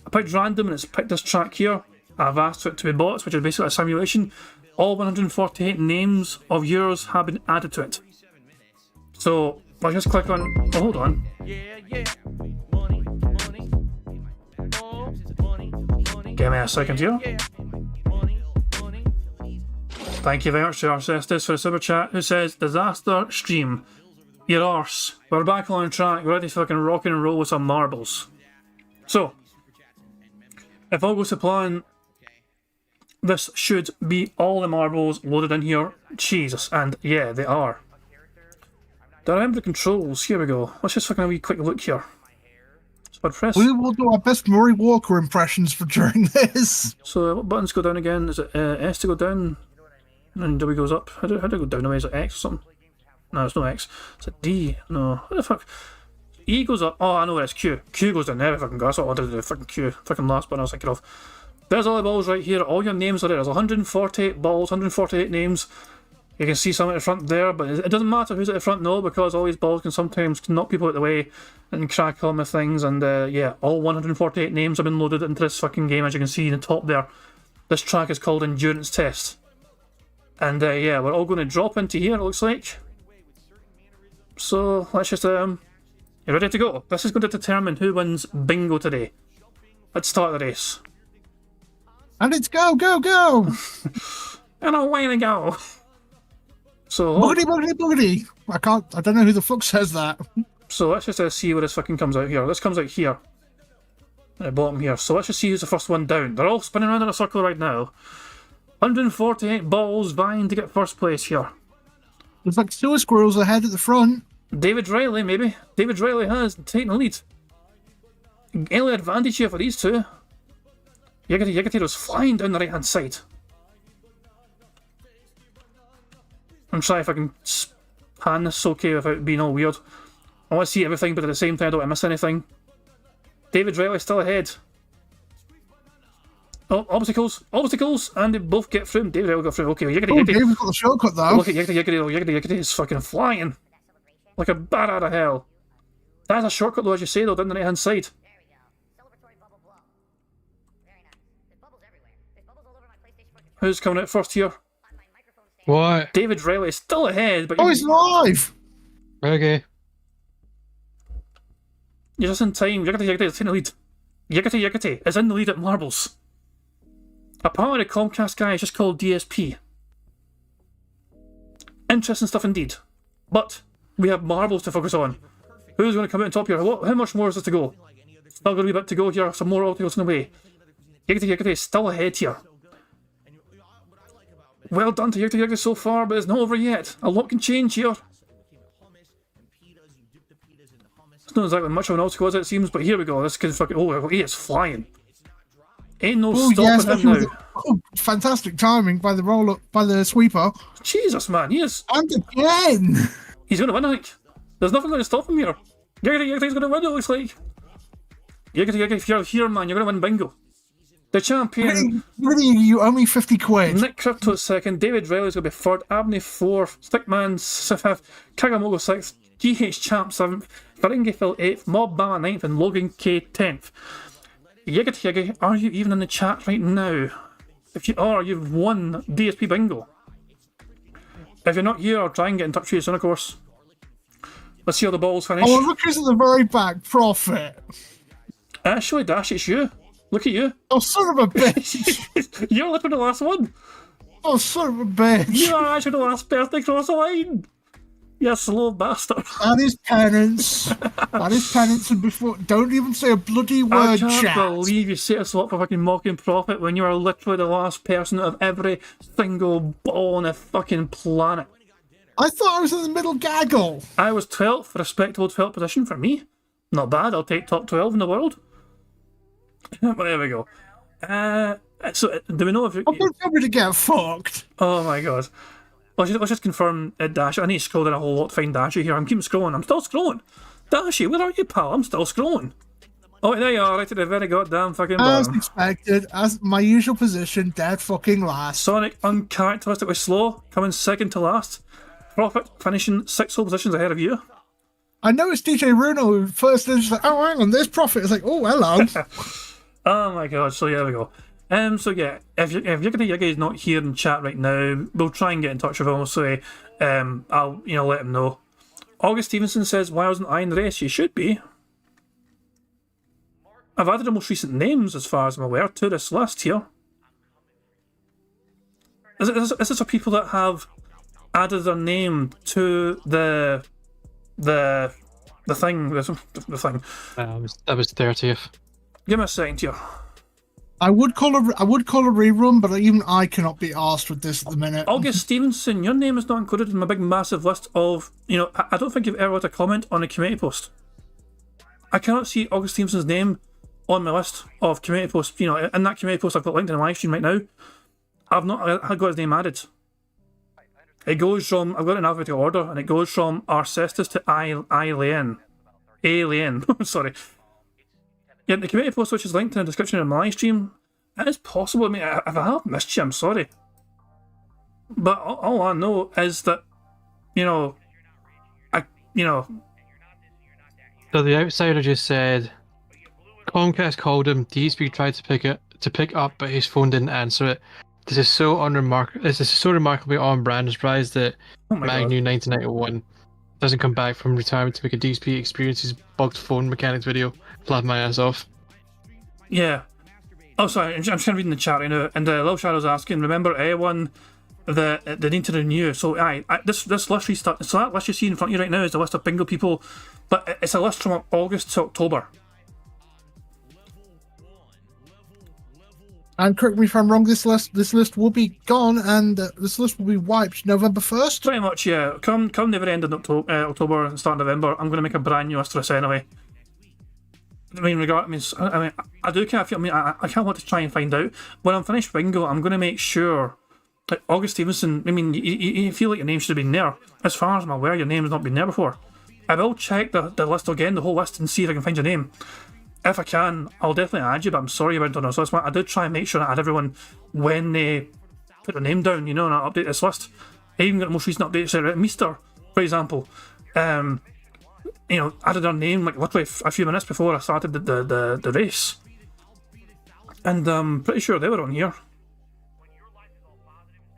I picked random and it's picked this track here. I've asked for it to be bots, which is basically a simulation. All 148 names of yours have been added to it. So, let's just click on... Oh, hold on. Give me a second here. Thank you very much to Arcestis for the super chat, who says, Disaster stream. Your arse. We're back on track, we're ready to fucking rock and roll with some marbles. So, if all goes to plan, this should be all the marbles loaded in here. Jesus, and yeah, they are. Do I remember the controls? Here we go. Let's just fucking have a wee quick look here. So I'd press... We will do our best Murray Walker impressions for during this. So what buttons go down again? Is it S to go down? And W goes up. How do I go down? Is it X or something? No, it's no X. It's a D. No. What the fuck? E goes up. Oh, I know where it's Q. Q goes down there. Fucking go. That's what I wanted to do. Fucking Q. Fucking last button I was thinking of. There's all the balls right here. All your names are there. There's 148 balls, 148 names. You can see some at the front there, but it doesn't matter who's at the front, no, because all these balls can sometimes knock people out of the way and crack on with things. And yeah, all 148 names have been loaded into this fucking game, as you can see in the top there. This track is called Endurance Test. And yeah, we're all going to drop into here, it looks like. So let's just, you ready to go? This is going to determine who wins Bingo today. Let's start the race. And it's go, go, go! And away we go! So... Boogity, boogity, boogity! I don't know who the fuck says that. So let's just see where this fucking comes out here. This comes out here. At the bottom here. So let's just see who's the first one down. They're all spinning around in a circle right now. 148 balls vying to get first place here. There's like 2 squirrels ahead at the front. David Riley, maybe. David Riley has taken the lead. Early advantage here for these two. Yagati was flying down the right hand side. I'm trying if I can pan this okay without being all weird. I want to see everything, but at the same time I don't want to miss anything. David Riley still ahead. Oh, obstacles, and they both get through. David Riley got through. Okay, Yagati. David's got the shortcut though. Look at Yagati is fucking flying. Like a bat out of hell. That's a shortcut though, as you say though, down the right hand side. Who's coming out first here? What? David Riley is still ahead, but... Oh, he's alive! Okay. You're just in time. Yagati is in the lead. Yagati is in the lead at marbles. Apparently the Comcast guy is just called DSP. Interesting stuff indeed. But we have marbles to focus on. Who's going to come out on top here? How much more is this to go? Still got a wee bit to go here. Some more articles in the way. Yiggity still ahead here. Well done to Yiggity so far, but it's not over yet. A lot can change here. It's not exactly much of an article as it seems, but here we go. This kid's fucking... Oh, he is flying. Ain't no stopping him now. Fantastic timing by the roll-up, by the sweeper. Jesus, man, he is... And again! He's going to win, I think. There's nothing going to stop him here. Yiggity's going to win, it looks like. Yiggity, if you're here, man, you're going to win bingo. The champion... Really, you owe me 50 quid. Nick Crypto's second, David Riley's going to be third, Abney fourth, Stickman fifth, Kagamogo sixth, GH Champ seventh, Ferengi Phil eighth, Mob Bama ninth, and Logan K 10th. Yiggity, are you even in the chat right now? If you are, you've won DSP Bingo. If you're not here, I'll try and get in touch with you soon, of course. Let's see how the balls finish. Oh, look who's at the very back. Profit. Actually, Dash, it's you. Look at you. Oh, son of a bitch. You're literally the last one. Oh, son of a bitch. You are actually the last person to cross the line. You slow bastard. That is penance. That is penance, and before... Don't even say a bloody word, I chat. can't believe you set us up for fucking mocking Profit when you are literally the last person of every single ball on the fucking planet. I thought I was in the middle gaggle. I was 12th, respectable 12th position for me. Not bad, I'll take top 12 in the world. But there we go. So, do we know if... I'm going to get fucked. Oh my god. Let's just confirm Dash. I need to scroll down a whole lot to find Dashy here. I'm keeping scrolling. I'm still scrolling. Dashy, where are you, pal? I'm still scrolling. Oh, there you are, right at the very goddamn fucking As bottom. expected, as my usual position, dead fucking last. Sonic, uncharacteristically slow, coming second to last. Profit, finishing 6 whole positions ahead of you. I noticed DJ Runo first is like, oh, hang on, there's Profit. It's like, oh, hello. Oh my god, so there we go. So yeah, if Yiggity is not here in chat right now, we'll try and get in touch with him. So I'll let him know. August Stevenson says, why wasn't I in the race? You should be. I've added the most recent names, as far as I'm aware, to this list here. Is this for people that have added their name to the thing? The thing. That was 30th. Give me a second here. I would call a rerun, but even I cannot be asked with this at the minute. August Stevenson, your name is not included in my big massive list of, I don't think you've ever had a comment on a community post. I cannot see August Stevenson's name on my list of community posts. In that community post I've got linked in the live stream right now, I've got his name added. It goes from, I've got it in alphabetical order, and it goes from Arcestus to Alien. Sorry. Yeah, the community post, which is linked in the description of my live stream, it is possible. I mean, if I have missed you, I'm sorry. But all I know is that, So the outsider just said, Comcast called him, DSP tried to pick up, but his phone didn't answer it. This is so remarkably on brand. I'm surprised that Magnu 1991 doesn't come back from retirement to make a DSP experiences bugged phone mechanics video. Laugh my ass off. Yeah. Oh, sorry. I'm just reading the chat right now, and Lil Shadow's asking. Remember, A1, they need to renew. So, this list restart. So that list you see in front of you right now is the list of bingo people, but it's a list from August to October. And correct me if I'm wrong. This list will be gone, and this list will be wiped November 1st. Pretty much, yeah. Come the very end of October and start November, I'm going to make a brand new list for this anyway. I mean, I do kind of feel. I can't want to try and find out. When I'm finished bingo, I'm going to make sure. Like August Stevenson, I mean, you feel like your name should have been there. As far as I'm aware, your name has not been there before. I will check the list again, the whole list, and see if I can find your name. If I can, I'll definitely add you, but I'm sorry about it. So that's why I did try and make sure I add everyone when they put their name down, and I update this list. I even got the most recent update, so Meester, for example, added their name like literally a few minutes before I started the race. And I'm pretty sure they were on here.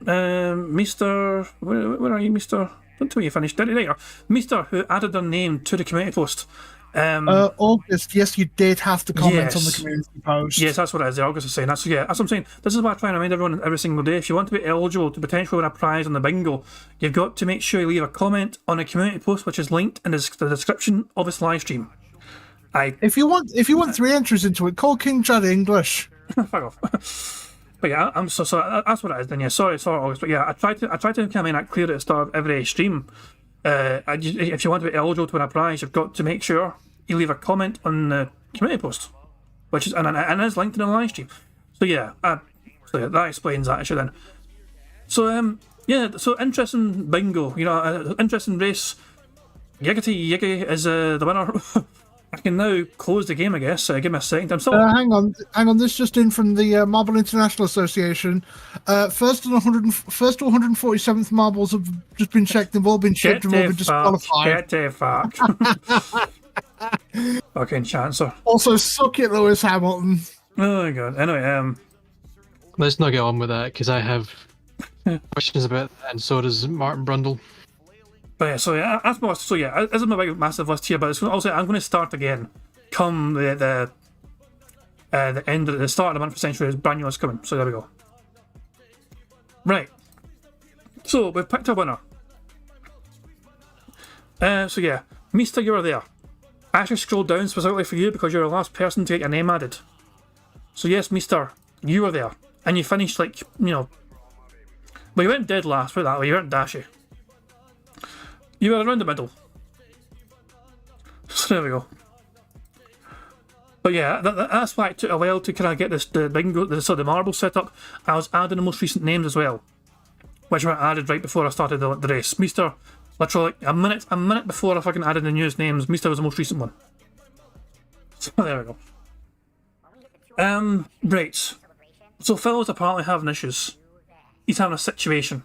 Meester, where are you, Meester? Don't tell me you finished. There you are. Meester, who added their name to the community post. August, yes, you did have to comment on the Yes. community post. Yes, that's what it is. The August is saying. That's what I'm saying. This is why I try and remind everyone every single day. If you want to be eligible to potentially win a prize on the bingo, you've got to make sure you leave a comment on a community post, which is linked in the description of this live stream. If you want 3 entries into it, call King Chad English. Fuck off. But yeah, I'm so sorry. That's what it is. Then yeah, sorry, August. But yeah, I try to kind of make that clear at the start of every stream. If you want to be eligible to win a prize, you've got to make sure you leave a comment on the community post, which is and is linked in the live stream. So yeah, that explains that issue then. So so interesting bingo. You know, interesting race. Yiggy is the winner. I can now close the game, I guess. Give me a second. I'm still. Hang on. This just in from the Marble International Association. First to 147th marbles have just been checked. They've all been checked and all been disqualified. Get the fuck. Fucking chancer. Also, suck it, Lewis Hamilton. Oh my god. Anyway, let's not get on with that because I have questions about that, and so does Martin Brundle. But yeah, this is my big massive list here. But it's also I'm going to start again. Come the end of the start of the month for Century, is brand new list coming. So there we go. Right. So we've picked a winner. So yeah, Mister, you were there. I actually scrolled down specifically for you because you're the last person to get your name added. So yes, Mister, you were there, and you finished well, you weren't dead last, put it that way. You weren't dashy. You were around the middle. So there we go. But yeah, that's why it took a while to kind of get the bingo, the marble set up. I was adding the most recent names as well, which were added right before I started the race. Mister, literally a minute before I fucking added the newest names, Mister was the most recent one. So there we go. Right. So Phil's apparently having issues. He's having a situation.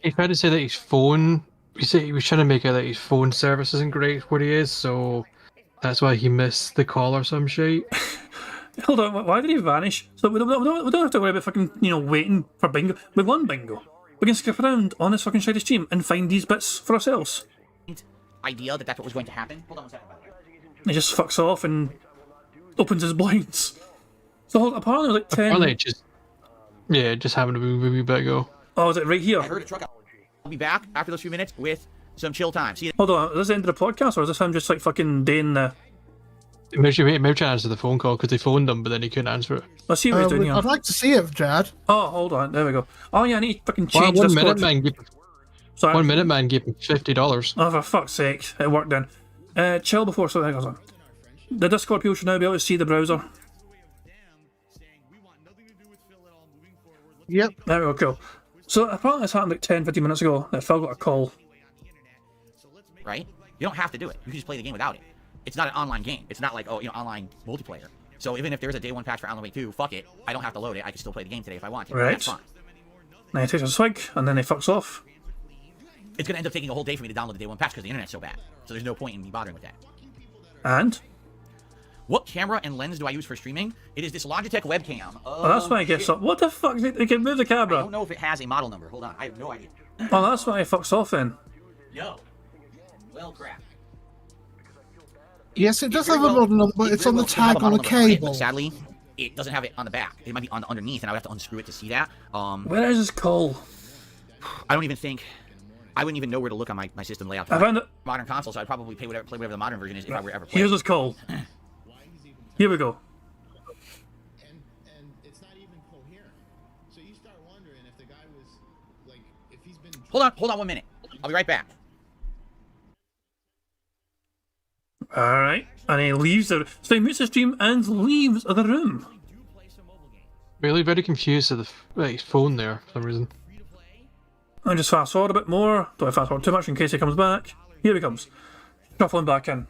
He tried to say that his phone. He said he was trying to make it that his phone service isn't great where he is, so that's why he missed the call or some shit. Hold on, why did he vanish? So we don't have to worry about fucking waiting for bingo. We won bingo. We can skip around on this fucking shitty stream and find these bits for ourselves. Idea that's what was going to happen. Hold on 1 second. He just fucks off and opens his blinds. So apparently it was like 10. Apparently just happened to be a wee bit ago. Oh, is it right here? I heard a truck. I'll be back after those few minutes with some chill time. See you. Hold on, is this the end of the podcast or is this him just like fucking doing the... Maybe try to answer the phone call because they phoned him but then he couldn't answer it. Let's see what he's doing here. I'd like to see it, Jad. Oh, hold on, there we go. Oh yeah, I need to fucking change One Discord. Sorry. 1 minute man gave him $50. Oh, for fuck's sake, it worked then. Chill before something goes on. The Discord people should now be able to see the browser. Yep. There we go, cool. So apparently this happened like 10-15 minutes ago that Phil got a call. Right? You don't have to do it. You can just play the game without it. It's not an online game. It's not like, online multiplayer. So even if there's a day 1 patch for Alan Wake 2, fuck it. I don't have to load it. I can still play the game today if I want to. Right. That's fine. Now he takes a swig and then he fucks off. It's going to end up taking a whole day for me to download the day 1 patch because the internet's so bad. So there's no point in me bothering with that. And? What camera and lens do I use for streaming? It is this Logitech webcam. Oh, that's why he gets up. What the fuck? He can move the I camera. don't know if it has a model number. Hold on. I have no idea. Oh, that's why he fucks off then. No. Well, crap. Yes, it does have a model number. It's on the tag on the cable. But sadly, it doesn't have it on the back. It might be on the underneath, and I would have to unscrew it to see that. Where is his call? I don't even think... I wouldn't even know where to look on my system layout. I found it. Modern console, so I'd probably play whatever the modern version is if I were ever playing. Here's his call. Here we go. And it's not even coherent. So you start wondering if the guy was like, if he's been. Hold on 1 minute. I'll be right back. Alright. And he leaves the... So he mutes the stream and leaves the room. Really very confused with his phone there for some reason. And just fast forward a bit more. Don't I fast forward too much in case he comes back. Here he comes. Shuffling back in.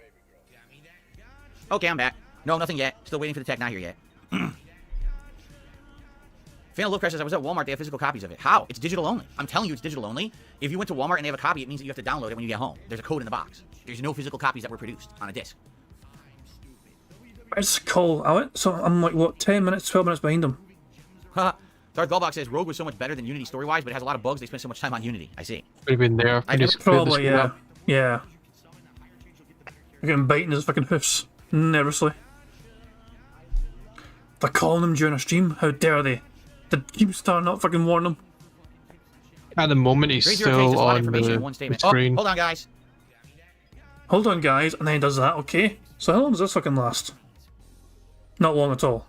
Okay, I'm back. No, nothing yet. Still waiting for the tech, not here yet. Fan of Lovecraft says, I was at Walmart, they have physical copies of it. How? It's digital only. I'm telling you, it's digital only. If you went to Walmart and they have a copy, it means that you have to download it when you get home. There's a code in the box. There's no physical copies that were produced on a disc. It's cool. I'm like, what, 10 minutes, 12 minutes behind him. Haha. Darth Gullbox says, Rogue was so much better than Unity story-wise, but it has a lot of bugs. They spent so much time on Unity. I see. Would have been there. I never, Probably, yeah. Yeah. getting biting his fucking hoofs nervously. They're calling him during a stream. How dare they? Did Keemstar not fucking warn him? At the moment, he's still on the screen. Hold on, guys. Hold on, guys, and then he does that. Okay. So how long does this fucking last? Not long at all.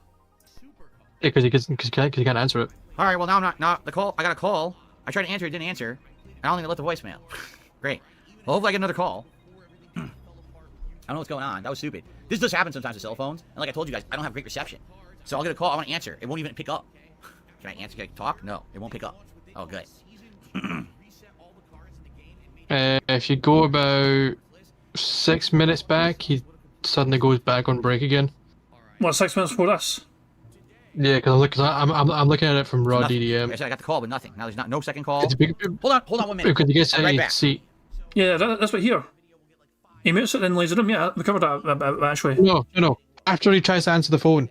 Yeah, because he can't answer it. All right. Well, now I'm not the call. I got a call. I tried to answer. It didn't answer. I don't think it left the voicemail. Great. Well, hopefully I get another call. I don't know what's going on. That was stupid. This does happen sometimes with cell phones. And like I told you guys, I don't have great reception. So I'll get a call. I want to answer. It won't even pick up. Can I answer? Can I talk? No, it won't pick up. Oh, good. If you go about 6 minutes back, he suddenly goes back on break again. What, 6 minutes before this? Yeah, because I'm looking at it from raw DDM. I got the call, but nothing. Now there's no second call. Hold on 1 minute. Because you get right back. seat. Yeah, that's what here. He mutes it and lays it in. Yeah, we covered that actually. No. After he tries to answer the phone.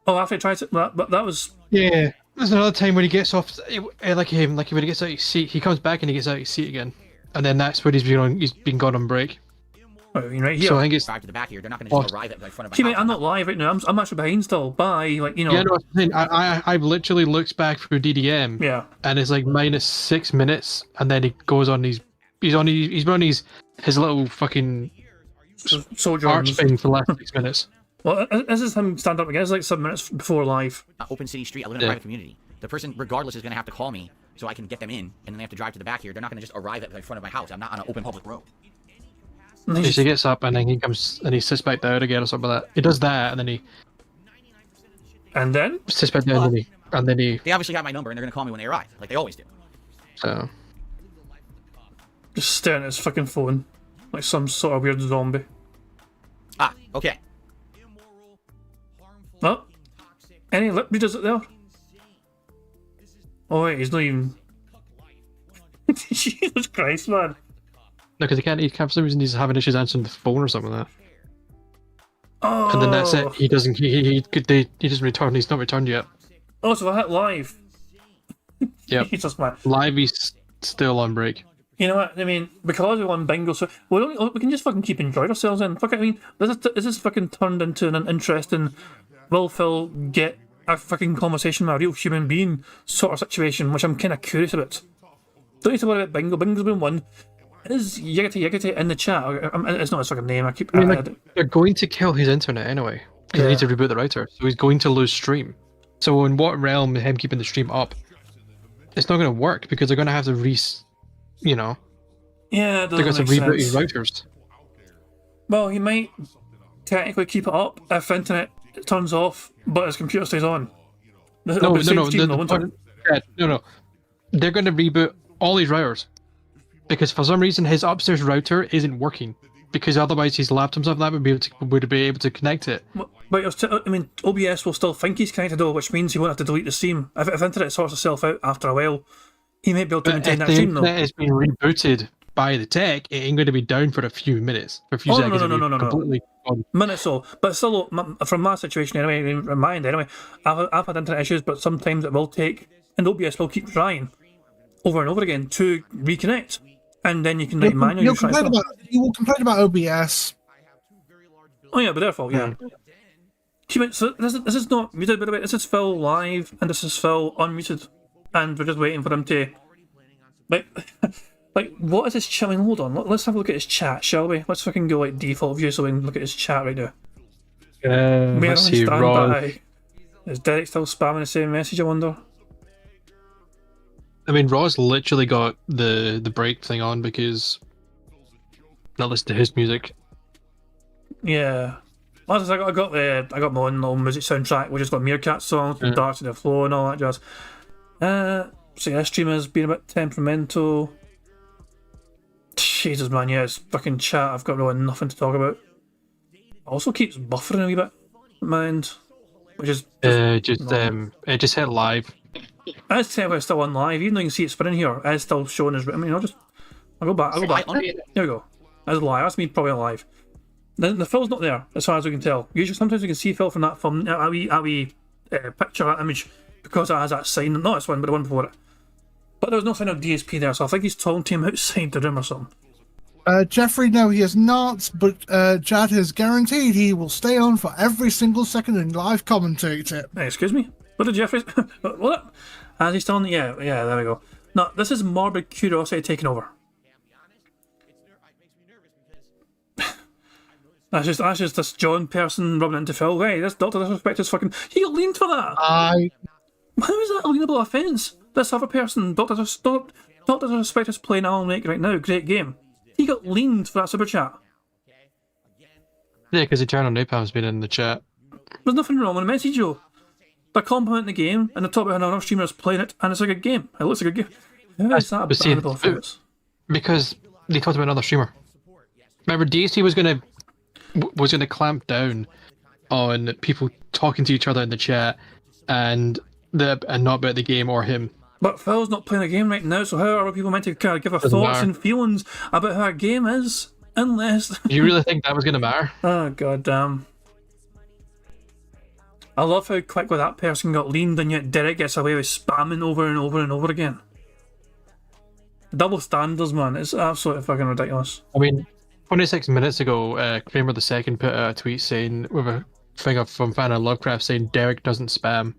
Oh, after he tries it, but that was. Yeah. There's another time when he gets off, like when he gets out of his seat, he comes back and he gets out of his seat again, and then that's when he's been gone on break. Oh, you right here. So I think it's drive to the back here. They're not going to just arrive at the front of my house. house. I'm not live right now. I'm actually behind still. Bye, like you know. Yeah, no, I've literally looked back through DDM. Yeah. And it's like minus 6 minutes, and then he goes on he's on his little fucking arch thing for the last 6 minutes. Well, this is him stand up again. It's like 7 minutes before live. Open city street. I live in a private community. The person, regardless, is going to have to call me so I can get them in, and then they have to drive to the back here. They're not going to just arrive at the front of my house. I'm not on an open public road. He gets up and then he comes and he sits back down again or something like that. He does that and then he. And then sits back down and then he. They obviously have my number and they're going to call me when they arrive, like they always do. So. Just staring at his fucking phone, like some sort of weird zombie. Ah, okay. Oh, any lip readers up there? Oh wait, he's not even. Jesus Christ, man. No, because he can't for some reason he's having issues answering the phone or something like that. Oh. And then that's it. He doesn't return. He's not returned yet. Oh, so I hit live. Yep. Jesus, man. Live, he's still on break. You know what I mean? Because we won bingo, so we can just fucking keep enjoying ourselves. And fuck it, I mean, this is fucking turned into an interesting. Will Phil get a fucking conversation with a real human being sort of situation, which I'm kind of curious about. Don't need to worry about bingo. Bingo's been won. Is Yiggity in the chat? It's not his fucking name. They're going to kill his internet anyway. Because they need to reboot the router. So he's going to lose stream. So in what realm him keeping the stream up? It's not going to work because they're going to have to Yeah, they're going to reboot his routers. Well, he might technically keep it up if internet turns off, but his computer stays on. No. They're going to reboot all his routers. Because for some reason his upstairs router isn't working. Because otherwise his laptop stuff that would be able to connect it. But OBS will still think he's connected though, which means he won't have to delete the stream. If internet sorts itself out after a while, he might be able to maintain that stream though. If it's been rebooted by the tech, it ain't going to be down for a few minutes. For a few seconds. No. Minutes so. But still, from my situation anyway, in my end anyway, I've had internet issues, but sometimes it will take, and OBS will keep trying over and over again to reconnect. And then you can manually you will complain about OBS. Oh yeah, but therefore, yeah. So this is not muted, by the way. This is Phil live, and this is Phil unmuted, and we're just waiting for him to like what is his chat? I mean, hold on, let's have a look at his chat, shall we? Let's fucking go like default view so we can look at his chat right now. Let's see, Ron. Is Derek still spamming the same message? I wonder. I mean, Raw's literally got the break thing on because not listen to his music. Yeah, I got my own little music soundtrack, which has got Meerkat songs, from Dark to the Flow, and all that jazz. So yeah, streamer's been a bit temperamental. Jesus, man, yeah, it's fucking chat. I've got really nothing to talk about. Also keeps buffering a wee bit, mind, which is it just hit live. As technically still on live, even though you can see it spinning here, it's still showing as. I mean, I'll go back. Here we go. That's live. That's me probably live. The Phil's not there as far as we can tell. Usually, sometimes we can see Phil from that a wee picture, that image, because it has that sign. Not this one, but the one before it. But there was no sign of DSP there, so I think he's talking to him outside the room or something. Jeffrey, no, he has not, but Jad has guaranteed he will stay on for every single second and live commentate it. Hey, excuse me? What did Jeffrey... What? As he's telling... Yeah, there we go. No, this is morbid curiosity taking over. That's just this John person rubbing into Phil. Hey, this Dr. Disrespect is fucking... He got leaned for that! How is that a lienable offence? This other person, Dr. Disrespect is playing Alan Wake right now. Great game. He got leaned for that super chat. Yeah, because Eternal Napalm's been in the chat. There's nothing wrong with the message, yo. They're complimenting the game, and they're talking about how another streamer is playing it, and it's a good game. It looks like a good game. How is that a lienable offence? Because they talked about another streamer. Remember, DSP was gonna clamp down on people talking to each other in the chat, and not about the game or him. But Phil's not playing a game right now, so how are people meant to kind of give their thoughts and feelings about how a game is, unless... Do you really think that was going to matter? Oh, god damn. I love how quickly that person got leaned, and yet Derek gets away with spamming over and over and over again. Double standards, man. It's absolutely fucking ridiculous. I mean, 26 minutes ago, Kramer II put out a tweet saying, with a thing from fan of Lovecraft saying Derek doesn't spam.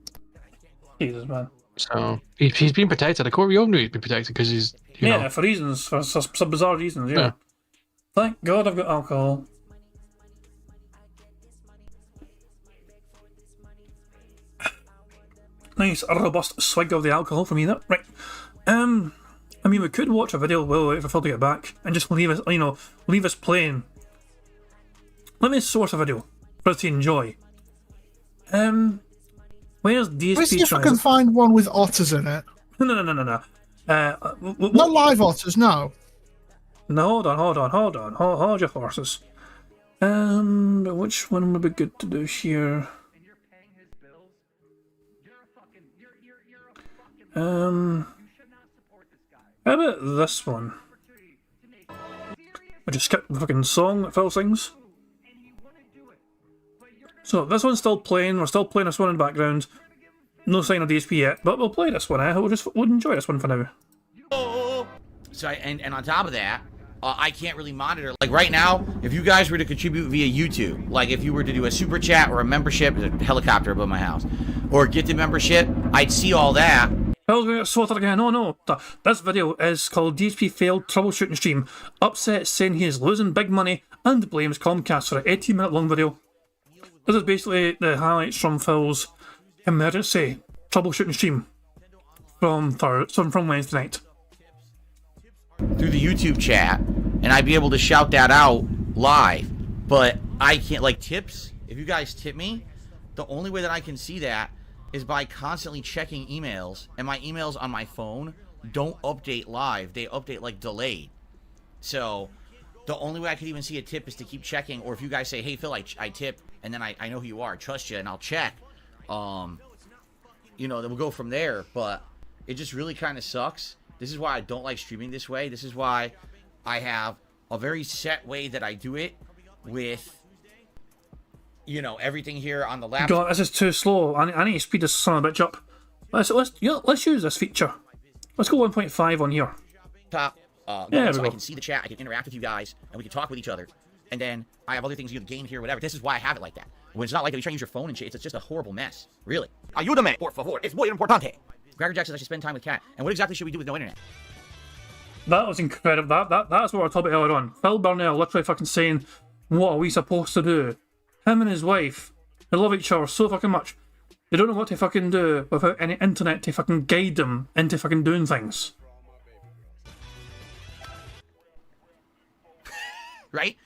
Jesus, man. So he's been protected. Of course, we all knew he'd been protected because he's you know. For reasons, for some bizarre reasons. Yeah. Thank God I've got alcohol. Nice, a robust swig of the alcohol for me. That right. I mean, we could watch a video while we wait for Phil to get back and just leave us, leave us playing. Let me source a video for us to enjoy. Where's DSP? Let's see if I can find one with otters in it. No. Not live otters, no. No, hold your horses. But which one would be good to do here? How about this one? I just skipped the fucking song that Phil sings. So this one's still playing. We're still playing this one in the background. No sign of DSP yet, but we'll play this one. We'll enjoy this one for now. So and on top of that, I can't really monitor. Like right now, if you guys were to contribute via YouTube, like if you were to do a super chat or a membership, there's a helicopter above my house, or get the membership, I'd see all that. Phil's gonna get sorted again. No. This video is called DSP Failed Troubleshooting Stream. Upset saying he is losing big money and blames Comcast for an 18-minute long video. This is basically the highlights from Phil's emergency troubleshooting stream from Wednesday night. Through the YouTube chat, and I'd be able to shout that out live, but I can't, like, tips. If you guys tip me, the only way that I can see that is by constantly checking emails, and my emails on my phone don't update live. They update, like, delayed. So the only way I could even see a tip is to keep checking, or if you guys say, hey, Phil, I tip, and then I know who you are, trust you, and I'll check. Then we'll go from there, but it just really kind of sucks. This is why I don't like streaming this way. This is why I have a very set way that I do it with, everything here on the laptop. God, this is too slow. I need to speed this son of a bitch up. Let's use this feature. Let's go 1.5 on here. So I can see the chat, I can interact with you guys, and we can talk with each other. And then I have other things, the game here, whatever. This is why I have it like that. When it's not like that, you try to use your phone and shit, it's just a horrible mess. Really. Ayúdame, por favor. Es muy importante. Cracker Jack says I should spend time with Cat. And what exactly should we do with no internet? That was incredible. That's what I was talking about earlier on. Phil Burnell literally fucking saying, what are we supposed to do? Him and his wife, they love each other so fucking much. They don't know what to fucking do without any internet to fucking guide them into fucking doing things. Right?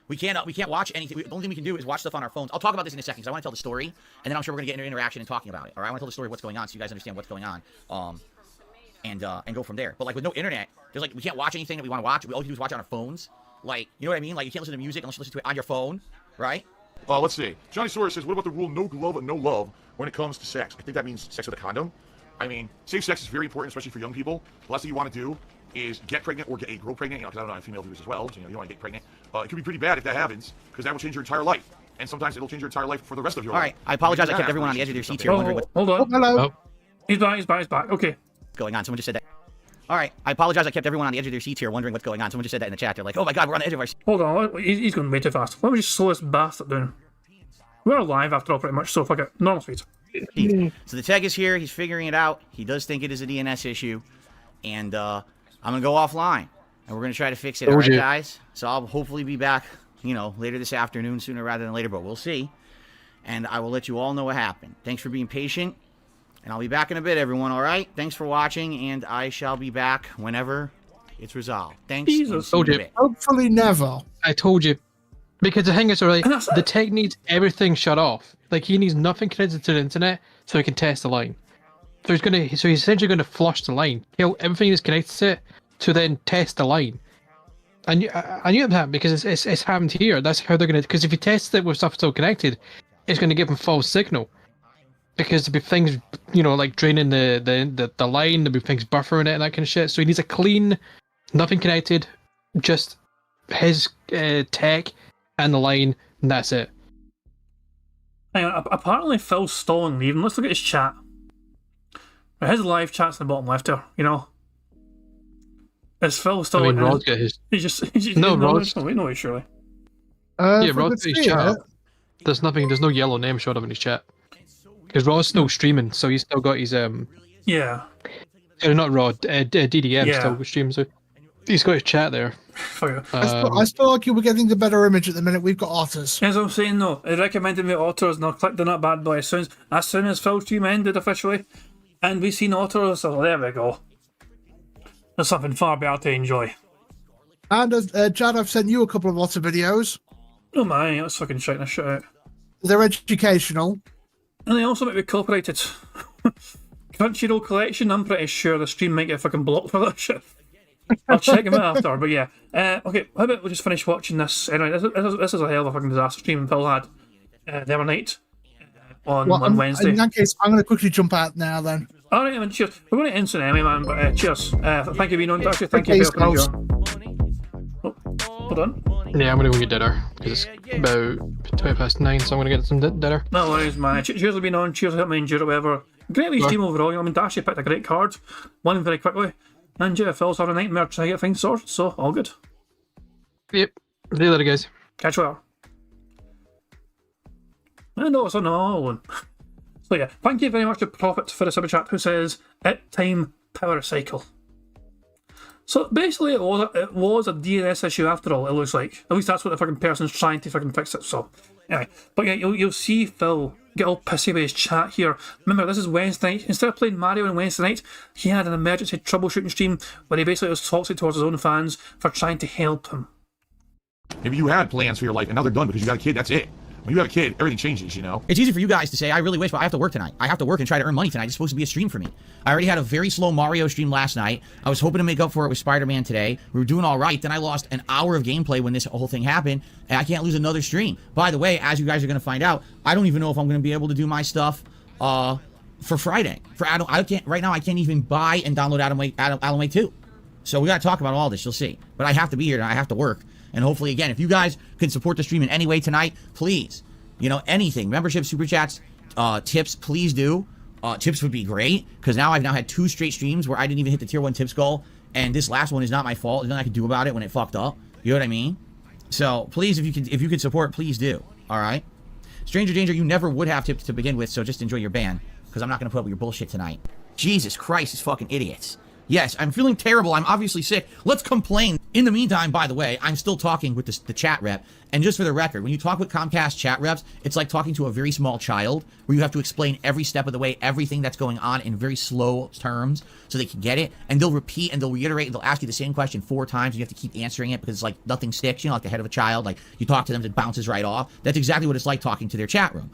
We can't watch anything. The only thing we can do is watch stuff on our phones. I'll talk about this in a second because I want to tell the story, and then I'm sure we're gonna get into interaction and talking about it. All right, I want to tell the story of what's going on so you guys understand what's going on, and go from there. But like with no internet, there's like we can't watch anything that we want to watch. We all do is watch it on our phones. Like, you know what I mean? Like you can't listen to music unless you listen to it on your phone, right? Let's see. Johnny Soros says, what about the rule no glove, no love when it comes to sex? I think that means sex with a condom. I mean, safe sex is very important, especially for young people. The last thing you want to do is get pregnant or get a girl pregnant, because I don't know, I have female viewers as well, so you don't want to get pregnant. It could be pretty bad if that happens, because that will change your entire life. And sometimes it'll change your entire life for the rest of your life. All right, I apologize, I kept everyone on the edge of their seats here wondering what's hold on. Hello. He's back. Okay. going on. Someone just said that. All right. I apologize. I kept everyone on the edge of their seats here wondering what's going on. Someone just said that in the chat. They're like, oh my God, we're on the edge of our seats. Hold on, he's going way too fast. Let me just slow this bastard down. We're live after all, pretty much, so fuck it. Normal speed. So the tech is here. He's figuring it out. He does think it is a DNS issue. And I'm going to go offline. And we're going to try to fix it. All right, guys? So I'll hopefully be back, you know, later this afternoon, sooner rather than later. But we'll see. And I will let you all know what happened. Thanks for being patient. And I'll be back in a bit, everyone, all right? Thanks for watching. And I shall be back whenever it's resolved. Thanks. Jesus. Hopefully never. I told you. Because the thing is, right, the tech needs everything shut off. Like, he needs nothing connected to the internet so he can test the line. So he's essentially gonna flush the line, kill everything that's connected to it, to then test the line. I knew it happened because it's happened here. That's how they're gonna. Because if you test it with stuff still connected, it's gonna give them false signal. Because there'll be things, you know, like draining the line. There'll be things buffering it and that kind of shit. So he needs a clean, nothing connected, just his tech and the line, and that's it. Hang on, apparently Phil's stalling leaving. Let's look at his chat. His live chat's in the bottom left there, you know. Is Phil still? I mean, Rod's got his. He's just no, Rod's. No way, surely. Yeah, Rod's got his chat. There's nothing. There's no yellow name showed up in his chat. Because Rod's still streaming, so he's still got his Yeah. Not Rod. DDM Yeah. still streams. So he's got his chat there. I still like you were getting the better image at the minute. We've got otters. As I'm saying, though, it recommended me otters, and I clicked on that bad boy as soon as Phil's stream ended officially, and we seen otters. So there we go. There's something far better to enjoy. And Jad, I've sent you a couple of otter videos. Oh my, let's fucking check this shit out. They're educational. And they also might be copyrighted. Crunchyroll collection, I'm pretty sure the stream might get fucking blocked for that shit. I'll check them out after, but yeah. Okay, how about we just finish watching this? Anyway, this is a hell of a fucking disaster stream Phil had the other night on Wednesday. In that case, I'm going to quickly jump out now then. Alright, man, cheers. We're going to end soon anyway, man, but cheers. Thank you for being on, Doctor. Thank you for helping me. Oh, hold on. Yeah, I'm gonna go get dinner because it's about 9:20, so I'm gonna get some dinner. No worries, man. Cheers for being on. Cheers for helping me endure it, whatever. Great wee stream overall. I mean, Dashy picked a great card, won him very quickly, and yeah, Phil's had a nightmare trying to get things sorted, so all good. Yep. See you later, guys. Catch you later. And also on all one. So yeah, thank you very much to Prophet for the super chat who says at time power cycle. So basically, it was a DNS issue after all. It looks like at least that's what the fucking person's trying to fucking fix it. So anyway, but yeah, you'll see Phil get all pissy with his chat here. Remember, this is Wednesday night. Instead of playing Mario on Wednesday night, he had an emergency troubleshooting stream where he basically was toxic towards his own fans for trying to help him. Maybe you had plans for your life and now they're done because you got a kid. That's it. When you have a kid, everything changes, you know? It's easy for you guys to say, I really wish, but I have to work tonight. I have to work and try to earn money tonight. It's supposed to be a stream for me. I already had a very slow Mario stream last night. I was hoping to make up for it with Spider-Man today. We were doing all right. Then I lost an hour of gameplay when this whole thing happened, and I can't lose another stream. By the way, as you guys are going to find out, I don't even know if I'm going to be able to do my stuff for Friday. I can't right now. I can't even buy and download Alan Wake 2. So we got to talk about all this. You'll see. But I have to be here and I have to work. And hopefully, again, if you guys can support the stream in any way tonight, please. You know, anything. Membership, super chats, tips, please do. Tips would be great, because I've had 2 straight streams where I didn't even hit the tier 1 tips goal, and this last one is not my fault. There's nothing I can do about it when it fucked up. You know what I mean? So please, if you can support, please do. All right? Stranger danger, you never would have tips to begin with, so just enjoy your ban, because I'm not going to put up with your bullshit tonight. Jesus Christ, these fucking idiots. Yes, I'm feeling terrible. I'm obviously sick. Let's complain. In the meantime, by the way, I'm still talking with the chat rep. And just for the record, when you talk with Comcast chat reps, it's like talking to a very small child where you have to explain every step of the way, everything that's going on in very slow terms so they can get it. And they'll repeat and they'll reiterate and they'll ask you the same question 4 times. And you have to keep answering it because it's like nothing sticks, you know, like the head of a child. Like you talk to them, it bounces right off. That's exactly what it's like talking to their chat room.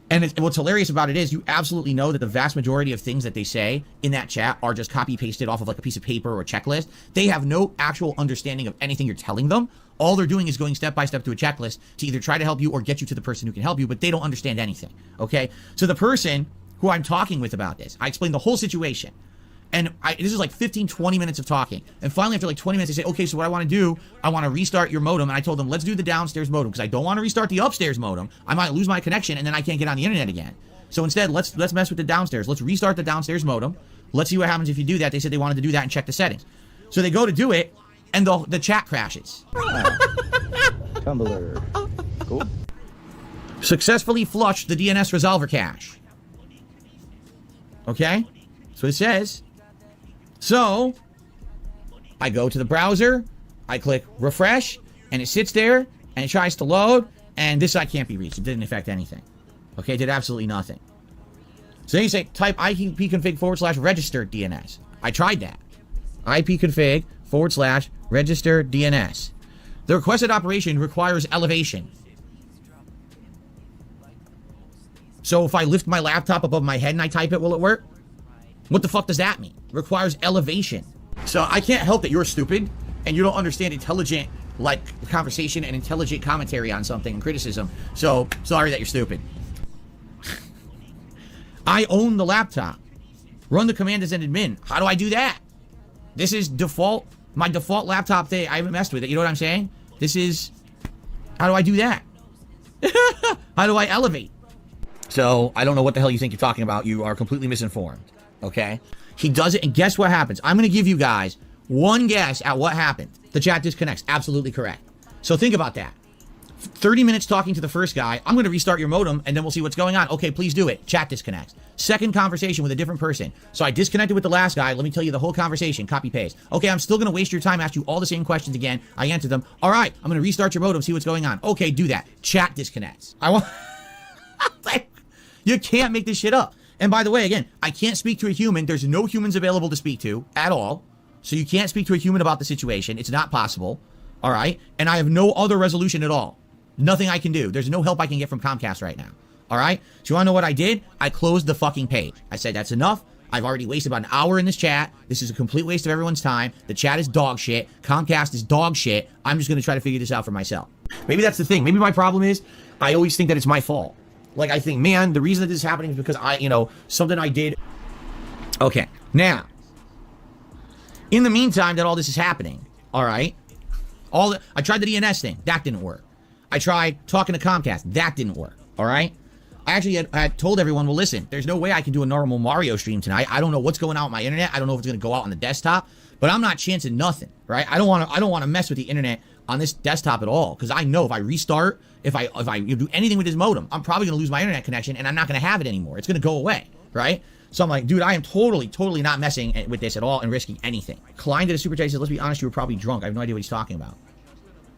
And what's hilarious about it is you absolutely know that the vast majority of things that they say in that chat are just copy-pasted off of like a piece of paper or a checklist. They have no actual understanding of anything you're telling them. All they're doing is going step by step to a checklist to either try to help you or get you to the person who can help you, but they don't understand anything, okay? So the person who I'm talking with about this, I explained the whole situation. And this is like 15, 20 minutes of talking. And finally, after like 20 minutes, they say, okay, so what I want to do, I want to restart your modem. And I told them, let's do the downstairs modem because I don't want to restart the upstairs modem. I might lose my connection and then I can't get on the internet again. So instead, let's mess with the downstairs. Let's restart the downstairs modem. Let's see what happens if you do that. They said they wanted to do that and check the settings. So they go to do it, and the chat crashes. Tumblr. Cool. Successfully flushed the DNS resolver cache. Okay? So it says. So, I go to the browser, I click refresh, and it sits there, and it tries to load, and this site can't be reached. It didn't affect anything. Okay, it did absolutely nothing. So then you say, type ipconfig/register DNS. I tried that. ipconfig/register DNS. The requested operation requires elevation. So if I lift my laptop above my head and I type it, will it work? What the fuck does that mean? Requires elevation. So I can't help that you're stupid and you don't understand intelligent, like, conversation and intelligent commentary on something and criticism. So sorry that you're stupid. I own the laptop. Run the command as an admin. How do I do that? This is default, my default laptop thing. I haven't messed with it. You know what I'm saying? This is, how do I do that? How do I elevate? So I don't know what the hell you think you're talking about. You are completely misinformed. Okay? He does it, and guess what happens? I'm going to give you guys one guess at what happened. The chat disconnects. Absolutely correct. So think about that. 30 minutes talking to the first guy. I'm going to restart your modem, and then we'll see what's going on. Okay, please do it. Chat disconnects. Second conversation with a different person. So I disconnected with the last guy. Let me tell you the whole conversation. Copy paste. Okay, I'm still going to waste your time, ask you all the same questions again. I answered them. All right, I'm going to restart your modem, see what's going on. Okay, do that. Chat disconnects. I want... You can't make this shit up. And by the way, again, I can't speak to a human. There's no humans available to speak to at all. So you can't speak to a human about the situation. It's not possible. All right? And I have no other resolution at all. Nothing I can do. There's no help I can get from Comcast right now. All right? So you want to know what I did? I closed the fucking page. I said, that's enough. I've already wasted about an hour in this chat. This is a complete waste of everyone's time. The chat is dog shit. Comcast is dog shit. I'm just going to try to figure this out for myself. Maybe that's the thing. Maybe my problem is I always think that it's my fault. Like, I think, man, the reason that this is happening is because something I did. Okay. Now, in the meantime that all this is happening, all right, I tried the DNS thing. That didn't work. I tried talking to Comcast. That didn't work. All right. I actually had told everyone, well, listen, there's no way I can do a normal Mario stream tonight. I don't know what's going on with my internet. I don't know if it's going to go out on the desktop, but I'm not chancing nothing, right? I don't want to mess with the internet on this desktop at all, because I know if I restart, if I do anything with this modem, I'm probably going to lose my internet connection, and I'm not going to have it anymore. It's going to go away, right? So I'm like, dude, I am totally not messing with this at all and risking anything. Klein did a super chat. He said, let's be honest, you were probably drunk. I have no idea what he's talking about.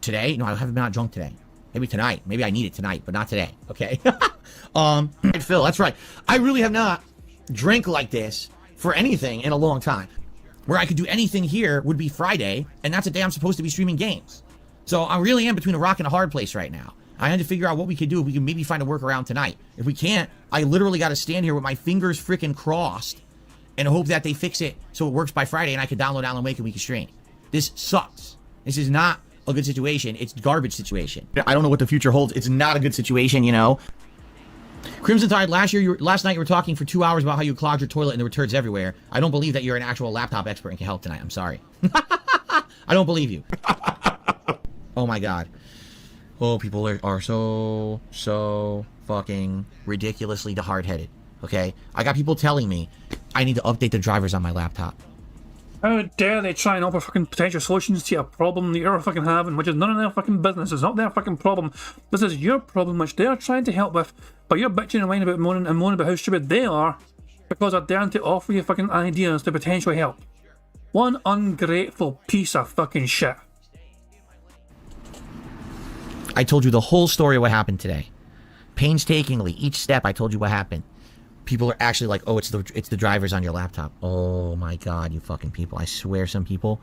Today? No, I haven't been out drunk today. Maybe tonight. Maybe I need it tonight, but not today. Okay. Phil, that's right. I really have not drank like this for anything in a long time. Where I could do anything here would be Friday, and that's a day I'm supposed to be streaming games. So I really am between a rock and a hard place right now. I had to figure out what we could do if we can maybe find a workaround tonight. If we can't, I literally got to stand here with my fingers freaking crossed and hope that they fix it so it works by Friday and I can download Alan Wake and we can stream. This sucks. This is not a good situation. It's a garbage situation. I don't know what the future holds. It's not a good situation, you know. Crimson Tide, last night you were talking for 2 hours about how you clogged your toilet and there were turds everywhere. I don't believe that you're an actual laptop expert and can help tonight. I'm sorry. I don't believe you. Oh my god. Oh, people are so fucking ridiculously hard-headed. Okay? I got people telling me I need to update the drivers on my laptop. How dare they try and offer fucking potential solutions to a problem that you're fucking having, which is none of their fucking business. It's not their fucking problem. This is your problem, which they're trying to help with, but you're bitching and whining about moaning about how stupid they are because they're daring to offer you fucking ideas to potentially help. One ungrateful piece of fucking shit. I told you the whole story of what happened today. Painstakingly, each step I told you what happened. People are actually like, oh, it's the drivers on your laptop. Oh my god, you fucking people. I swear some people.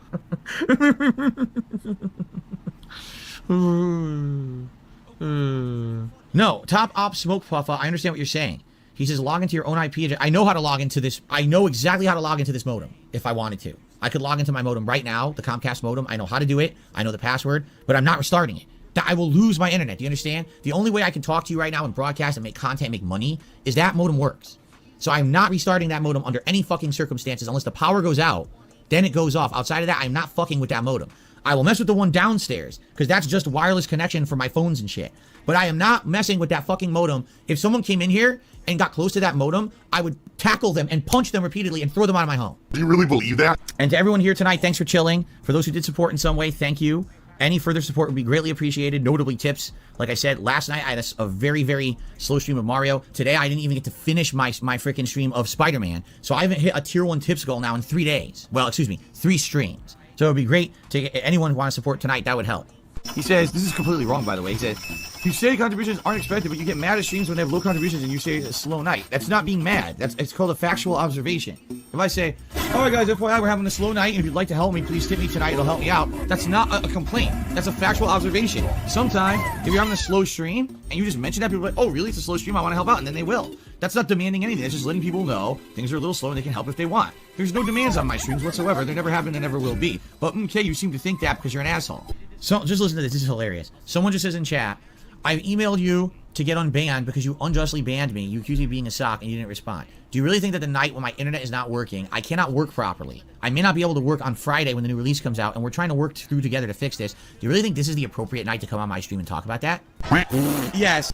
No, Top Op Smoke Puffa, I understand what you're saying. He says log into your own IP address. I know how to log into this. I know exactly how to log into this modem if I wanted to. I could log into my modem right now, the Comcast modem. I know how to do it. I know the password, but I'm not restarting it. I will lose my internet. Do you understand? The only way I can talk to you right now and broadcast and make content, make money, is that modem works. So I'm not restarting that modem under any fucking circumstances unless the power goes out. Then it goes off. Outside of that, I'm not fucking with that modem. I will mess with the one downstairs, because that's just wireless connection for my phones and shit. But I am not messing with that fucking modem. If someone came in here and got close to that modem, I would tackle them and punch them repeatedly and throw them out of my home. Do you really believe that? And to everyone here tonight, thanks for chilling. For those who did support in some way, thank you. Any further support would be greatly appreciated, notably tips. Like I said, last night I had a very, very slow stream of Mario. Today I didn't even get to finish my freaking stream of Spider-Man. So I haven't hit a tier 1 tips goal now in 3 days. Well, excuse me, 3 streams. So it would be great to get anyone who wants to support tonight, that would help. He says, this is completely wrong, by the way. He says, you say contributions aren't expected, but you get mad at streams when they have low contributions and you say it's a slow night. That's not being mad. It's called a factual observation. If I say, all right, guys, FYI, we're having a slow night, and if you'd like to help me, please tip me tonight. It'll help me out. That's not a complaint. That's a factual observation. Sometimes, if you're having a slow stream, and you just mention that, people are like, oh, really? It's a slow stream? I want to help out. And then they will. That's not demanding anything. It's just letting people know things are a little slow and they can help if they want. There's no demands on my streams whatsoever. There never have been and never will be. But, okay, you seem to think that because you're an asshole. So, just listen to this. This is hilarious. Someone just says in chat, I've emailed you to get unbanned because you unjustly banned me. You accused me of being a sock and you didn't respond. Do you really think that the night when my internet is not working, I cannot work properly? I may not be able to work on Friday when the new release comes out, and we're trying to work through together to fix this. Do you really think this is the appropriate night to come on my stream and talk about that? Yes.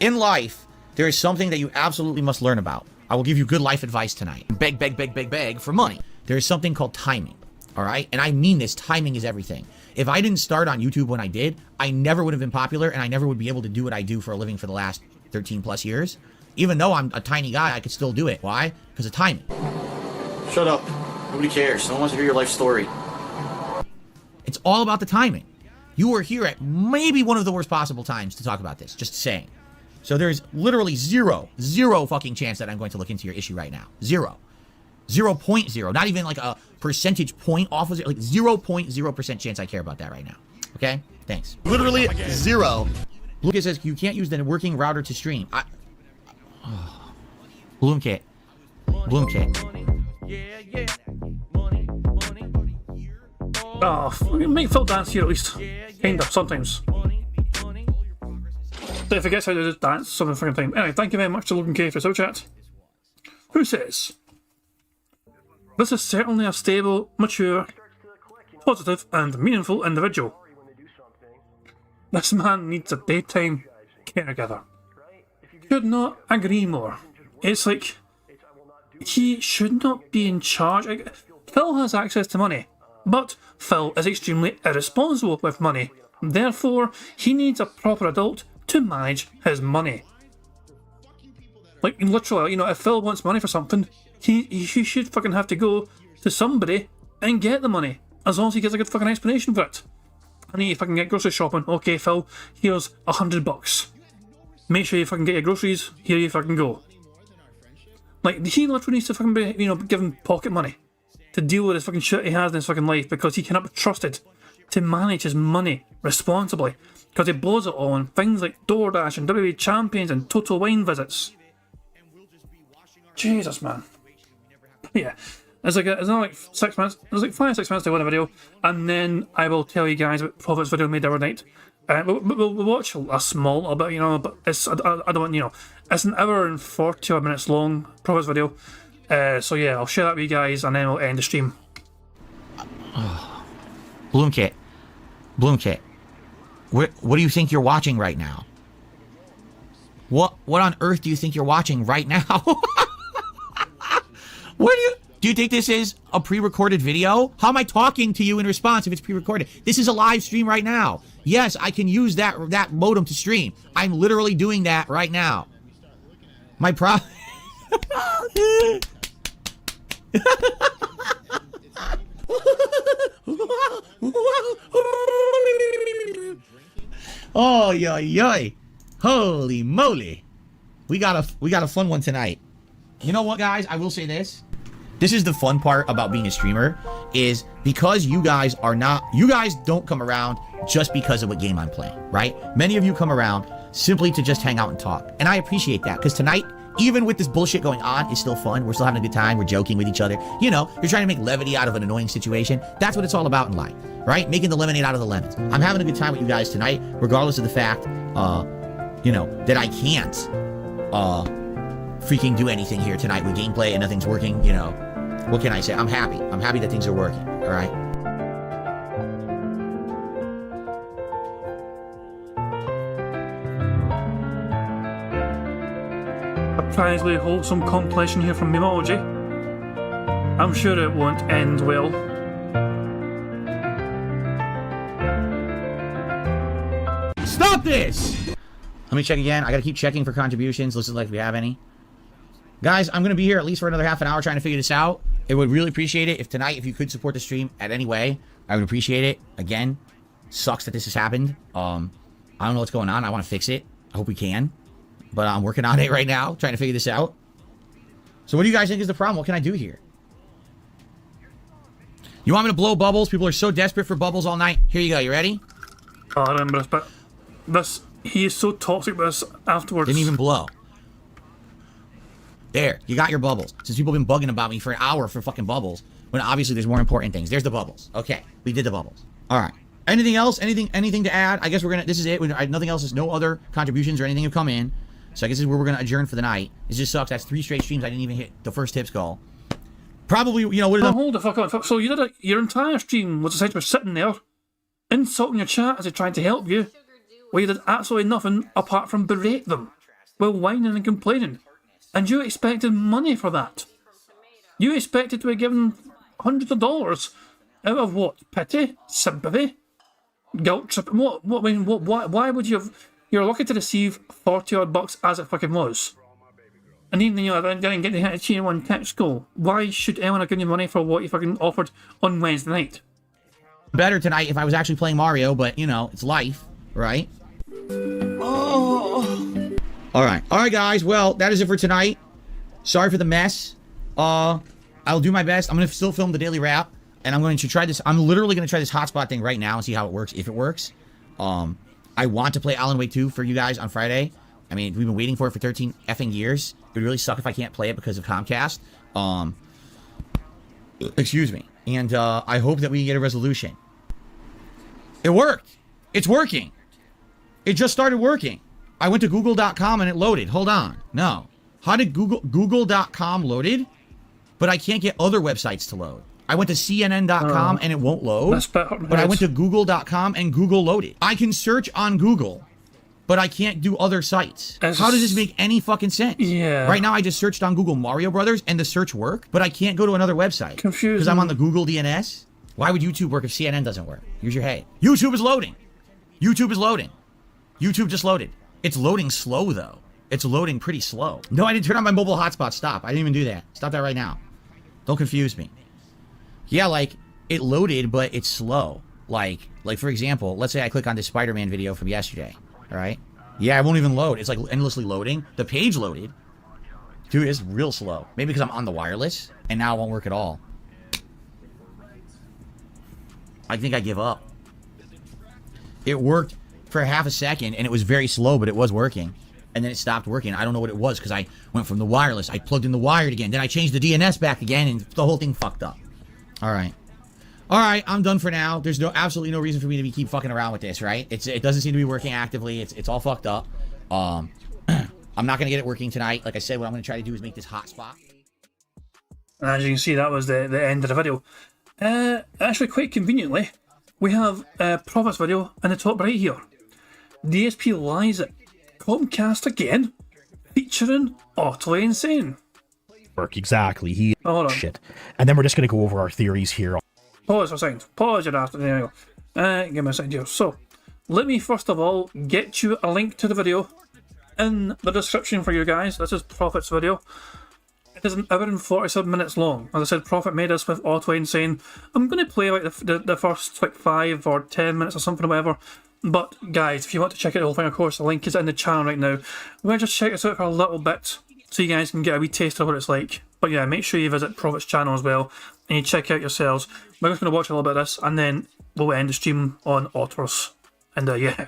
In life, there is something that you absolutely must learn about. I will give you good life advice tonight. Beg, beg, beg, beg, beg for money. There is something called timing. All right? And I mean this. Timing is everything. If I didn't start on YouTube when I did, I never would have been popular and I never would be able to do what I do for a living for the last 13 plus years. Even though I'm a tiny guy, I could still do it. Why? Because of timing. Shut up. Nobody cares. No one wants to hear your life story. It's all about the timing. You are here at maybe one of the worst possible times to talk about this. Just saying. So there's literally zero fucking chance that I'm going to look into your issue right now. 0.0. Not even like a percentage point off of it. Like 0.0% chance I care about that right now. Okay? Thanks. Literally 0. Lucas says you can't use the working router to stream. Bloomkit. Oh, make Phil dance here at least. Kind of, sometimes. So if he gets how to dance some of the fucking time. Anyway, thank you very much to Logan K for super chat. Who says, this is certainly a stable, mature, positive and meaningful individual. This man needs a daytime caregiver. Could not agree more. It's like, he should not be in charge. Phil has access to money, but Phil is extremely irresponsible with money. Therefore, he needs a proper adult to manage his money. Like, literally, you know, if Phil wants money for something, he should fucking have to go to somebody and get the money, as long as he gets a good fucking explanation for it. I need to fucking get grocery shopping. Okay, Phil, here's $100. Make sure you fucking get your groceries. Here you fucking go. Like, he literally needs to fucking be, you know, given pocket money to deal with his fucking shit he has in his fucking life, because he cannot be trusted to manage his money responsibly, because he blows it all on things like DoorDash and WWE Champions and Total Wine visits. Jesus, man. Yeah. It's like 6 minutes. There's like 5 or 6 minutes to one a video, and then I will tell you guys what Prophet's video made the other night. We'll watch a small little bit, you know, but it's I don't want, you know, it's an hour and 40 minutes long, Prophet's video. So yeah, I'll share that with you guys, and then we'll end the stream. Bloomkit. What do you think you're watching right now? What on earth do you think you're watching right now? Do you think this is a pre-recorded video? How am I talking to you in response if it's pre-recorded? This is a live stream right now. Yes, I can use that modem to stream. I'm literally doing that right now. My problem. Oh, yoy. Holy moly. We got a fun one tonight. You know what, guys? I will say this. This is the fun part about being a streamer, is because you guys don't come around just because of what game I'm playing, right? Many of you come around simply to just hang out and talk. And I appreciate that, because tonight, even with this bullshit going on, it's still fun. We're still having a good time. We're joking with each other. You know, you're trying to make levity out of an annoying situation. That's what it's all about in life, right? Making the lemonade out of the lemons. I'm having a good time with you guys tonight, regardless of the fact, you know, that I can't freaking do anything here tonight with gameplay and nothing's working, you know, what can I say? I'm happy. I'm happy that things are working, all right? Surprisingly wholesome compilation here from Memeology. I'm sure it won't end well. Stop this! Let me check again. I gotta keep checking for contributions. Looks like we have any. Guys, I'm gonna be here at least for another half an hour trying to figure this out. It would really appreciate it if tonight, if you could support the stream at any way, I would appreciate it. Again, sucks that this has happened. I don't know what's going on. I want to fix it. I hope we can. But I'm working on it right now, trying to figure this out. So what do you guys think is the problem? What can I do here? You want me to blow bubbles? People are so desperate for bubbles all night. Here you go. You ready? Oh, I remember this, but this, he is so toxic with this afterwards. Didn't even blow. There, you got your bubbles. Since people have been bugging about me for an hour for fucking bubbles, when obviously there's more important things. There's the bubbles. Okay, we did the bubbles. All right. Anything else? Anything to add? I guess we're gonna. This is it. Nothing else. There's no other contributions or anything have come in. So I guess this is where we're gonna adjourn for the night. It just sucks. That's 3 straight streams. I didn't even hit the first tips call. Probably, you know, what Oh, hold the fuck on. So you did your entire stream was essentially sitting there, insulting your chat as they tried to help you, where you did absolutely nothing apart from berate them, while whining and complaining. And you expected money for that. You expected to be given hundreds of dollars out of what? Pity? Sympathy? Guilt trip? Why would you have... You're lucky to receive 40 odd bucks as it fucking was. And even though you didn't get the tier 1 text goal, why should anyone have given you money for what you fucking offered on Wednesday night? Better tonight if I was actually playing Mario, but you know, it's life, right? Oh. Alright guys, well, that is it for tonight. Sorry for the mess. I'll do my best. I'm gonna still film the daily wrap, and I'm going to try this. I'm literally gonna try this hotspot thing right now and see how it works, if it works. I want to play Alan Wake 2 for you guys on Friday. I mean, we've been waiting for it for 13 effing years. It would really suck if I can't play it because of Comcast. Excuse me. And I hope that we can get a resolution. It worked. It's working. It just started working. I went to google.com and it loaded. Hold on. No. How did google.com loaded? But I can't get other websites to load. I went to cnn.com and it won't load. But I went to google.com and Google loaded. I can search on Google, but I can't do other sites. How does this make any fucking sense? Yeah. Right now I just searched on Google Mario Brothers and the search worked, but I can't go to another website. Confusing. Because I'm on the Google DNS. Why would YouTube work if CNN doesn't work? Here's your head. YouTube is loading. YouTube is loading. YouTube just loaded. It's loading slow though. It's loading pretty slow. No, I didn't turn on my mobile hotspot. Stop. I didn't even do that. Stop that right now. Don't confuse me. Yeah, like, it loaded, but it's slow. Like for example, let's say I click on this Spider-Man video from yesterday. Alright? Yeah, it won't even load. It's like endlessly loading. The page loaded. Dude, it's real slow. Maybe because I'm on the wireless, and now it won't work at all. I think I give up. It worked for half a second, and it was very slow, but it was working. And then it stopped working. I don't know what it was, because I went from the wireless. I plugged in the wired again. Then I changed the DNS back again, and the whole thing fucked up. Alright. Alright, I'm done for now. There's absolutely no reason for me to keep fucking around with this, right? It doesn't seem to be working actively. It's all fucked up. I'm not going to get it working tonight. Like I said, what I'm going to try to do is make this hotspot. And as you can see, that was the end of the video. Actually, quite conveniently, we have a Prophet's video in the top right here. DSP lies at Comcast again, featuring Utterly Insane. Work exactly. Oh, hold on. Shit. And then we're just going to go over our theories here. Pause for a second. Pause your ass. There you go. Give me a second here. So, let me first of all get you a link to the video in the description for you guys. This is Prophet's video. It is 1 hour and 47 minutes long. As I said, Prophet made us with Auto saying, I'm going to play like the first like 5 or 10 minutes or something or whatever. But guys, if you want to check out the whole thing, of course, the link is in the channel right now. We're going to just check this out for a little bit so you guys can get a wee taste of what it's like. But yeah, make sure you visit Prophet's channel as well and you check out yourselves. We're just going to watch a little bit of this and then we'll end the stream on Otters. And yeah,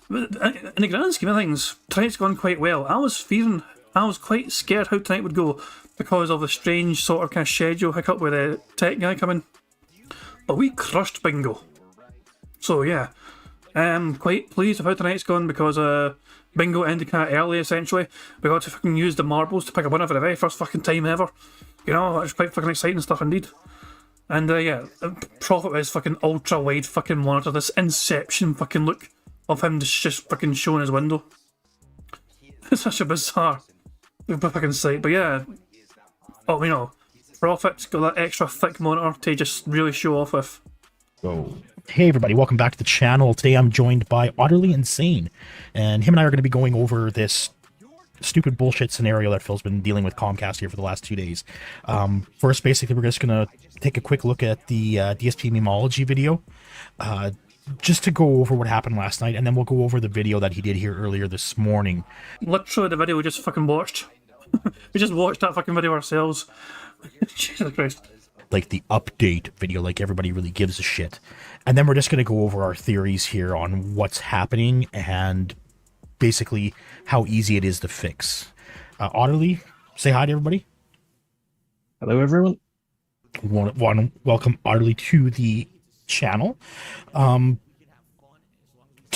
in the grand scheme of things, tonight's gone quite well. I was quite scared how tonight would go because of the strange sort of kind of schedule hiccup with the tech guy coming. But we crushed Bingo. So yeah, I'm quite pleased with how tonight's gone because bingo indicator early, essentially. We got to fucking use the marbles to pick a winner for the very first fucking time ever. You know, that was quite fucking exciting stuff indeed. And yeah, Prophet with his fucking ultra wide fucking monitor, this Inception fucking look of him just fucking showing his window. It's such a bizarre fucking sight. But yeah, oh, you know, Prophet's got that extra thick monitor to just really show off with. Hey everybody, welcome back to the channel. Today I'm joined by Utterly Insane, and him and I are going to be going over this stupid bullshit scenario that Phil's been dealing with Comcast here for the last 2 days. First, basically, we're just going to take a quick look at the DSP memology video, just to go over what happened last night, and then we'll go over the video that he did here earlier this morning. Literally the video we just fucking watched. We just watched that fucking video ourselves. Jesus Christ. Like the update video, like everybody really gives a shit. And then we're just going to go over our theories here on what's happening and basically how easy it is to fix. Utterly, say hi to everybody. Hello, everyone. Want to welcome Utterly to the channel. Tell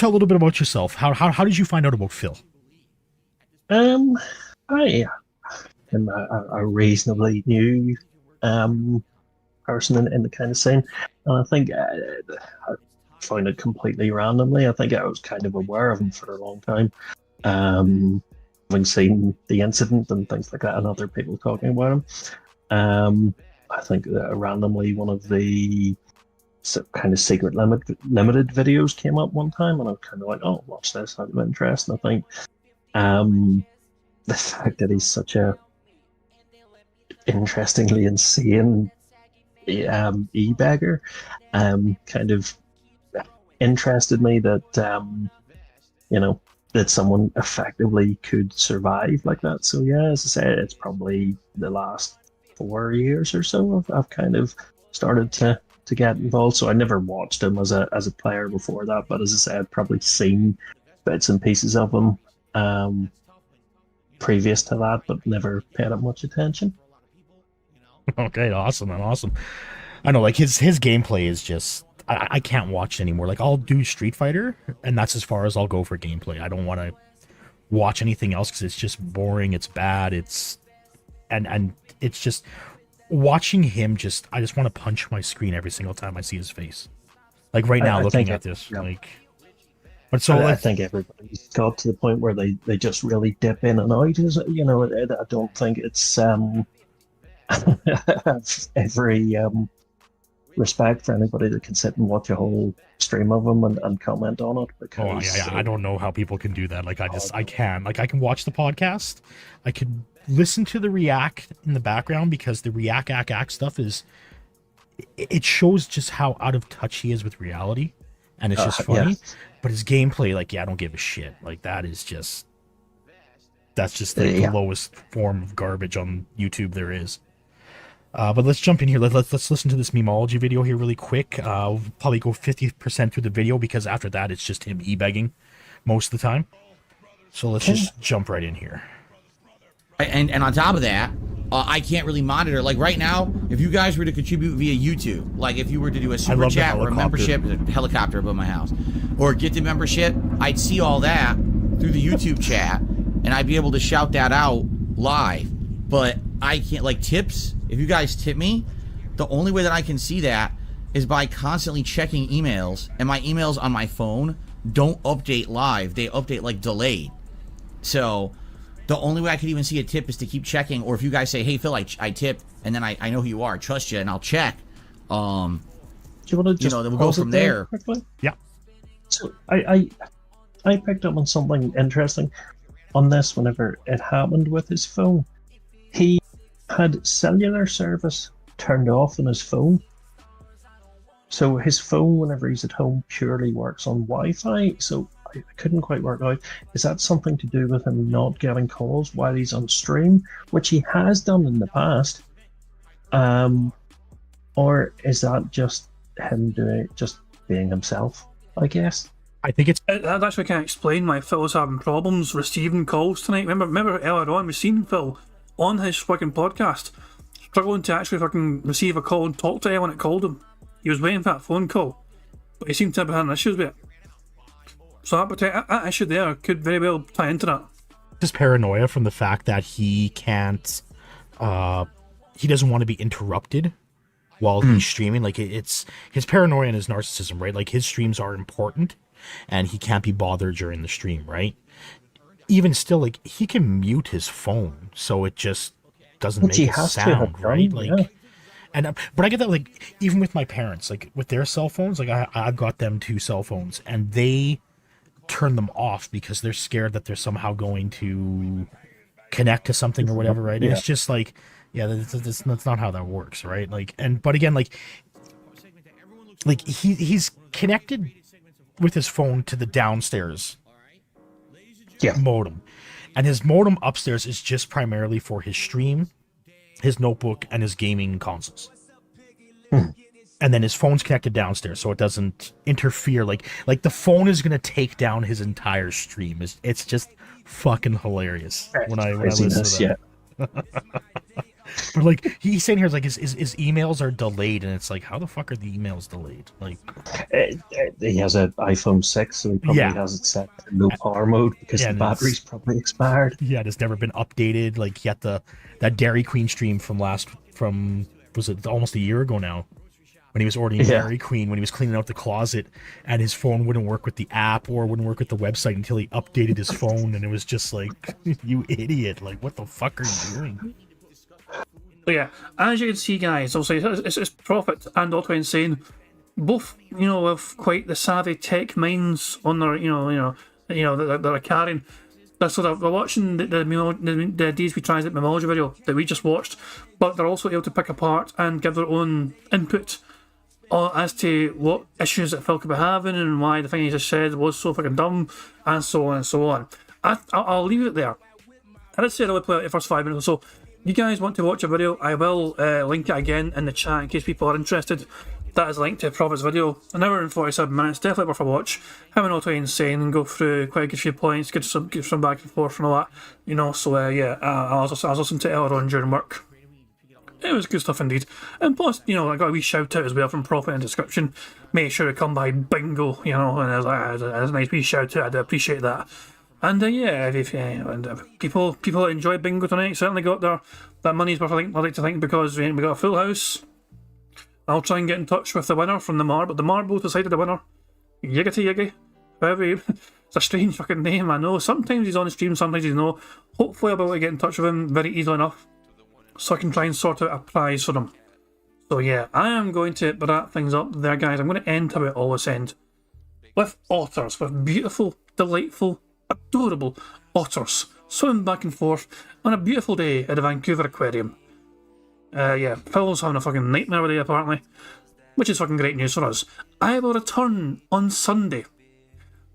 a little bit about yourself. How did you find out about Phil? I am a reasonably new person in the kind of scene, and I think I found it completely randomly. I think I was kind of aware of him for a long time, having seen the incident and things like that, and other people talking about him. I think that randomly one of the kind of secret limited videos came up one time, and I was kind of like, "Oh, watch this out of interest." And I think the fact that he's such a interestingly insane e-bagger kind of interested me, that you know, that someone effectively could survive like that. So yeah, as I said, it's probably the last 4 years or so I've kind of started to get involved. So I never watched him as a player before that, but as I said, I'd probably seen bits and pieces of him previous to that, but never paid up much attention. Okay, awesome, man, awesome. I know, like, his gameplay is just, I can't watch anymore. Like, I'll do Street Fighter, and that's as far as I'll go for gameplay. I don't want to watch anything else because it's just boring, it's bad, and it's just, watching him just, I just want to punch my screen every single time I see his face. Like, right now, looking at this, yeah. like... But so I think everybody's got to the point where they just really dip in and out. You know, I don't think it's every respect for anybody that can sit and watch a whole stream of them and comment on it. Because I don't know how people can do that. Like, I can. Like, I can watch the podcast. I could listen to the react in the background, because the react stuff is, it shows just how out of touch he is with reality. And it's just funny. Yeah. But his gameplay, like, I don't give a shit. Like, that's just the lowest form of garbage on YouTube there is. But let's jump in here. Let's listen to this memology video here really quick. We'll probably go 50% through the video, because after that, it's just him e-begging most of the time. So let's just jump right in here. And on top of that, I can't really monitor. Like right now, if you guys were to contribute via YouTube, like if you were to do a super chat or a membership, there's a helicopter above my house, or get the membership, I'd see all that through the YouTube chat, and I'd be able to shout that out live. But I can't, like, tips. If you guys tip me, the only way that I can see that is by constantly checking emails, and my emails on my phone don't update live. They update like delayed. So the only way I could even see a tip is to keep checking, or if you guys say, "Hey Phil, I tip," and then I know who you are, trust you, and I'll check. Do you want to just, then we'll go from there. Quickly? Yeah. So I picked up on something interesting on this whenever it happened with his phone. He had cellular service turned off on his phone. So his phone, whenever he's at home, purely works on Wi-Fi. So I couldn't quite work out, is that something to do with him not getting calls while he's on stream, which he has done in the past, or is that just him being himself, I guess? I think it's... That actually can't explain why Phil was having problems receiving calls tonight. Remember earlier on, we seen Phil on his fucking podcast struggling to actually fucking receive a call and talk to anyone that called him. He was waiting for that phone call, but he seemed to have having issues with it. So that issue there could very well tie into that. Just paranoia from the fact that he can't, he doesn't want to be interrupted while he's streaming. Like, it's his paranoia and his narcissism, right? Like, his streams are important, and he can't be bothered during the stream, right? Even still, like, he can mute his phone, so it just doesn't make a sound, right? Like, yeah. And but I get that, like, even with my parents, like, with their cell phones, like, I've got them 2 cell phones, and they turn them off because they're scared that they're somehow going to connect to something or whatever, right? Yeah. It's just like, yeah, that's not how that works, right? Like, but again, like he's connected with his phone to the downstairs modem, and his modem upstairs is just primarily for his stream, his notebook, and his gaming consoles. And then his phone's connected downstairs, so it doesn't interfere. Like the phone is gonna take down his entire stream. It's just fucking hilarious when I listen to that. But like he's saying here, like his emails are delayed, and it's like, how the fuck are the emails delayed? Like he has an iPhone 6, so he probably has it set to low power mode because the battery's probably expired. Yeah, it's never been updated. Like he had that Dairy Queen stream from was it almost a year ago now, when he was ordering Dairy Queen, when he was cleaning out the closet, and his phone wouldn't work with the app or wouldn't work with the website until he updated his phone, and it was just like, you idiot! Like, what the fuck are you doing? So yeah, as you can see, guys, obviously it's Prophet and Auto Insane, both with quite the savvy tech minds on their that they're carrying. They're watching the DSP Transit Memology video that we just watched, but they're also able to pick apart and give their own input as to what issues that Phil could be having and why the thing he just said was so fucking dumb, and so on and so on. I'll leave it there. I did say I'll play out the first 5 minutes or so. You guys want to watch a video, I will link it again in the chat in case people are interested. That is linked to Prophet's video. An hour and 47 minutes, definitely worth a watch. Him and Auto Insane and go through quite a good few points, get some back and forth and all that. So I was listening to it earlier on during work. It was good stuff indeed. And plus, I got a wee shout out as well from Prophet in the description. Make sure to come by Bingo, and it was a nice wee shout out. I do appreciate that. And if people enjoy Bingo tonight, certainly got their money's worth, I like to think, because we got a full house. I'll try and get in touch with the winner from the Marble. The Marble decided the winner. Yiggity Yiggy. It's a strange fucking name, I know. Sometimes he's on the stream, sometimes he's not. Hopefully I'll be able to get in touch with him very easily enough, so I can try and sort out a prize for him. So yeah, I am going to wrap things up there, guys. I'm going to end how it always end. With otters, with beautiful, delightful, adorable otters swimming back and forth on a beautiful day at the Vancouver Aquarium. Phil's having a fucking nightmare today apparently, which is fucking great news for us. I will return on Sunday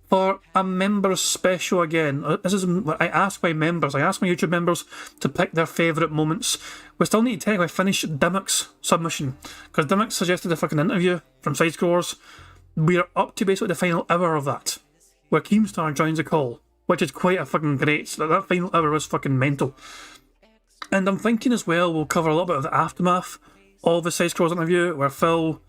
for a members special again. I asked my YouTube members to pick their favourite moments. We still need to technically finish Dimmock's submission, because Dimmock suggested a fucking interview from Sidescrolls. We're up to basically the final hour of that, where Keemstar joins the call, which is quite a fucking great. So that final hour was fucking mental. And I'm thinking as well we'll cover a little bit of the aftermath of the Sidescrolls interview, where Phil...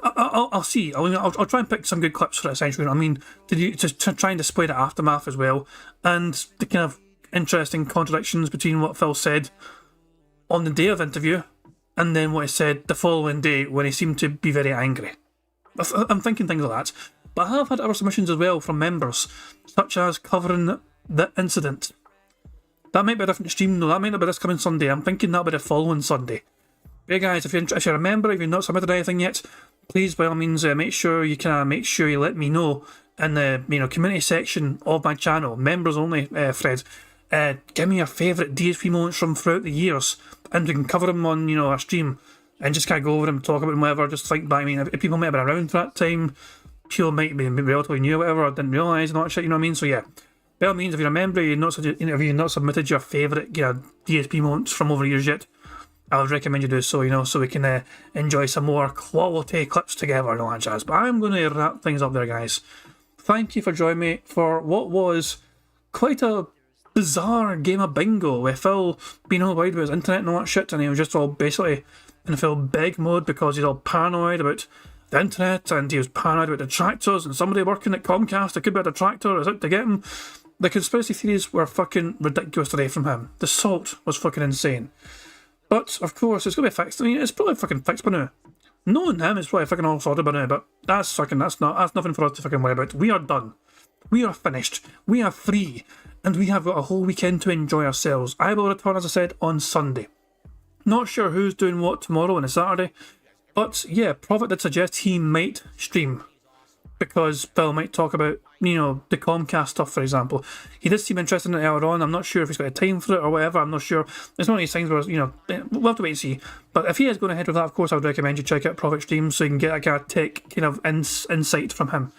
I'll see. I'll try and pick some good clips for it, essentially. I mean, to try and display the aftermath as well, and the kind of interesting contradictions between what Phil said on the day of the interview and then what he said the following day when he seemed to be very angry. I'm thinking things like that. But I have had other submissions as well from members, such as covering the incident. That might be a different stream though. That might not be this coming Sunday. I'm thinking that'll be the following Sunday. Hey guys, if you're a member, if you've not submitted anything yet, please by all means make sure you let me know in the community section of my channel, members only thread. Give me your favourite DSP moments from throughout the years, and we can cover them on our stream and just kind of go over them, talk about them, whatever. Just think back. I mean, if people might have been around for that time, people might be relatively new, or whatever. I didn't realise and all that shit. You know what I mean? So yeah. By all means, if you're a member, you've not submitted your favourite DSP moments from over the years yet, I would recommend you do so, so we can enjoy some more quality clips together and all that jazz. But I'm going to wrap things up there, guys. Thank you for joining me for what was quite a bizarre game of bingo, with Phil being all wide with his internet and all that shit, and he was just all basically in full beg mode because he's all paranoid about the internet, and he was paranoid about detractors, and somebody working at Comcast that could be a detractor is out to get him. The conspiracy theories were fucking ridiculous today from him. The salt was fucking insane. But, of course, it's going to be fixed. I mean, it's probably fucking fixed by now. Knowing him, it's probably fucking all sorted by now, but that's nothing for us to fucking worry about. We are done. We are finished. We are free. And we have got a whole weekend to enjoy ourselves. I will return, as I said, on Sunday. Not sure who's doing what tomorrow and a Saturday. But, yeah, Prophet did suggest he might stream. Because Phil might talk about, you know, the Comcast stuff, for example. He did seem interested in it earlier on. I'm not sure if he's got a time for it or whatever. I'm not sure. It's one of these things where, you know, we'll have to wait and see. But if he is going ahead with that, of course, I would recommend you check out Prophet streams so you can get a kind of tech kind of insight from him.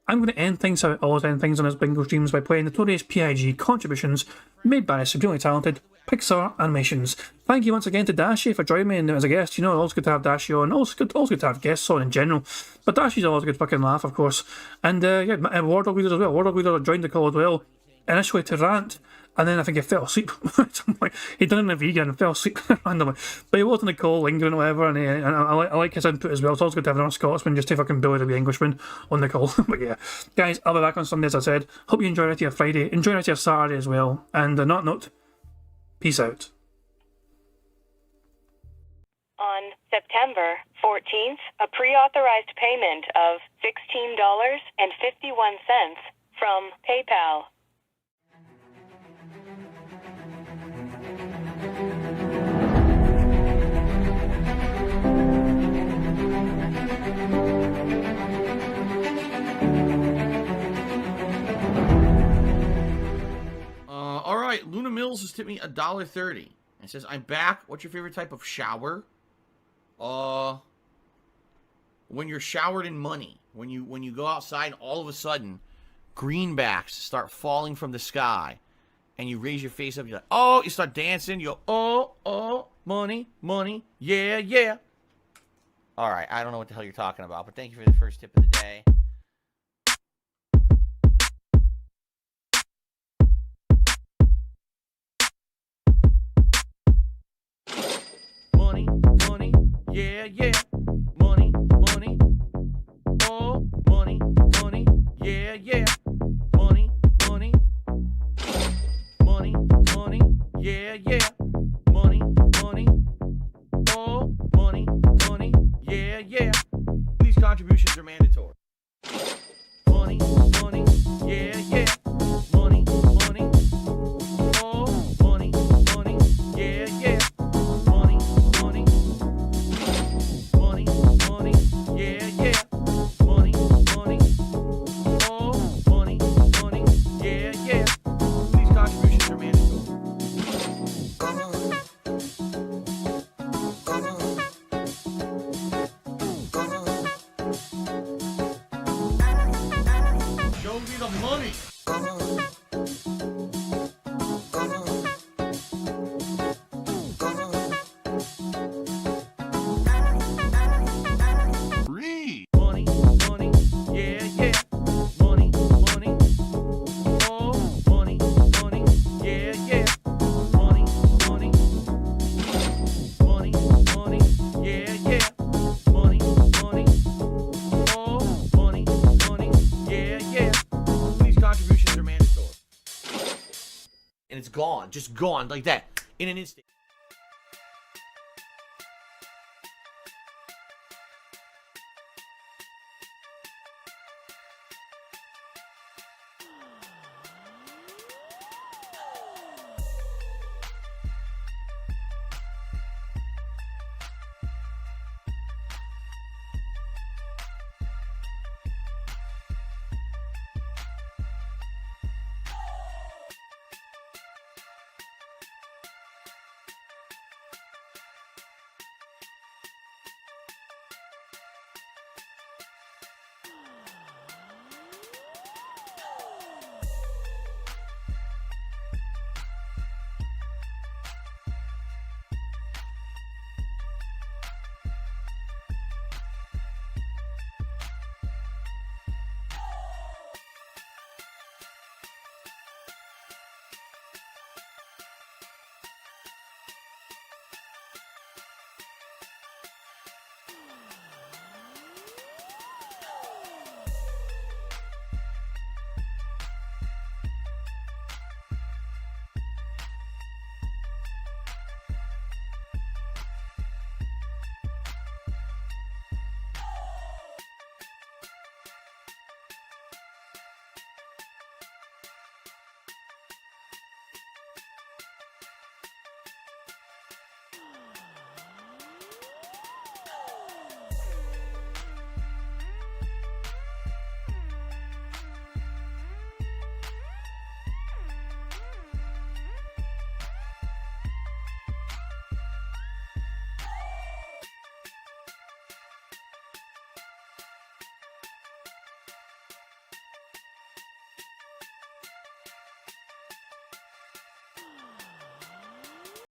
I'm going to end things how I always end things on his bingo streams by playing Notorious P.I.G. contributions made by supremely talented Pixar Animations. Thank you once again to Dashi for joining me as a guest. You know, always good to have Dashi on. Also good to have guests on in general. But Dashi's always a good fucking laugh, of course. And yeah, Wardog Leader as well. Wardog Leader joined the call as well. Initially to rant, and then I think he fell asleep at some point. He done it in a vegan and fell asleep randomly. But he was on the call, lingering or whatever, and I like his input as well. It's always good to have another Scotsman just to fucking bully the Englishman on the call. But yeah, guys, I'll be back on Sunday as I said. Hope you enjoy the rest of your Friday. Enjoy the rest of your Saturday as well. And on that note, peace out. On September 14th, a pre-authorized payment of $16.51 from PayPal. All right, Luna Mills has tipped me $1.30. It says, "I'm back. What's your favorite type of shower?" When you're showered in money. When you go outside and all of a sudden greenbacks start falling from the sky and you raise your face up, you're like, oh, you start dancing, you go, oh, money, money, yeah, yeah. All right, I don't know what the hell you're talking about, but thank you for the first tip of the day. Money, money, yeah, yeah. Money, money, oh, money, money, yeah, yeah. Money, money, money, money, yeah, yeah. Money, money, oh, money, money, yeah, yeah. These contributions are mandatory. Money, money, yeah, yeah. Money, money, oh, money, money, yeah, yeah. Money, money, money, money, yeah, yeah. Money, money, oh, money, money, yeah, yeah. These contributions are mandatory. Show me the money. Free. Money, money, yeah, yeah. Money, money, oh, money, money, yeah, yeah. Money, money, money, money, yeah, yeah. Money, money, oh, money, money, yeah, yeah. These contributions are mandatory. And it's gone, just gone like that, in an instant.